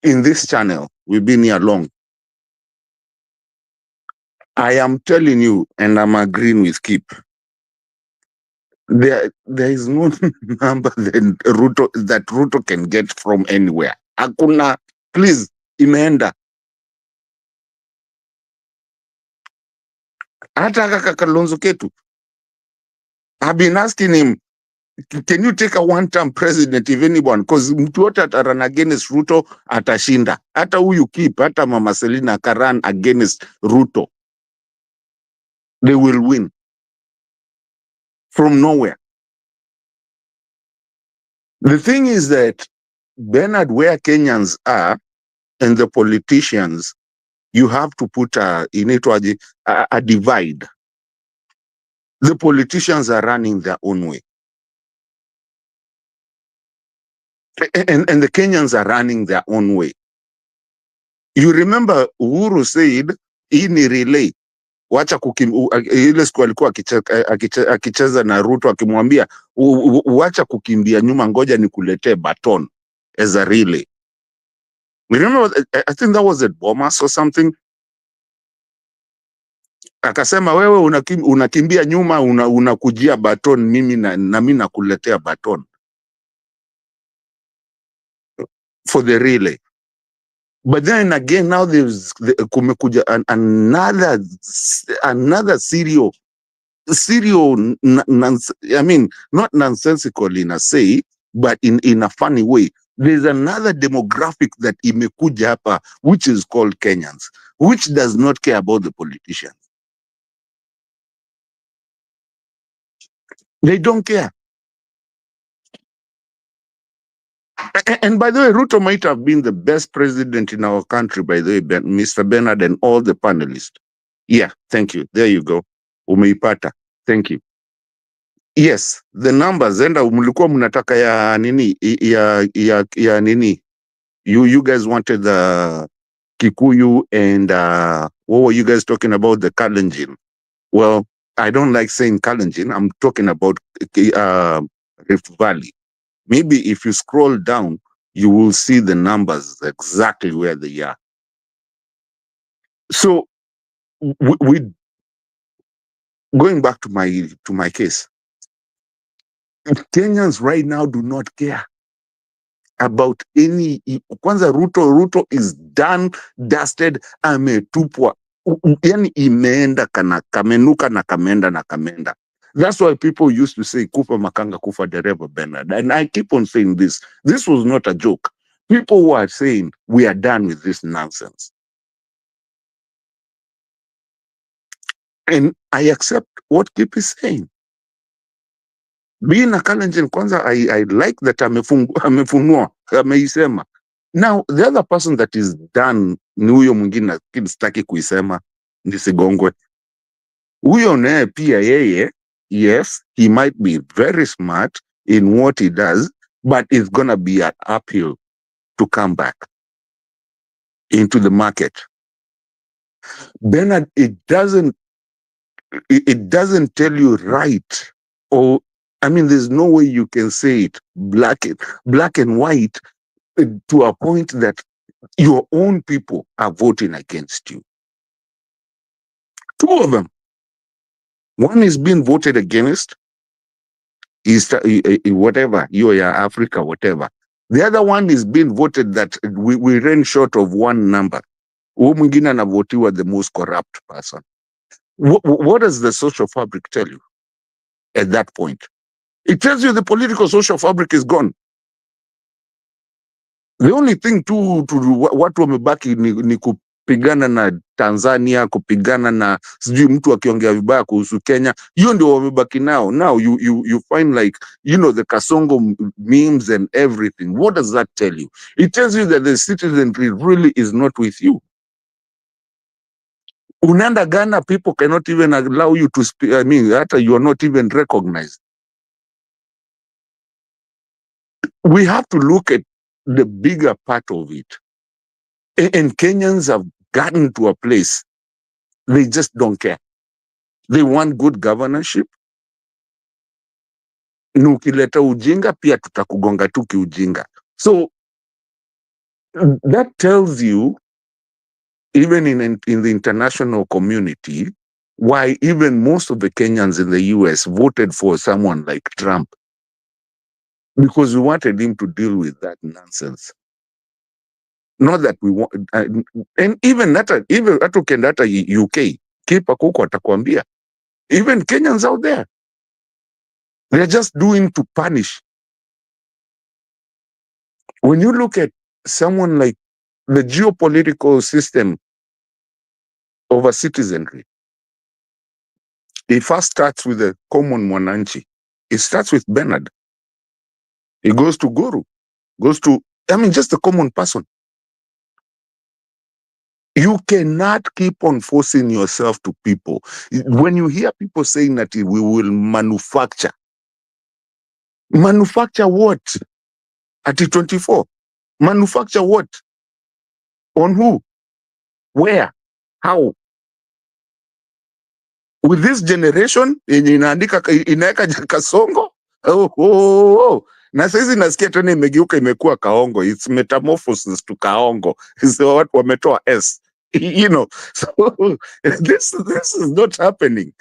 in this channel, we've been here long. I am telling you, and I'm agreeing with Kip, there is no number that Ruto can get from anywhere. Hakuna, please, imeenda. Hata kaka Kalonzo Ketu, I've been asking him, can you take a one-term president if anyone? Because mtu wote atarun against Ruto atashinda. Hata huyu Kip, hata Mama Selina akarun against Ruto, they will win from nowhere. The thing is that, Bernard, where Kenyans are and the politicians, you have to put a divide. The politicians are running their own way. And the Kenyans are running their own way. You remember Uhuru said, hii ni relay. Wacha ile siku alikuwa akicheza na Ruto akimwambia, wacha kukimbia nyuma, ngoja nikuletee baton as a relay. Remember, I think that was at Bomas or something. Akasema wewe unakimbia nyuma, unakujia baton, mimi na mimi nakuletea baton for the relay. But then again, now there's kumekuja another serial, I mean, not nonsensical in a say, but in a funny way. There's another demographic that imekuja hapa, which is called Kenyans, which does not care about the politicians. They don't care. And by the way, Ruto might have been the best president in our country, by the way, Mr. Bernard and all the panelists. Yeah, thank you. There you go. Umeipata. Thank you. Yes, the numbers, enda mlikuwa mnataka ya nini, ya nini. You guys wanted the Kikuyu and what were you guys talking about? The Kalenjin. Well, I don't like saying Kalenjin. I'm talking about Rift Valley. Maybe if you scroll down, you will see the numbers exactly where they are. So we going back to my case, Kenyans right now do not care about any. Kwanza Ruto is done, dusted, ametupwa. Yani imeenda kamenuka na kamenda. That's why people used to say kufa makanga kufa dereva Bernard. And I keep on saying this. This was not a joke. People who are saying we are done with this nonsense. And I accept what Kip is saying. Being a Kalenjin, kwanza, I like that amefunua, ameisema. Now, the other person that is done ni huyo mwingine sitaki kuisema, nisigongwe. Huyo naye pia yeye yes, he might be very smart in what he does, but it's going to be an uphill to come back into the market. Bernard, it doesn't tell you right, or I mean, there's no way you can say it black and white to a point that your own people are voting against you. Two of them. One is being voted against, is whatever, you are Africa, whatever. The other one is being voted that we ran short of one number. Huyu mwingine anavotiwa the most corrupt person. What does the social fabric tell you at that point? It tells you the political social fabric is gone. The only thing to watu wamebaki ni kupigana na Tanzania, kupigana na sijui mtu akiongea vibaya kuhusu Kenya. Hiyo ndio wamebaki nao. Now you find like, the Kasongo memes and everything. What does that tell you? It tells you that the citizenry really is not with you. Unaenda Ghana, people cannot even allow you to speak. I mean, you are not even recognized. We have to look at the bigger part of it. And Kenyans have gotten to a place, they just don't care. They want good governorship. Nukileta ujinga, pia tutakugonga tu kiujinga. So that tells you, even in the international community, why even most of the Kenyans in the US voted for someone like Trump. Because we wanted him to deal with that nonsense. Not that we want, and even ukenda UK, kipa kuko atakwambia, even Kenyans out there, they're just doing to punish. When you look at someone like the geopolitical system of a citizenry, it first starts with the common mwananchi. It starts with Bernard. It goes to Guru, just the common person. You cannot keep on forcing yourself to people. When you hear people saying that we will manufacture what? At 24? Manufacture what? On who? Where? How? With this generation, inaweka Kasongo? Oh. Na saizi nasikia tena imegeuka imekuwa Kaongo. It's metamorphosis to Kaongo. So watu wametoa S. So this is not happening.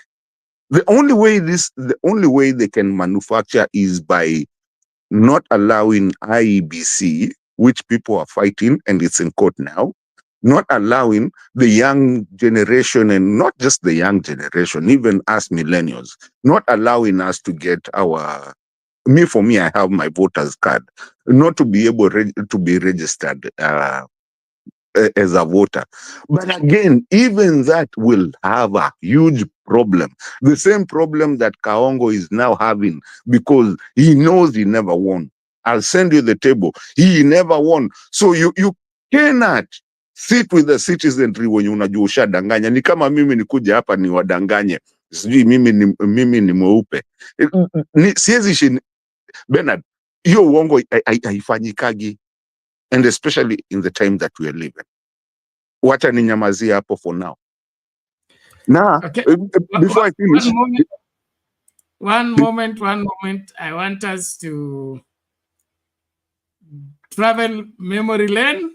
The only way they can manufacture is by not allowing IEBC, which people are fighting, and it's in court now, not allowing the young generation, and not just the young generation, even us millennials, not allowing us to get for me, I have my voter's card, not to be able to be registered as a voter. But again, even that will have a huge problem. The same problem that Kaongo is now having, because he knows he never won. I'll send you the table. He never won. So you cannot sit with the citizenry when unajua ushadanganya. Ni kama mimi nikuja hapa ni wadanganye. Sijui mimi ni mweupe. Siwezi Bernard, hiyo uongo haifanyikagi. And especially in the time that we are living. Wacha ninyamazia hapo for now. Now, okay. Before I finish. One moment. I want us to travel memory lane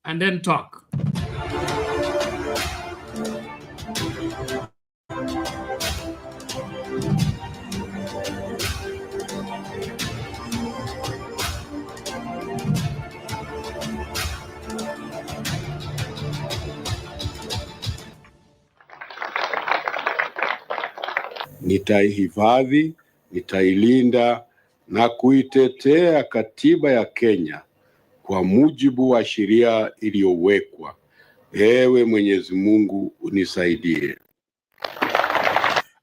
and then talk. Nitaihifadhi, nitailinda na kuitetea katiba ya Kenya kwa mujibu wa sheria iliyowekwa. Ewe Mwenyezi Mungu unisaidie.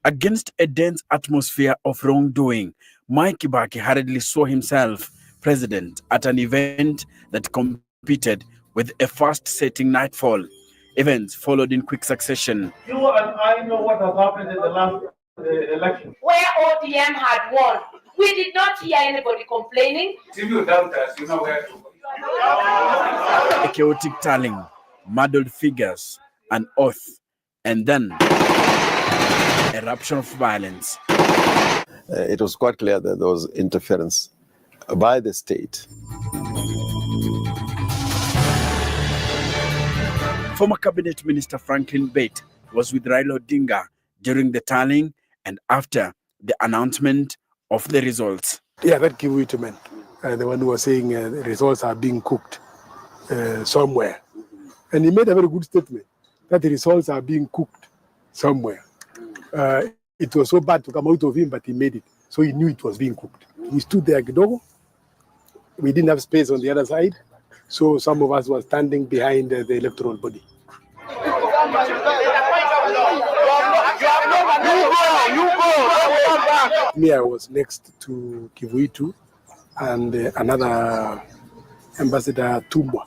Against a dense atmosphere of wrongdoing, Mwai Kibaki hurriedly saw himself president at an event that competed with a fast-setting nightfall. Events followed in quick succession. You and I know what has happened in the last the election where ODM had won. We did not hear anybody complaining. If you doubt us, you know where to go. A chaotic tallying, muddled figures, an oath, and then eruption of violence. It was quite clear that there was interference by the state. Former Cabinet Minister Franklin Bate was with Raila Odinga during the tallying and after the announcement of the results. Yeah, that Kivuitu man, the one who was saying the results are being cooked somewhere. And he made a very good statement that the results are being cooked somewhere. It was so bad to come out of him, but he made it. So he knew it was being cooked. We stood there, Kidogo. We didn't have space on the other side. So some of us were standing behind the electoral body. Me, I was next to Kivuitu and another Ambassador Tumwa.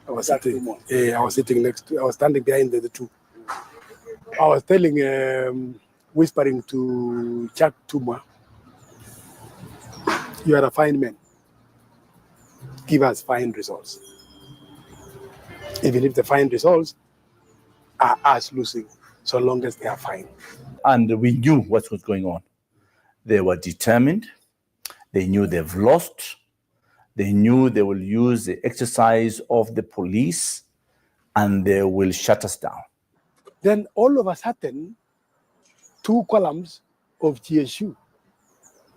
I was sitting next to, I was standing behind the two. I was whispering to Chuck Tumwa, you are a fine man. Give us fine results. Even if the fine results are us losing, so long as they are fine. And we knew what was going on. They were determined. They knew they've lost. They knew they will use the exercise of the police and they will shut us down. Then all of a sudden, 2 columns of GSU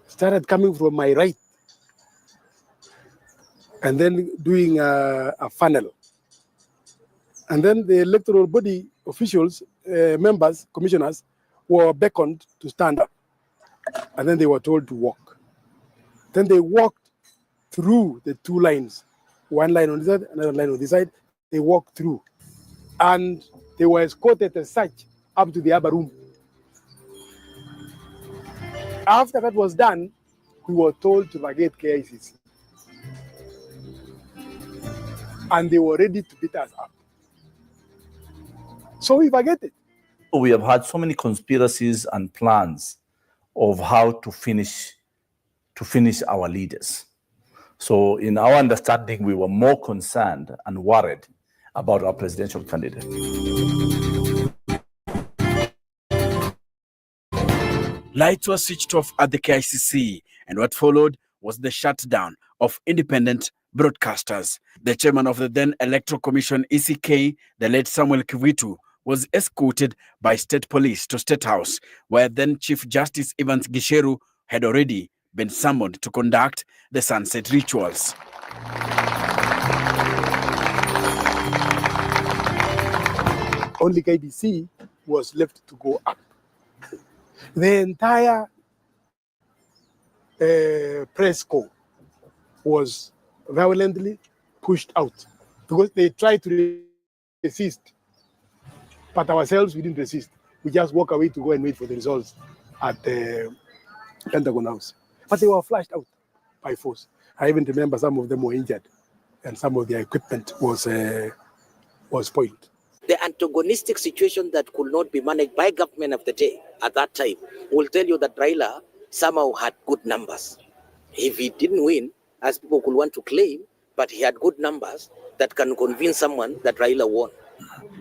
started coming from my right and then doing a funnel. And then the electoral body officials, members, commissioners, were beckoned to stand up. And then they were told to walk. Then they walked through the 2 lines. 1 line on this side, another line on this side. They walked through. And they were escorted as such up to the upper room. After that was done, we were told to vacate KICC. And they were ready to beat us up. So we vacated. We have had so many conspiracies and plans of how to finish our leaders. So in our understanding, we were more concerned and worried about our presidential candidate. Lights were switched off at the KICC, and what followed was the shutdown of independent broadcasters. The chairman of the then Electoral Commission, ECK, the late Samuel Kivuitu, was escorted by state police to State House, where then Chief Justice Evans Gisheru had already been summoned to conduct the sunset rituals. Only KBC was left to go up. The entire press corps was violently pushed out because they tried to resist. But ourselves, we didn't resist. We just walk away to go and wait for the results at the Pentagon House. But they were flashed out by force. I even remember some of them were injured and some of their equipment was spoiled. The antagonistic situation that could not be managed by government of the day at that time will tell you that Raila somehow had good numbers. If he didn't win, as people could want to claim, but he had good numbers that can convince someone that Raila won.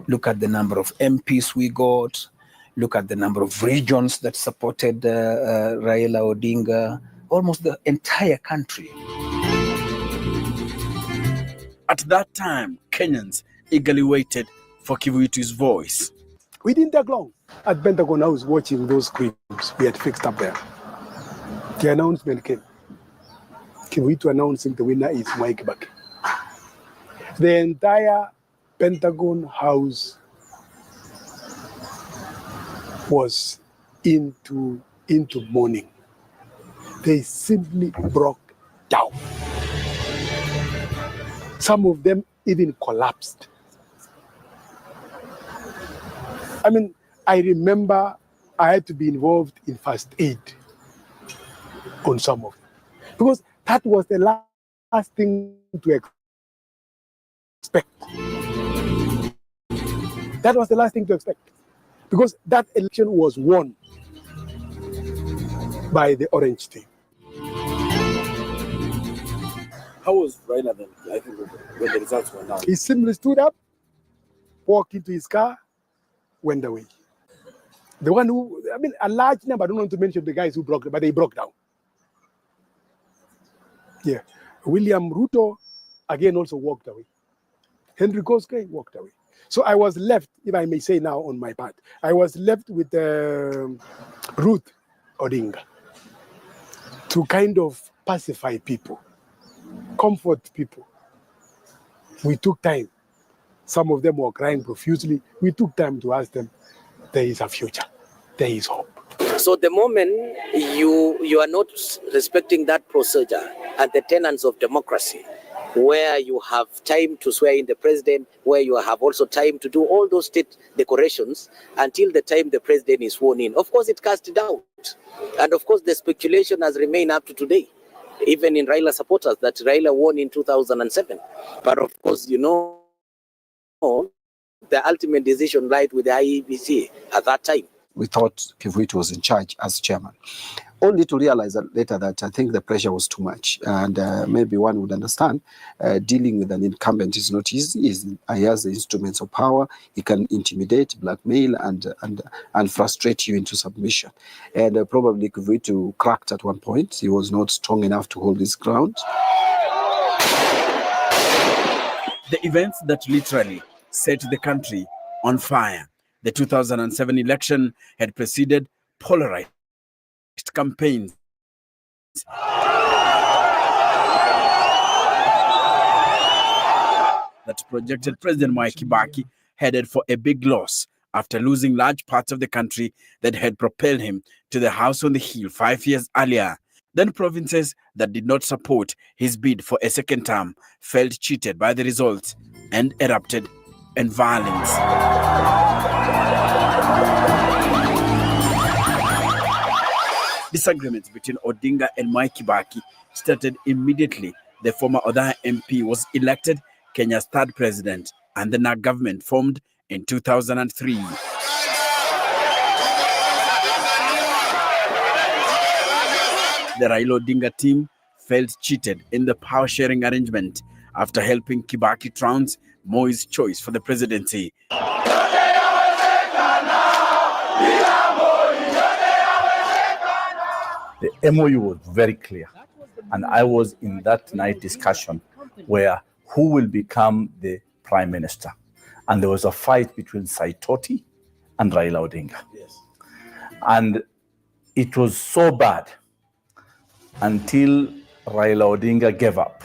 Look at the number of MPs we got. Look at the number of regions that supported Raila Odinga. Almost the entire country. At that time, Kenyans eagerly waited for Kivuitu's voice. We didn't take long. At Pentagon House, watching those screens we had fixed up there. The announcement came. Kivuitu announcing the winner is Mwai Kibaki. The entire Pentagon House was into mourning. They simply broke down. Some of them even collapsed. I mean, I remember I had to be involved in first aid on some of them because that was the last thing to expect. That was the last thing to expect because that election was won by the orange team. How was Raila then? I think when the results were announced. He simply stood up, walked into his car, went away. The one who, I mean, a large number, I don't want to mention the guys who broke, but they broke down. Yeah. William Ruto, again, also walked away. Henry Koske walked away. So I was left, if I may say now on my part, I was left with Ruth Odinga to kind of pacify people, comfort people. We took time. Some of them were crying profusely. We took time to ask them, there is a future, there is hope. So the moment you are not respecting that procedure and the tenets of democracy, where you have time to swear in the president, where you have also time to do all those state decorations until the time the president is sworn in, of course it casts doubt. And of course the speculation has remained up to today, even in Raila supporters, that Raila won in 2007. But of course, you know, the ultimate decision lied with the IEBC at that time. We thought Kivuitu was in charge as chairman, only to realize that later that I think the pressure was too much. And maybe one would understand dealing with an incumbent is not easy. He has the instruments of power. He can intimidate, blackmail, and frustrate you into submission. And probably Kivuitu cracked at one point. He was not strong enough to hold his ground. The events that literally set the country on fire. The 2007 election had preceded polarized campaigns. That projected President Mwai Kibaki headed for a big loss after losing large parts of the country that had propelled him to the House on the Hill 5 years earlier. Then provinces that did not support his bid for a second term felt cheated by the results and erupted in violence. Disagreements between Odinga and Mwai Kibaki started immediately. The former Odaya MP was elected Kenya's third president, and the NARC government formed in 2003. The Raila Odinga team felt cheated in the power-sharing arrangement after helping Kibaki trounce Moi's choice for the presidency. The MOU was very clear, and I was in that night discussion where who will become the prime minister. And there was a fight between Saitoti and Raila Odinga. Yes. And it was so bad until Raila Odinga gave up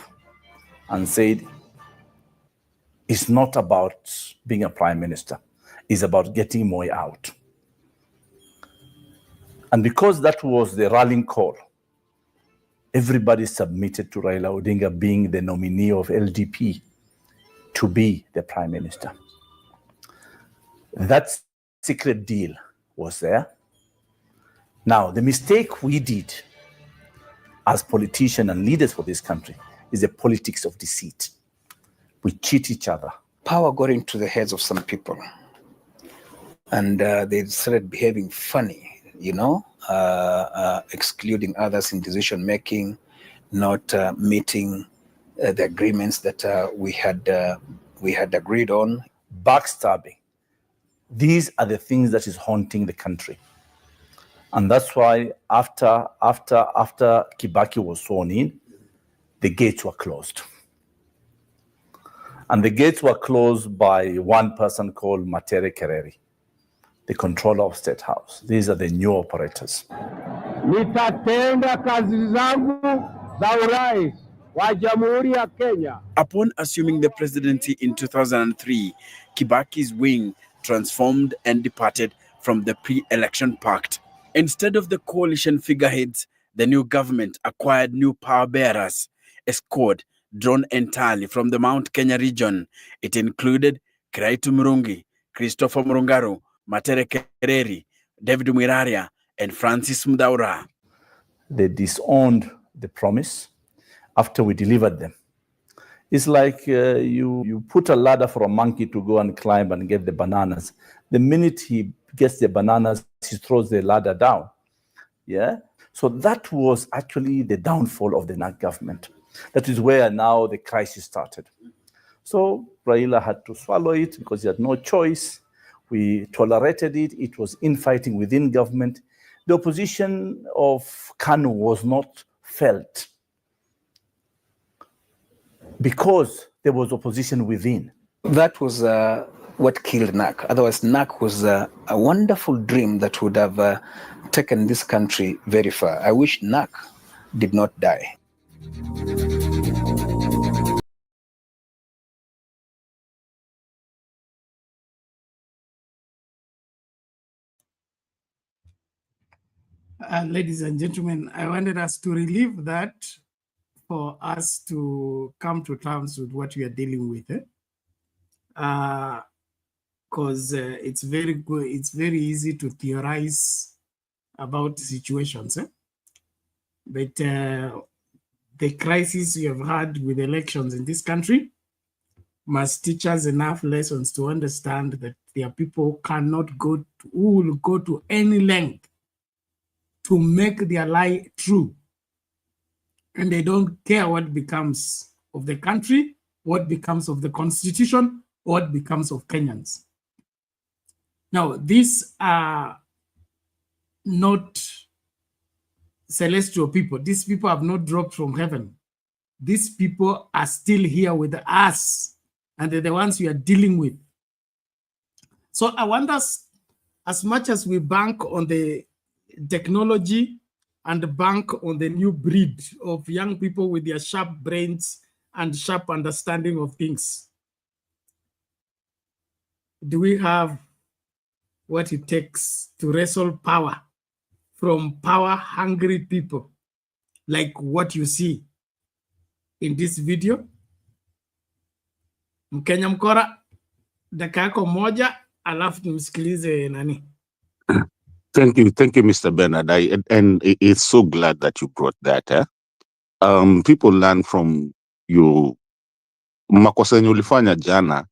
and said, it's not about being a prime minister, it's about getting Moi out. And because that was the rallying call, everybody submitted to Raila Odinga being the nominee of LDP to be the prime minister. That secret deal was there. Now, the mistake we did as politicians and leaders for this country is the politics of deceit. We cheat each other. Power got into the heads of some people, and they started behaving funny, you know, excluding others in decision making, not meeting the agreements that we had agreed on. Backstabbing. These are the things that is haunting the country. And that's why after Kibaki was sworn in, the gates were closed. And the gates were closed by one person called Matere Kereri, the controller of State House. These are the new operators. Nitatenda kazi zangu za urais wa Jamhuri ya Kenya. Upon assuming the presidency in 2003, Kibaki's wing transformed and departed from the pre-election pact. Instead of the coalition figureheads, the new government acquired new power bearers, a squad drawn entirely from the Mount Kenya region. It included Kiraitu Murungi, Christopher Murungaru, Matere Kereri, David Mwiraria, and Francis Mdaura. They disowned the promise after we delivered them. It's like you put a ladder for a monkey to go and climb and get the bananas. The minute he gets the bananas, he throws the ladder down. Yeah. So that was actually the downfall of the NAC government. That is where now the crisis started. So Raila had to swallow it because he had no choice. We tolerated it. It was infighting within government. The opposition of KANU was not felt because there was opposition within. That was what killed NAC. Otherwise, NAC was a wonderful dream that would have taken this country very far. I wish NAC did not die. Ladies and gentlemen, I wanted us to relive that for us to come to terms with what we are dealing with. Because it's very good, it's very easy to theorize about situations. But the crisis we have had with elections in this country must teach us enough lessons to understand that their people cannot go to, who will go to any length to make their lie true. And they don't care what becomes of the country, what becomes of the constitution, what becomes of Kenyans. Now, these are not celestial people. These people have not dropped from heaven. These people are still here with us, and they're the ones we are dealing with. So I want us, as much as we bank on the technology and bank on the new breed of young people with their sharp brains and sharp understanding of things, do we have what it takes to wrestle power from power-hungry people like what you see in this video? Mkenya mkora, dakika yako moja, alafu tumsikilize nani. Thank you, Mr. Bernard. And it's so glad that you brought that. People learn from you. Makosa yenye ulifanya jana,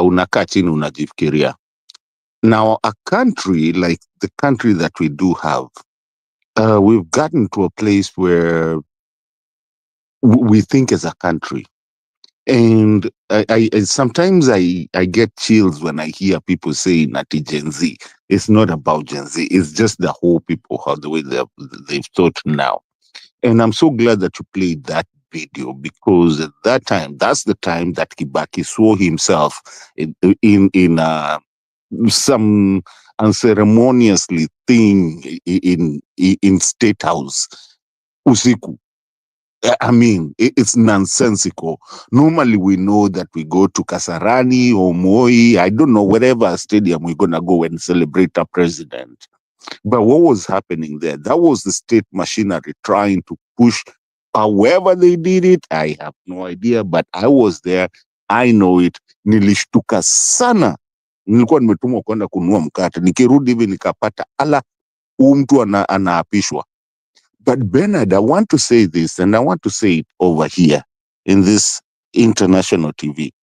unakaa chini unajifikiria. Now, a country like the country that we do have, we've gotten to a place where we think as a country. And I sometimes I get chills when I hear people saying that Gen Z. It's not about Gen Z. It's just the whole people, how the way they've thought now. And I'm so glad that you played that video, because at that time, that's the time that Kibaki saw himself in some unceremoniously thing in State House usiku. I mean, it's nonsensical. Normally, we know that we go to Kasarani or Moi, I don't know, wherever stadium we're going to go and celebrate our president. But what was happening there? That was the state machinery trying to push. However they did it, I have no idea, but I was there. I know it. Nilishtuka sana. Nilikuwa nimetumwa kwenda kununua mkate. Nikirudi hivi nikapata, ala, mtu anaapishwa. But Bernard, I want to say this, and I want to say it over here in this international TV.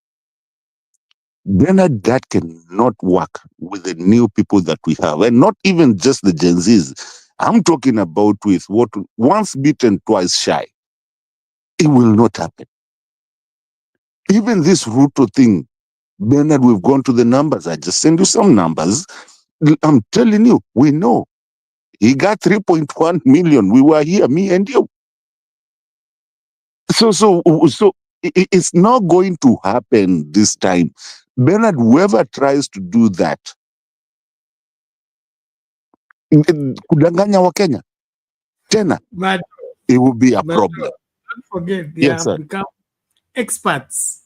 Bernard, that cannot work with the new people that we have, and not even just the Gen Zs. I'm talking about with what once bitten, twice shy. It will not happen. Even this Ruto thing, Bernard, we've gone to the numbers. I just send you some numbers. I'm telling you, we know. He got 3.1 million. We were here, me and you. So it's not going to happen this time. Bernard, whoever tries to do that, kudanganya wa Kenya, tena, But it will be a problem. Don't forget, they Yes, have sir. become experts.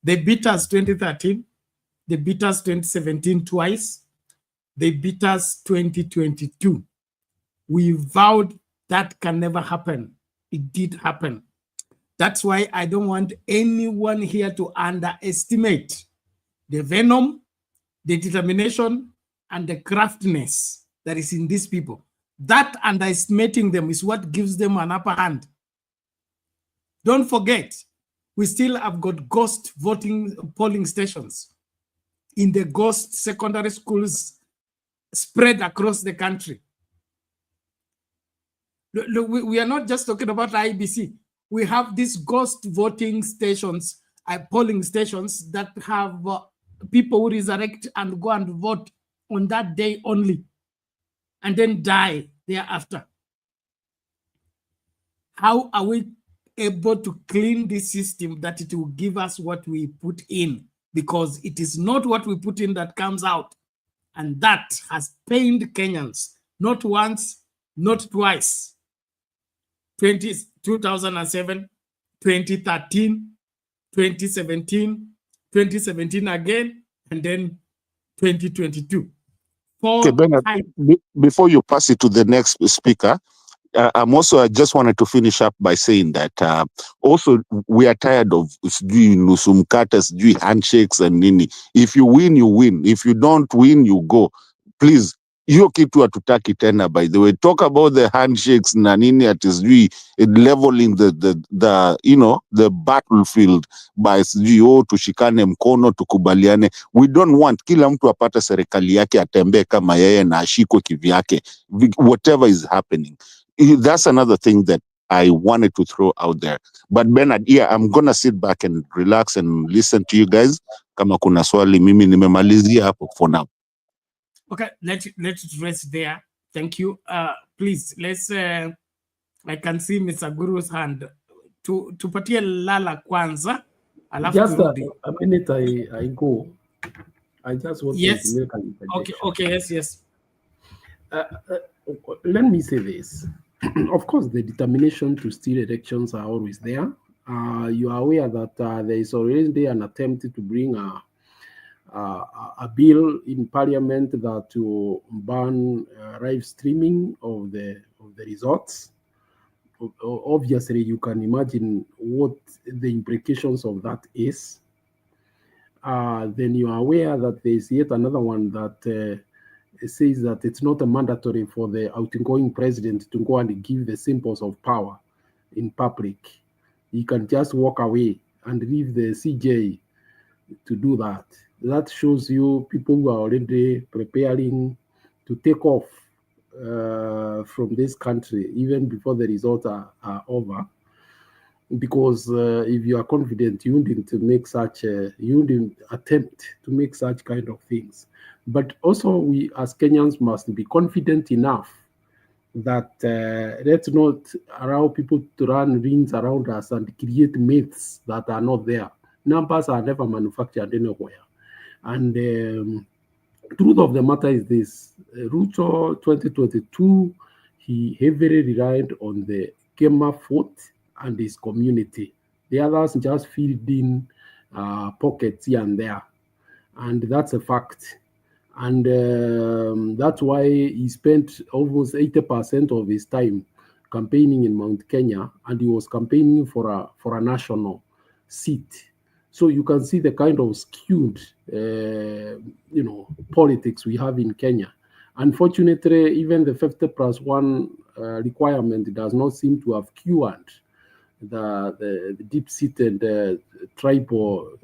They beat us 2013. They beat us 2017 twice. They beat us 2022. We vowed that can never happen. It did happen. That's why I don't want anyone here to underestimate the venom, the determination, and the craftiness that is in these people. That underestimating them is what gives them an upper hand. Don't forget, we still have got ghost voting polling stations in the ghost secondary schools spread across the country. Look, we are not just talking about IBC. We have these ghost voting stations, polling stations that have people who resurrect and go and vote on that day only and then die thereafter. How are we able to clean this system that it will give us what we put in? Because it is not what we put in that comes out. And that has pained Kenyans, not once, not twice. 2007, 2013, 2017, 2017 again, and then 2022. Okay, Bernard, before you pass it to the next speaker, I just wanted to finish up by saying that also we are tired of nusu mkate, handshakes and nini. If you win, you win. If you don't win, you go. Please, hiyo kitu hatutaki tena. By the way, talk about the handshakes na nini at leveling the battlefield by tushikane mkono tukubaliane. We don't want kila mtu apate serikali yake atembee kama yeye na ashikwe kivyake, whatever is happening. That's another thing that I wanted to throw out there. But Bernard, yeah, I'm gonna sit back and relax and listen to you guys. Kama kuna swali, mimi nimemalizia hapo for now. Okay, let's rest there. Thank you. Please, let's. I can see Mr. Guru's hand. Tupatie Lala kwanza. Just a minute, I go. I just want to make an interjection. Okay, yes. Let me say this. Of course, the determination to steal elections are always there. You are aware that there is already an attempt to bring a bill in Parliament that will ban live streaming of the results. Obviously, you can imagine what the implications of that is. Then you are aware that there is yet another one that says that it's not mandatory for the outgoing president to go and give the symbols of power in public. He can just walk away and leave the CJ to do that. That shows you people who are already preparing to take off from this country even before the results are over. Because if you are confident, you wouldn't make you wouldn't attempt to make such kind of things. But also, we as Kenyans must be confident enough that let's not allow people to run rings around us and create myths that are not there. Numbers are never manufactured anywhere. And truth of the matter is this: Ruto 2022, he heavily relied on the Kema vote and his community. The others just filled in pockets here and there. And that's a fact. And that's why he spent almost 80% of his time campaigning in Mount Kenya, and he was campaigning for a national seat. So you can see the kind of skewed, politics we have in Kenya. Unfortunately, even the 50+1 requirement does not seem to have cured the deep-seated tribal,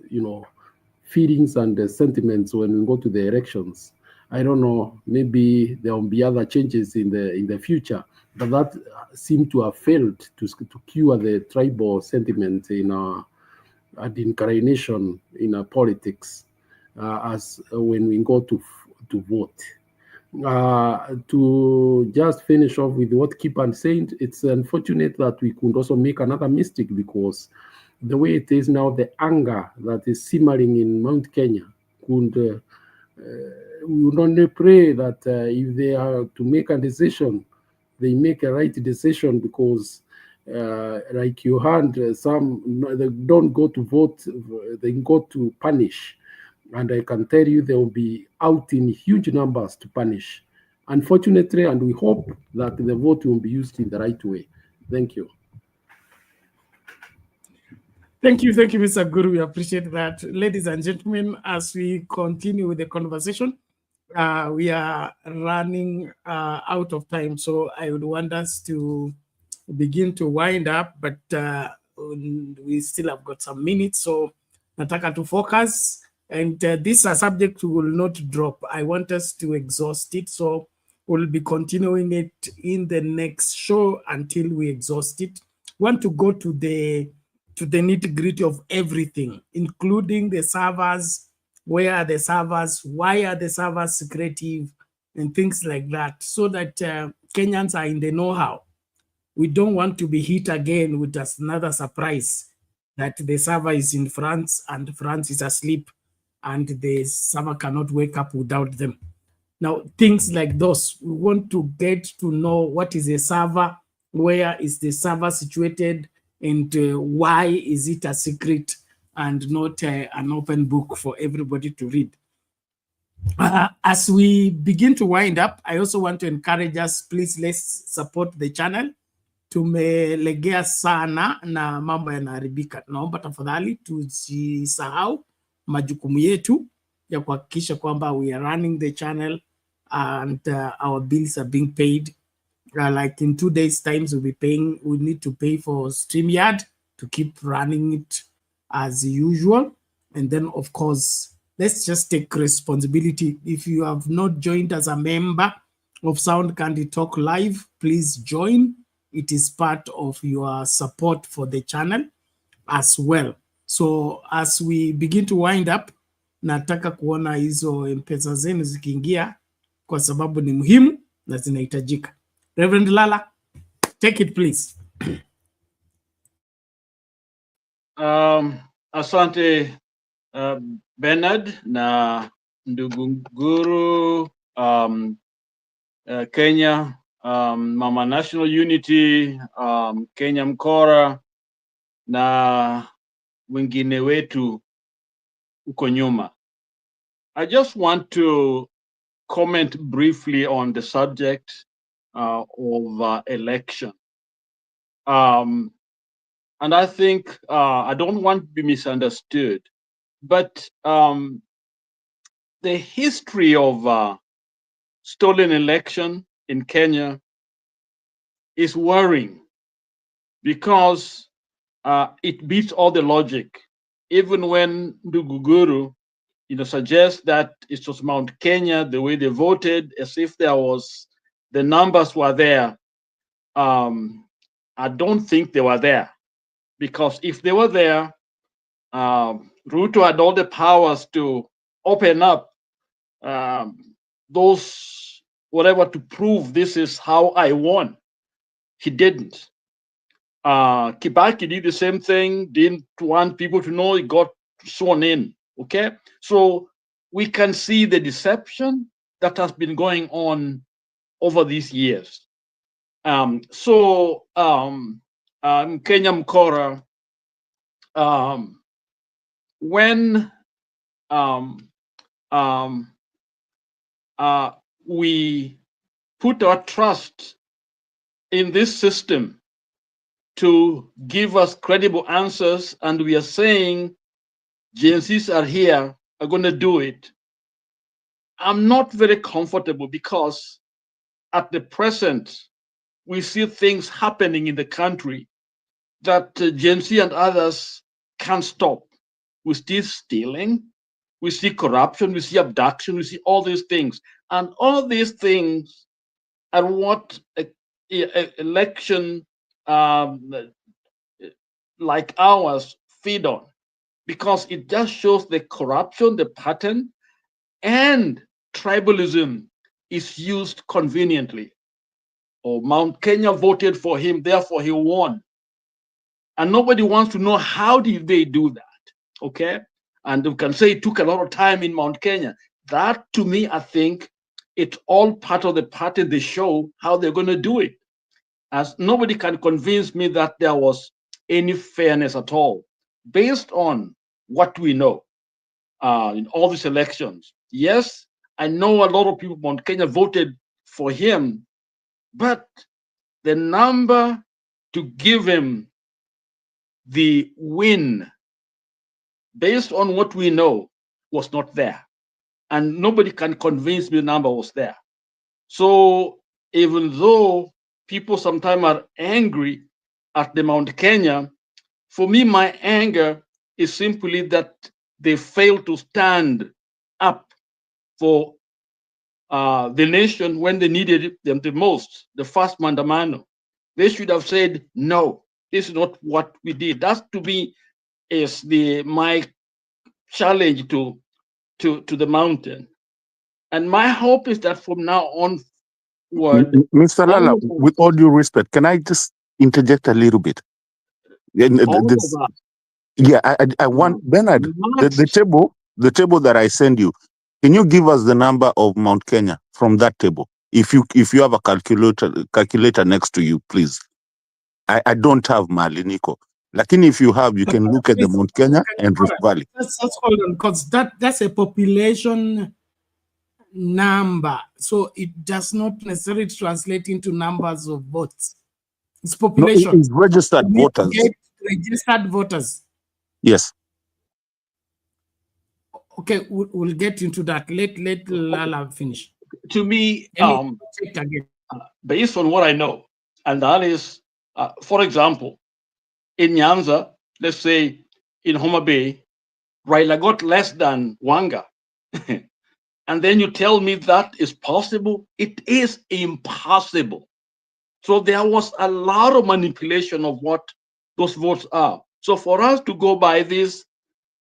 feelings and sentiments when we go to the elections. I don't know, maybe there will be other changes in the future, but that seemed to have failed to cure the tribal sentiment in and incarnation in politics as when we go to vote. To just finish off with what Kipan said, it's unfortunate that we could also make another mistake, because the way it is now, the anger that is simmering in Mount Kenya, we would only pray that if they are to make a decision, they make a right decision, because like you heard, some they don't go to vote, they go to punish. And I can tell you they will be out in huge numbers to punish. Unfortunately, and we hope that the vote will be used in the right way. Thank you. Thank you, Mr. Guru. We appreciate that. Ladies and gentlemen, as we continue with the conversation, we are running out of time. So I would want us to begin to wind up, but we still have got some minutes. So nataka to focus. And this is a subject we will not drop. I want us to exhaust it. So We'll be continuing it in the next show until we exhaust it. Want to go to the nitty-gritty of everything, including the servers. Where are the servers? Why are the servers secretive? And things like that, so that Kenyans are in the know-how. We don't want to be hit again with just another surprise that the server is in France and France is asleep and the server cannot wake up without them. Now, things like those, we want to get to know what is a server, where is the server situated, and why is it a secret and not an open book for everybody to read. As we begin to wind up, I also want to encourage us, please let's support the channel. Tumelegea sana na mambo yanaharibika. Naomba tafadhali tusisahau majukumu yetu ya kuhakikisha kwamba we are running the channel and our bills are being paid. Like in 2 days' times, we need to pay for StreamYard to keep running it as usual. And then, of course, let's just take responsibility. If you have not joined as a member of Sound Candy Talk Live, please join. It is part of your support for the channel as well. So as we begin to wind up, nataka kuona hizo M-Pesa zenu zikiingia kwa sababu ni muhimu na zinahitajika. Reverend Lala, take it please. Asante Bernard na ndugu Guru, Kenya, Mama National Unity, Kenya Mkora na wengine wetu uko nyuma. I just want to comment briefly on the subject of election. And I think I don't want to be misunderstood, but the history of stolen election in Kenya is worrying because it beats all the logic. Even when Nduguguru, suggests that it was Mount Kenya, the way they voted, as if the numbers were there. I don't think they were there, because if they were there, Ruto had all the powers to open up those, whatever, to prove this is how I won. He didn't. Kibaki did the same thing, didn't want people to know he got sworn in. Okay, so we can see the deception that has been going on over these years. Kenya Mkora, when we put our trust in this system to give us credible answers, and we are saying GNCs are here, are going to do it, I'm not very comfortable, because at the present, we see things happening in the country that GNC and others can't stop. We see stealing, we see corruption, we see abduction, we see all these things. And all these things are what election like ours feed on, because it just shows the corruption, the pattern, and tribalism is used conveniently. Or Mount Kenya voted for him, therefore he won. And nobody wants to know how did they do that, okay? And we can say it took a lot of time in Mount Kenya. That, to me, I think it's all part of the pattern they show how they're going to do it. As nobody can convince me that there was any fairness at all, based on what we know in all these elections. Yes, I know a lot of people in Mount Kenya voted for him, but the number to give him the win, based on what we know, was not there. And nobody can convince me the number was there. So even though people sometimes are angry at the Mount Kenya, for me, my anger is simply that they fail to stand up for the nation when they needed them the most, the first mandamano. They should have said, no, this is not what we did. That to me is my challenge to the mountain. And my hope is that from now onward, Mr. Lala, with all due respect, can I just interject a little bit? I want Bernard, the table that I send you. Can you give us the number of Mount Kenya from that table? If you have a calculator next to you, please. I don't have Maliniko. Lakini if you have, you can look at the Mount Kenya and Rift Valley. Let's hold on, because that's a population number, so it does not necessarily translate into numbers of votes. It's population. No, it's registered voters. Registered voters. Yes. Okay, we'll get into that. Let Lala finish. To me, check again. Based on what I know, and that is, for example, in Nyanza, let's say in Homa Bay, Raila got less than Wanga. And then you tell me that is possible? It is impossible. So there was a lot of manipulation of what those votes are. So for us to go by this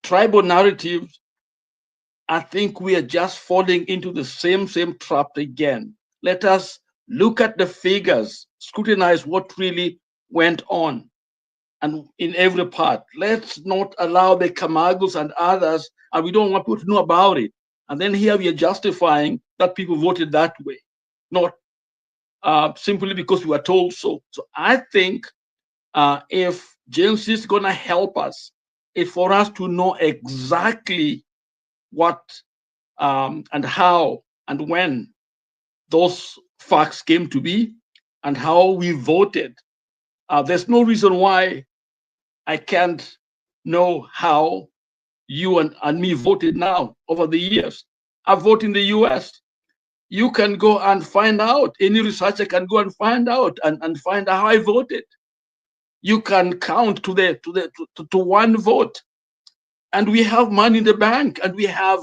tribal narrative, I think we are just falling into the same trap again. Let us look at the figures, scrutinize what really went on, and in every part. Let's not allow the Kamagos and others, and we don't want people to know about it. And then here we are justifying that people voted that way, not simply because we were told so. So I think if James is going to help us, it's for us to know exactly what and how and when those facts came to be and how we voted. There's no reason why I can't know how you and me voted now over the years. I vote in the US. You can go and find out. Any researcher can go and find out and find out how I voted. You can count to one vote. And we have money in the bank, and we have,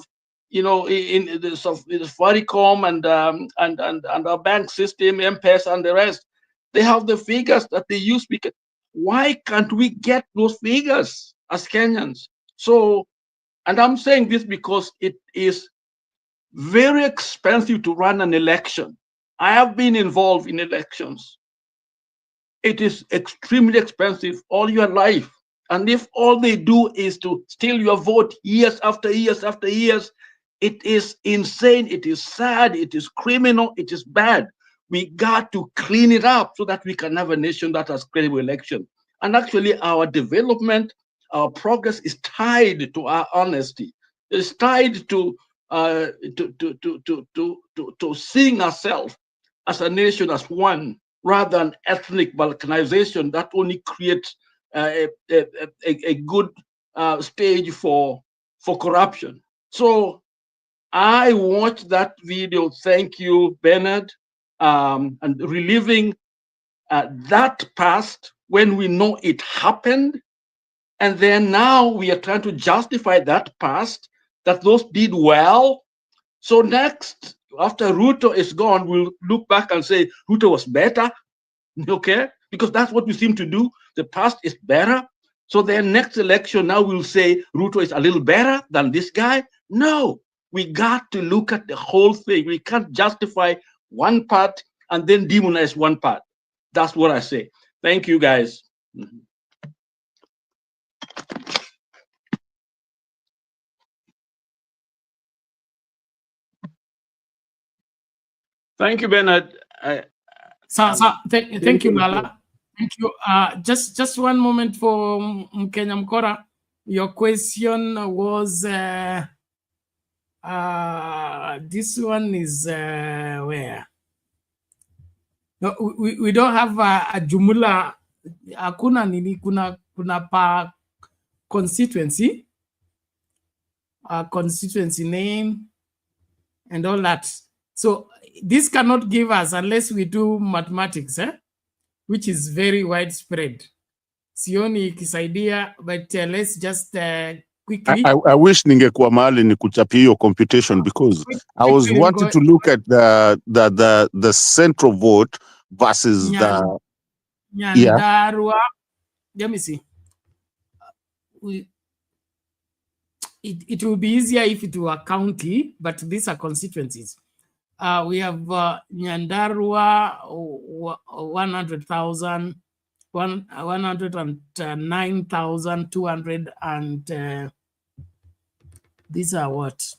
in the Safaricom and our bank system, M-Pesa and the rest. They have the figures that they use. Why can't we get those figures as Kenyans? So, and I'm saying this because it is very expensive to run an election. I have been involved in elections. It is extremely expensive all your life. And if all they do is to steal your vote years after years after years, it is insane, it is sad, it is criminal, it is bad. We got to clean it up so that we can have a nation that has credible election. And actually our development, our progress is tied to our honesty. It's tied to seeing ourselves as a nation, as one, rather than ethnic balkanization that only creates a good stage for corruption. So I watched that video. Thank you, Bernard, and reliving that past when we know it happened. And then now we are trying to justify that past, that those did well. So next, after Ruto is gone, we'll look back and say Ruto was better, okay? Because that's what we seem to do. The past is better. So then next election, now we'll say Ruto is a little better than this guy. No, we got to look at the whole thing. We can't justify one part and then demonize one part. That's what I say. Thank you, guys. Thank you, Bernard. Thank you, Lala. Thank you. Just one moment for Mkenya Mkora. Your question was this one is where? No, we don't have a jumla. Hakuna nini, kuna pa constituency, constituency name, and all that. So this cannot give us unless we do mathematics, which is very widespread. Sioni kisaidia, but let's just quickly. I wish ningekuwa mahali ni kuchapia hiyo computation because I was wanting to look at the central vote versus the Nyandarua. Let me see. It will be easier if it were county, but these are constituencies. We have Nyandarua 100,000, 109,200, and these are what?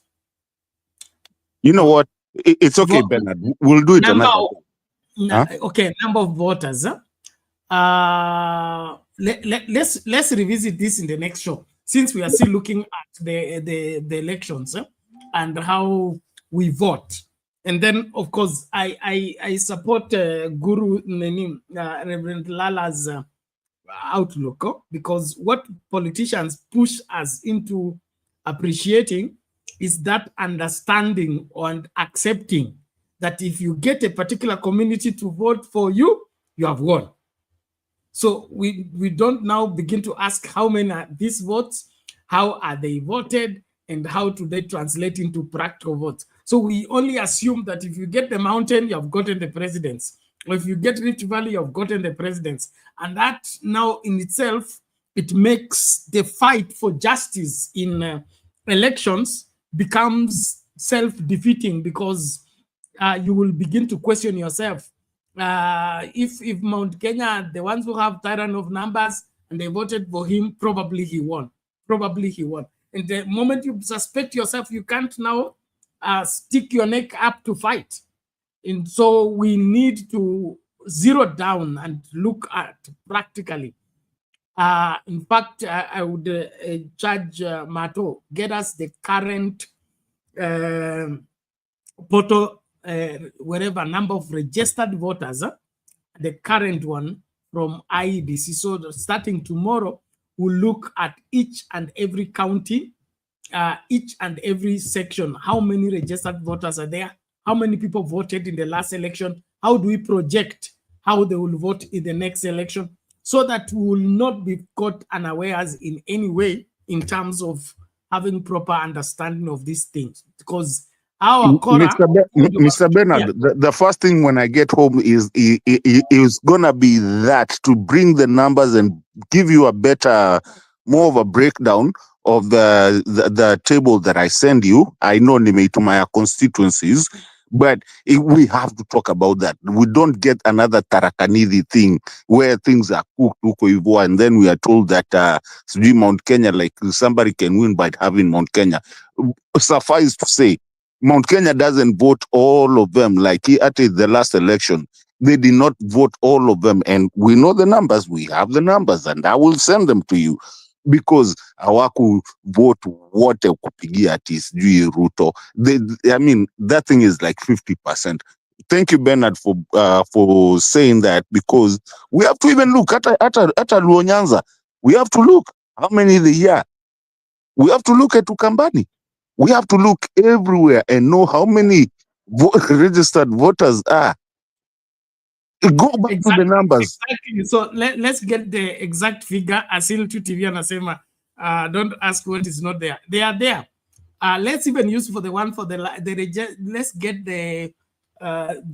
You know what? It's okay, Bernard. We'll do it another time. Okay, number of voters. Let's revisit this in the next show, since we are still looking at the elections and how we vote. And then, of course, I support Guru Reverend Lala's outlook, because what politicians push us into appreciating is that understanding and accepting that if you get a particular community to vote for you, you have won. So we don't now begin to ask how many are these votes, how are they voted, and how do they translate into practical votes. So we only assume that if you get the mountain, you have gotten the presidents. Or if you get Rift Valley, you have gotten the presidents. And that now in itself, it makes the fight for justice in elections becomes self-defeating, because you will begin to question yourself. If Mount Kenya, the ones who have tyrant of numbers and they voted for him, probably he won. Probably he won. And the moment you suspect yourself, you can't now stick your neck up to fight. And so we need to zero down and look at practically. In fact, I would charge Mato, get us the current portal, whatever number of registered voters, the current one from IEBC. So starting tomorrow, we'll look at each and every county, each and every section. How many registered voters are there? How many people voted in the last election? How do we project how they will vote in the next election, so that we will not be caught unawares in any way in terms of having proper understanding of these things? Because our Mr. Bernard, the first thing when I get home is gonna be that, to bring the numbers and give you a better, more of a breakdown of the table that I send you. I know to my constituencies, but we have to talk about that. We don't get another Tarakanidi thing where things are cooked and then we are told that Mount Kenya, like somebody can win by having Mount Kenya. Suffice to say, Mount Kenya doesn't vote all of them. Like at the last election, they did not vote all of them. And we know the numbers. We have the numbers, and I will send them to you, because hawaku vote wote kupigia ati sijui Ruto. I mean, that thing is like 50%. Thank you, Bernard, for saying that, because we have to even look at Luo Nyanza. We have to look how many the year. We have to look at Ukambani. We have to look everywhere and know how many registered voters are. Go back to the numbers. Exactly. So let's get the exact figure. Asil to TV anasema, don't ask what is not there. They are there. Let's even use for the one for let's get the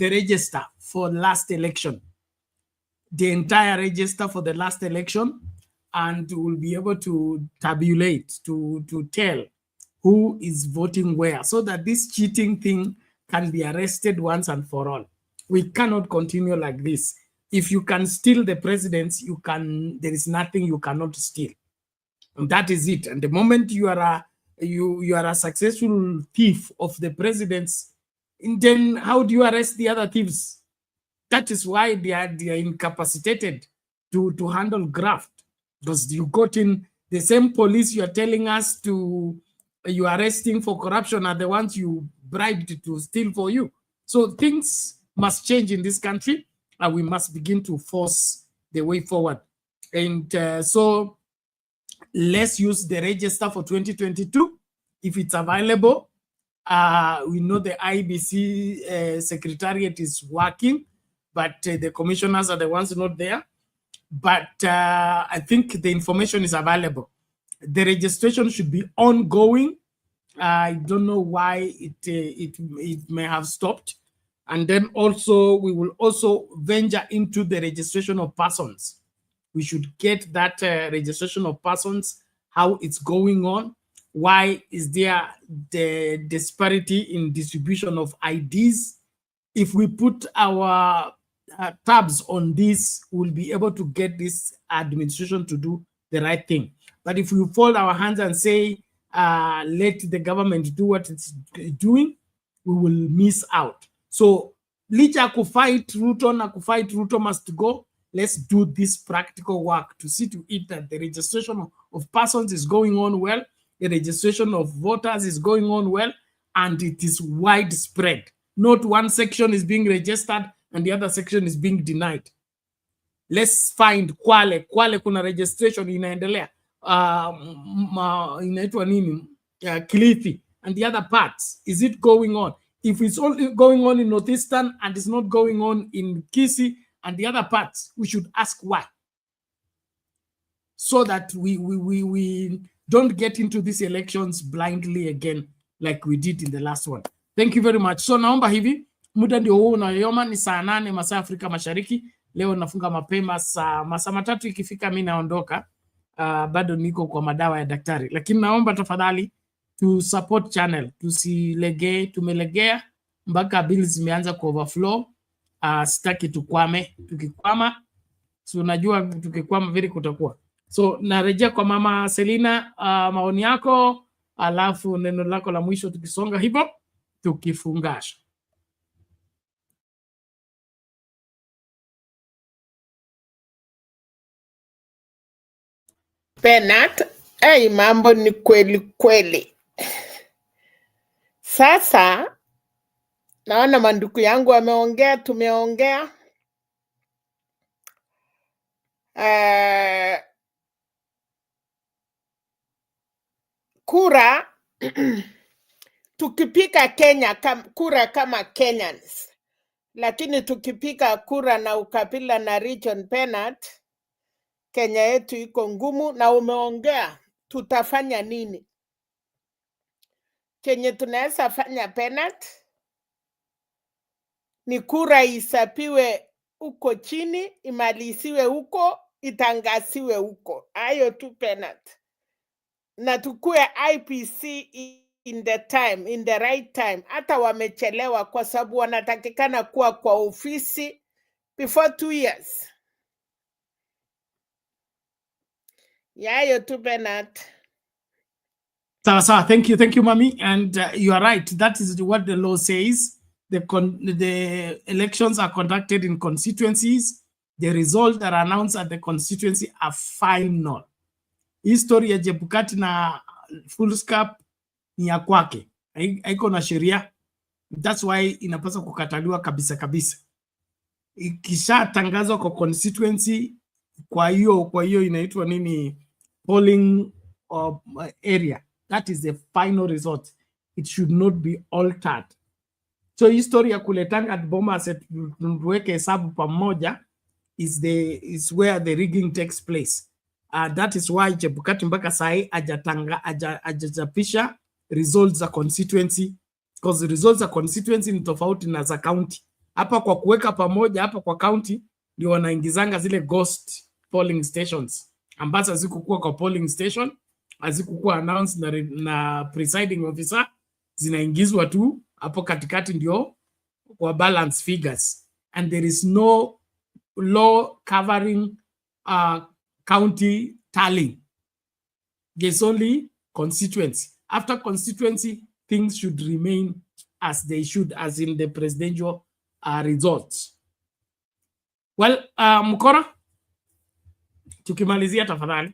register for last election. The entire register for the last election, and we'll be able to tabulate, to tell who is voting where, so that this cheating thing can be arrested once and for all. We cannot continue like this. If you can steal the presidents, there is nothing you cannot steal. And that is it. And the moment you are a successful thief of the presidents, then how do you arrest the other thieves? That is why they are incapacitated to handle graft. Because you got in the same police you are telling us you are arresting for corruption are the ones you bribed to steal for you. So things must change in this country, and we must begin to force the way forward. And so let's use the register for 2022 if it's available. We know the IBC secretariat is working, but the commissioners are the ones not there. But I think the information is available. The registration should be ongoing. I don't know why it may have stopped. And then also, we will also venture into the registration of persons. We should get that registration of persons, how it's going on. Why is there the disparity in distribution of IDs? If we put our tabs on this, we'll be able to get this administration to do the right thing. But if we fold our hands and say, let the government do what it's doing, we will miss out. So, licha kufight Ruto na kufight Ruto must go. Let's do this practical work to see to it that the registration of persons is going on well, the registration of voters is going on well, and it is widespread. Not one section is being registered and the other section is being denied. Let's find Kwale kuna registration inaendelea, inaitwa nini, Kilifi, and the other parts. Is it going on? If it's only going on in Northeastern and it's not going on in Kisii and the other parts, we should ask why, so that we don't get into these elections blindly again like we did in the last one. Thank you very much. So naomba hivi, muda ndio huu unayoma, ni saa 8 masaa Afrika Mashariki. Leo nafunga mapema, masaa 3 ikifika mimi naondoka. Bado niko kwa madawa ya daktari, lakini naomba tafadhali to support channel, tusilegee. Tumelegea mpaka bills zimeanza ku overflow. Sitaki tukwame. Tukikwama, so unajua tukikwama vile kutakuwa. So narejea kwa mama Selina, maoni yako, alafu neno lako la mwisho tukisonga hivyo tukifungasha. Bernard, mambo ni kweli kweli. Sasa naona manduku yangu wameongea, tumeongea. Kura tukipika Kenya kura kama Kenyans, lakini tukipika kura na ukabila na region, Bernard, Kenya yetu iko ngumu. Na umeongea tutafanya nini? Kenye tunaweza fanya, Bernard, ni kura isapiwe uko chini, imalisiwe huko, itangasiwe huko. Hayo tu, Bernard. Na tukue IPC in the right time. Hata wamechelewa kwa sababu wanatakikana kuwa kwa ofisi before 2 years. Yayo tu, Bernard. So, thank you, Mami. And you are right. That is what the law says. The elections are conducted in constituencies. The results that are announced at the constituency are final. History ya Chebukati na Foolscap ni ya kwake. Haiko na sheria. That's why inapaswa kukataliwa kabisa kabisa. Ikisha tangazwa kwa constituency, kwa hiyo inaitwa nini, polling area, that is the final result. It should not be altered. So history ya kuletanga boma set tuweke hesabu pamoja is where the rigging takes place. That is why Chebukati mpaka sai ajachapisha results za constituency, because the results za constituency ni tofauti na za county. Hapa kwa kuweka pamoja, hapa kwa county ndio wanaingizanga zile ghost polling stations ambazo hazikukuwa kwa polling station, hazikukuwa announced na presiding officer, zinaingizwa tu hapo katikati ndio kwa balance figures, and there is no law covering county tallying. There's only constituency. After constituency, things should remain as they should, as in the presidential results. Well, Mukora, tukimalizia tafadhali.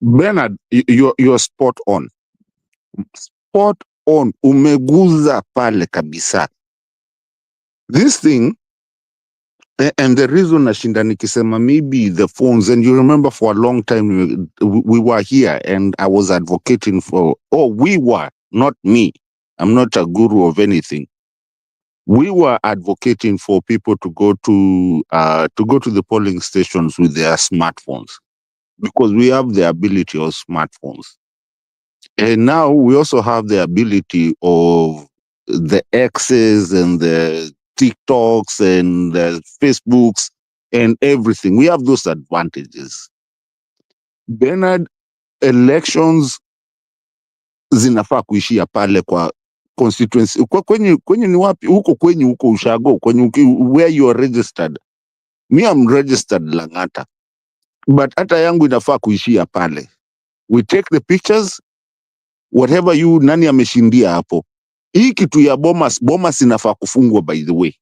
Bernard, you're spot on. Spot on. Umeguza pale kabisa. This thing, and the reason nashinda nikisema maybe the phones, and you remember for a long time we were here and I was advocating for, we were, not me. I'm not a guru of anything. We were advocating for people to go to the polling stations with their smartphones. because we have the ability of smartphones. And now we also have the ability of the X's and the TikToks and the Facebooks and everything. We have those advantages. Bernard, elections zinafaa kuishia pale kwa constituency. Kwenye ni wapi? Huko ushago, where you are registered. Me, I'm registered Lang'ata. But hata yangu inafaa kuishia pale. We take the pictures, whatever nani ameshindia hapo. Hii kitu ya Bomas inafaa kufungwa, by the way.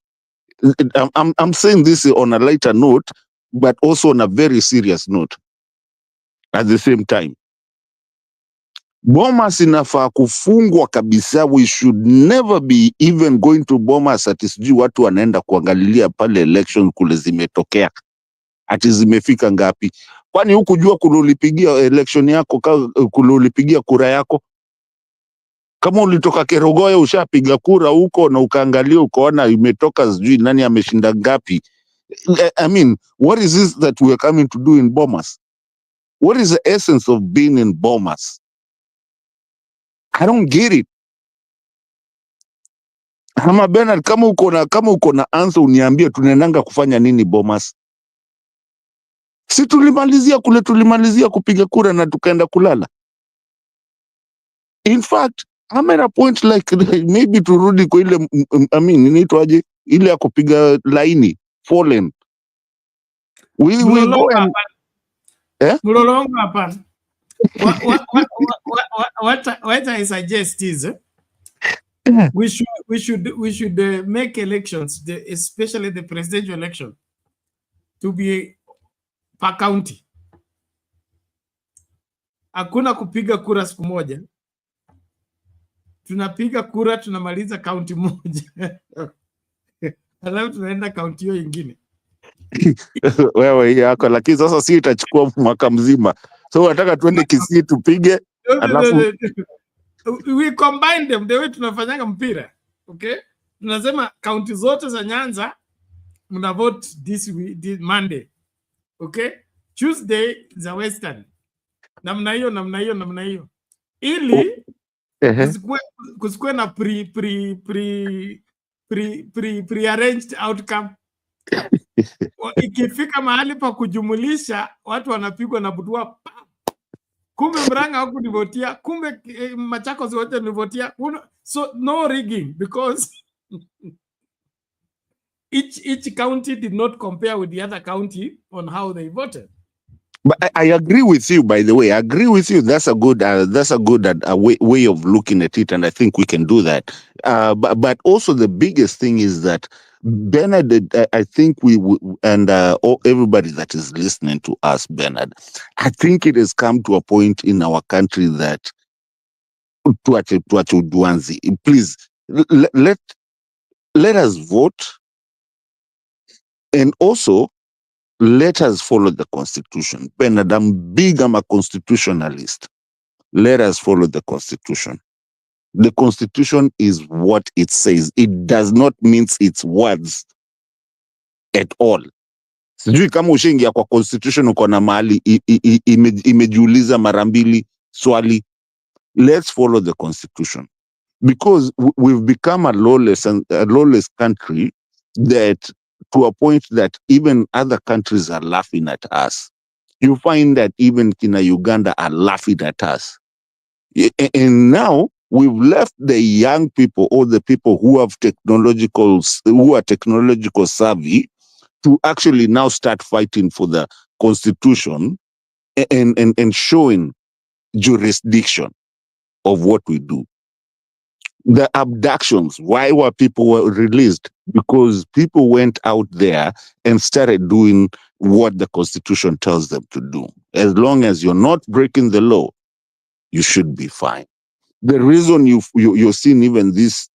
I'm saying this on a lighter note, but also on a very serious note at the same time. Bomas inafaa kufungwa kabisa. We should never be even going to Bomas ati sijui watu wanaenda kuangalilia pale election kule zimetokea. Ati zimefika ngapi? Kwani hukujua kulipigia election yako, kulipigia kura yako? Kama ulitoka Kerogoya ushapiga kura huko na ukaangalia ukaona imetoka sijui nani ameshinda ngapi. I mean, what is this that we are coming to do in Bomas? What is the essence of being in Bomas? I don't get it. Hama Bernard, kama uko na answer uniambie tunaendanga kufanya nini Bomas? Si tulimalizia kupiga kura na tukaenda kulala. In fact, I'm at a point like maybe turudi kwa ile inaitwaje ile ya kupiga laini fallen. We go and Mulolongo hapana. What I suggest is we should make elections, especially the presidential election, to be per county. Hakuna kupiga kura siku moja. Tunapiga kura tunamaliza county moja. Alafu tunaenda county hiyo nyingine. Wewe yako lakini sasa si itachukua mwaka mzima. So nataka tuende Kisii tupige alafu we combine them the way tunafanyanga mpira. Okay? Tunasema county zote za Nyanza mna vote this Monday. Okay? Tuesday za Western. Namna hiyo. Ili kusikue na pre-arranged outcome. Ikifika mahali pa kujumulisha watu wanapigwa na budua. Kumbe Murang'a hukunivotia, kumbe Machakos wote nivotia. So no rigging because each county did not compare with the other county on how they voted. But I agree with you, by the way. I agree with you. That's a good way of looking at it, and I think we can do that. But also the biggest thing is that Bernard, I think everybody that is listening to us, Bernard, I think it has come to a point in our country that please let us vote, and also let us follow the Constitution. Bernard, I'm a constitutionalist. Let us follow the Constitution. The Constitution is what it says. It does not mince its words at all. Sijui kama ushaingia kwa Constitution uko na mahali imejiuliza mara mbili swali. Let's follow the Constitution. Because we've become a lawless country that to a point that even other countries are laughing at us. You find that even Kina Uganda are laughing at us. And now we've left the young people or the people who are technological savvy to actually now start fighting for the Constitution and showing jurisdiction of what we do. The abductions, why were people released? Because people went out there and started doing what the Constitution tells them to do. As long as you're not breaking the law, you should be fine. The reason you're seeing even these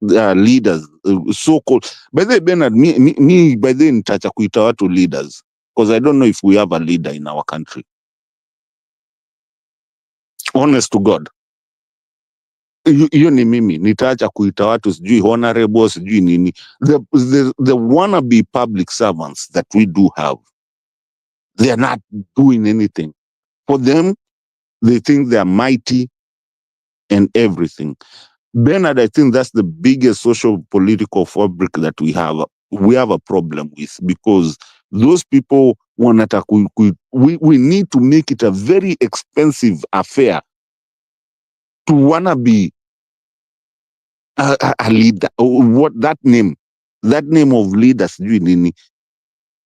leaders, so-called, by the way, Bernard, me by the way, nitacha kuita watu leaders, because I don't know if we have a leader in our country. Honest to God. Hiyo ni mimi nitaacha kuita watu sijui honorable sijui nini. The wannabe public servants that we do have, They are not doing anything. For them, they think they are mighty and everything. Bernard, I think that's the biggest social political fabric that we have. We have a problem with, because those people we need to make it a very expensive affair to wanna be a leader. What that name of leader,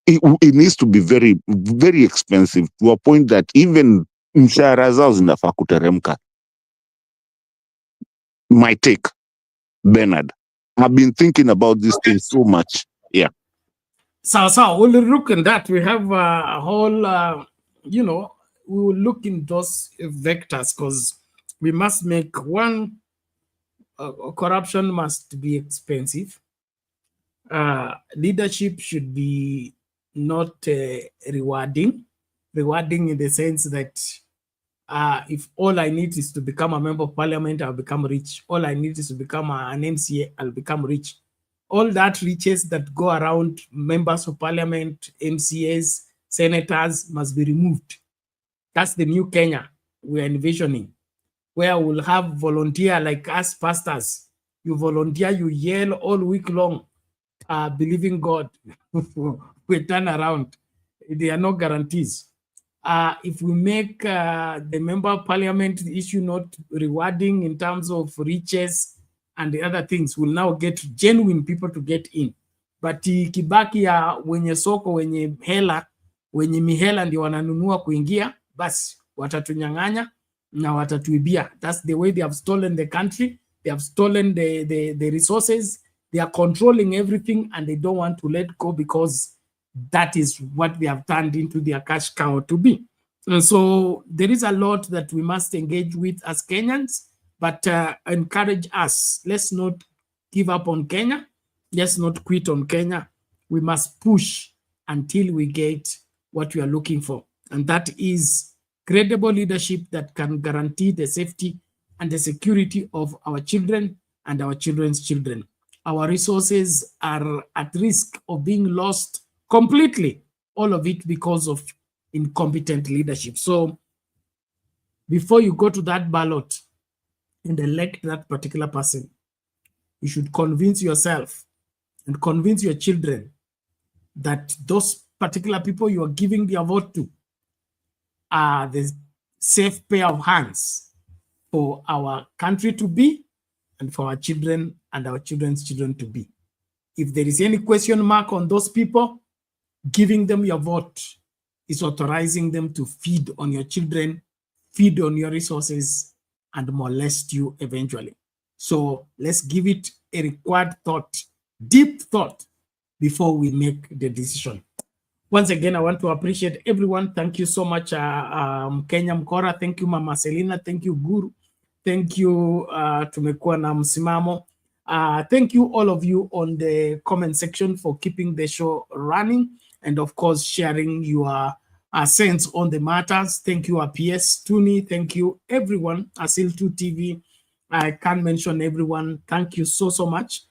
it needs to be very, very expensive, to a point that even mshahara zao zinafaa kuteremka. My take, Bernard. I've been thinking about this thing so much. Yeah. So we'll look in that. We have a whole, we will look in those vectors, because we must make one, corruption must be expensive. Leadership should be not rewarding in the sense that if all I need is to become a member of parliament, I'll become rich. All I need is to become an MCA, I'll become rich. All that riches that go around members of parliament, MCAs, senators must be removed. That's the new Kenya we're envisioning, where we'll have volunteer like us pastors. You volunteer, you yell all week long, believing God. We turn around. There are no guarantees. If we make the member of parliament issue not rewarding in terms of riches and the other things, we'll now get genuine people to get in. But kibaki ya wenye soko, wenye hela, wenye mihela ndio wananunua kuingia, basi watatunyang'anya na watatuibia. That's the way they have stolen the country. They have stolen the resources. They are controlling everything, and they don't want to let go, because that is what they have turned into their cash cow to be. And so there is a lot that we must engage with as Kenyans, but encourage us. Let's not give up on Kenya. Let's not quit on Kenya. We must push until we get what we are looking for. And that is credible leadership that can guarantee the safety and the security of our children and our children's children. Our resources are at risk of being lost completely, all of it because of incompetent leadership. So before you go to that ballot and elect that particular person, you should convince yourself and convince your children that those particular people you are giving their vote to are the safe pair of hands for our country to be, and for our children and our children's children to be. If there is any question mark on those people, giving them your vote is authorizing them to feed on your children, feed on your resources, and molest you eventually. So let's give it a required thought, deep thought, before we make the decision. Once again, I want to appreciate everyone. Thank you so much, Kenya Mkora. Thank you, Mama Selina. Thank you, Guru. Thank you, tumekuwa na msimamo. Thank you, all of you on the comment section for keeping the show running, and of course, sharing your sense on the matters. Thank you, PS Tuni. Thank you, everyone. Asil2 TV. I can't mention everyone. Thank you so much.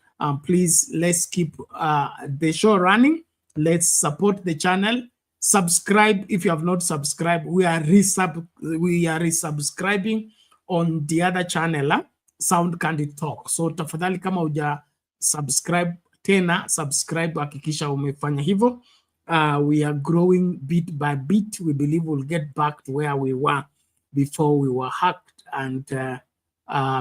Please, let's keep the show running. Let's support the channel. Subscribe if you have not subscribed. We are resubscribing on the other channel, Sound Candid Talk. So tafadhali kama uja subscribe tena, subscribe, hakikisha umefanya hivyo. We are growing bit by bit. We believe we'll get back to where we were before we were hacked and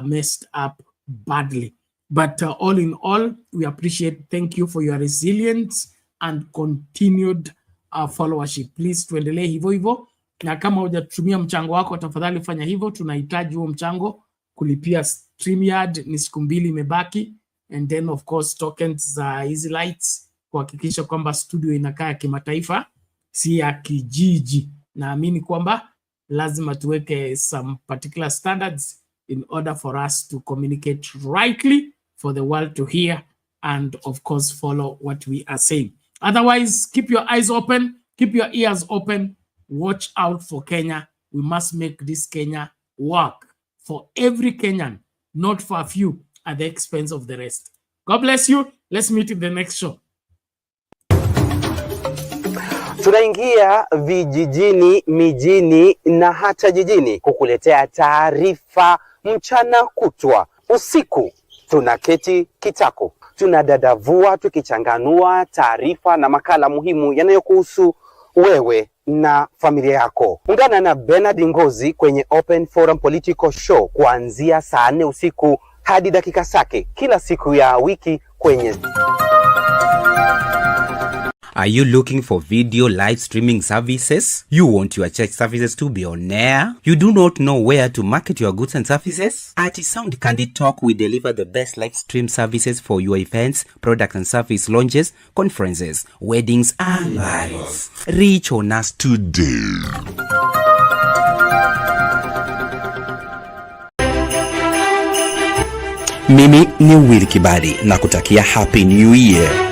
messed up badly. But all in all, we appreciate, thank you for your resilience and continued followership. Please tuendelee hivyo hivyo, na kama hujatumia mchango wako, tafadhali fanya hivyo. Tunahitaji huo mchango kulipia StreamYard, ni siku 2 imebaki, and then of course tokens za Easy Lights kuhakikisha kwamba studio inakaa ya kimataifa, si ya kijiji. Naamini kwamba lazima tuweke some particular standards in order for us to communicate rightly, for the world to hear, and of course follow what we are saying. Otherwise, keep your eyes open, keep your ears open, watch out for Kenya. We must make this Kenya work for every Kenyan, not for a few at the expense of the rest. God bless you. Let's meet in the next show. Tunaingia vijijini, mijini na hata jijini kukuletea taarifa mchana kutwa. Usiku tunaketi kitako, tunadadavua tukichanganua taarifa na makala muhimu yanayokuhusu wewe na familia yako. Ungana na Bernard Ngozi kwenye Open Forum Political Show kuanzia saa 4 usiku hadi dakika zake kila siku ya wiki kwenye. Are you looking for video live streaming services? You want your church services to be on air? You do not know where to market your goods and services? At Sound Candid Talk, we deliver the best live stream services for your events, product and service launches, conferences, weddings, and marriages. Reach on us today. Mimi ni Will Kibadi na kutakia Happy New Year.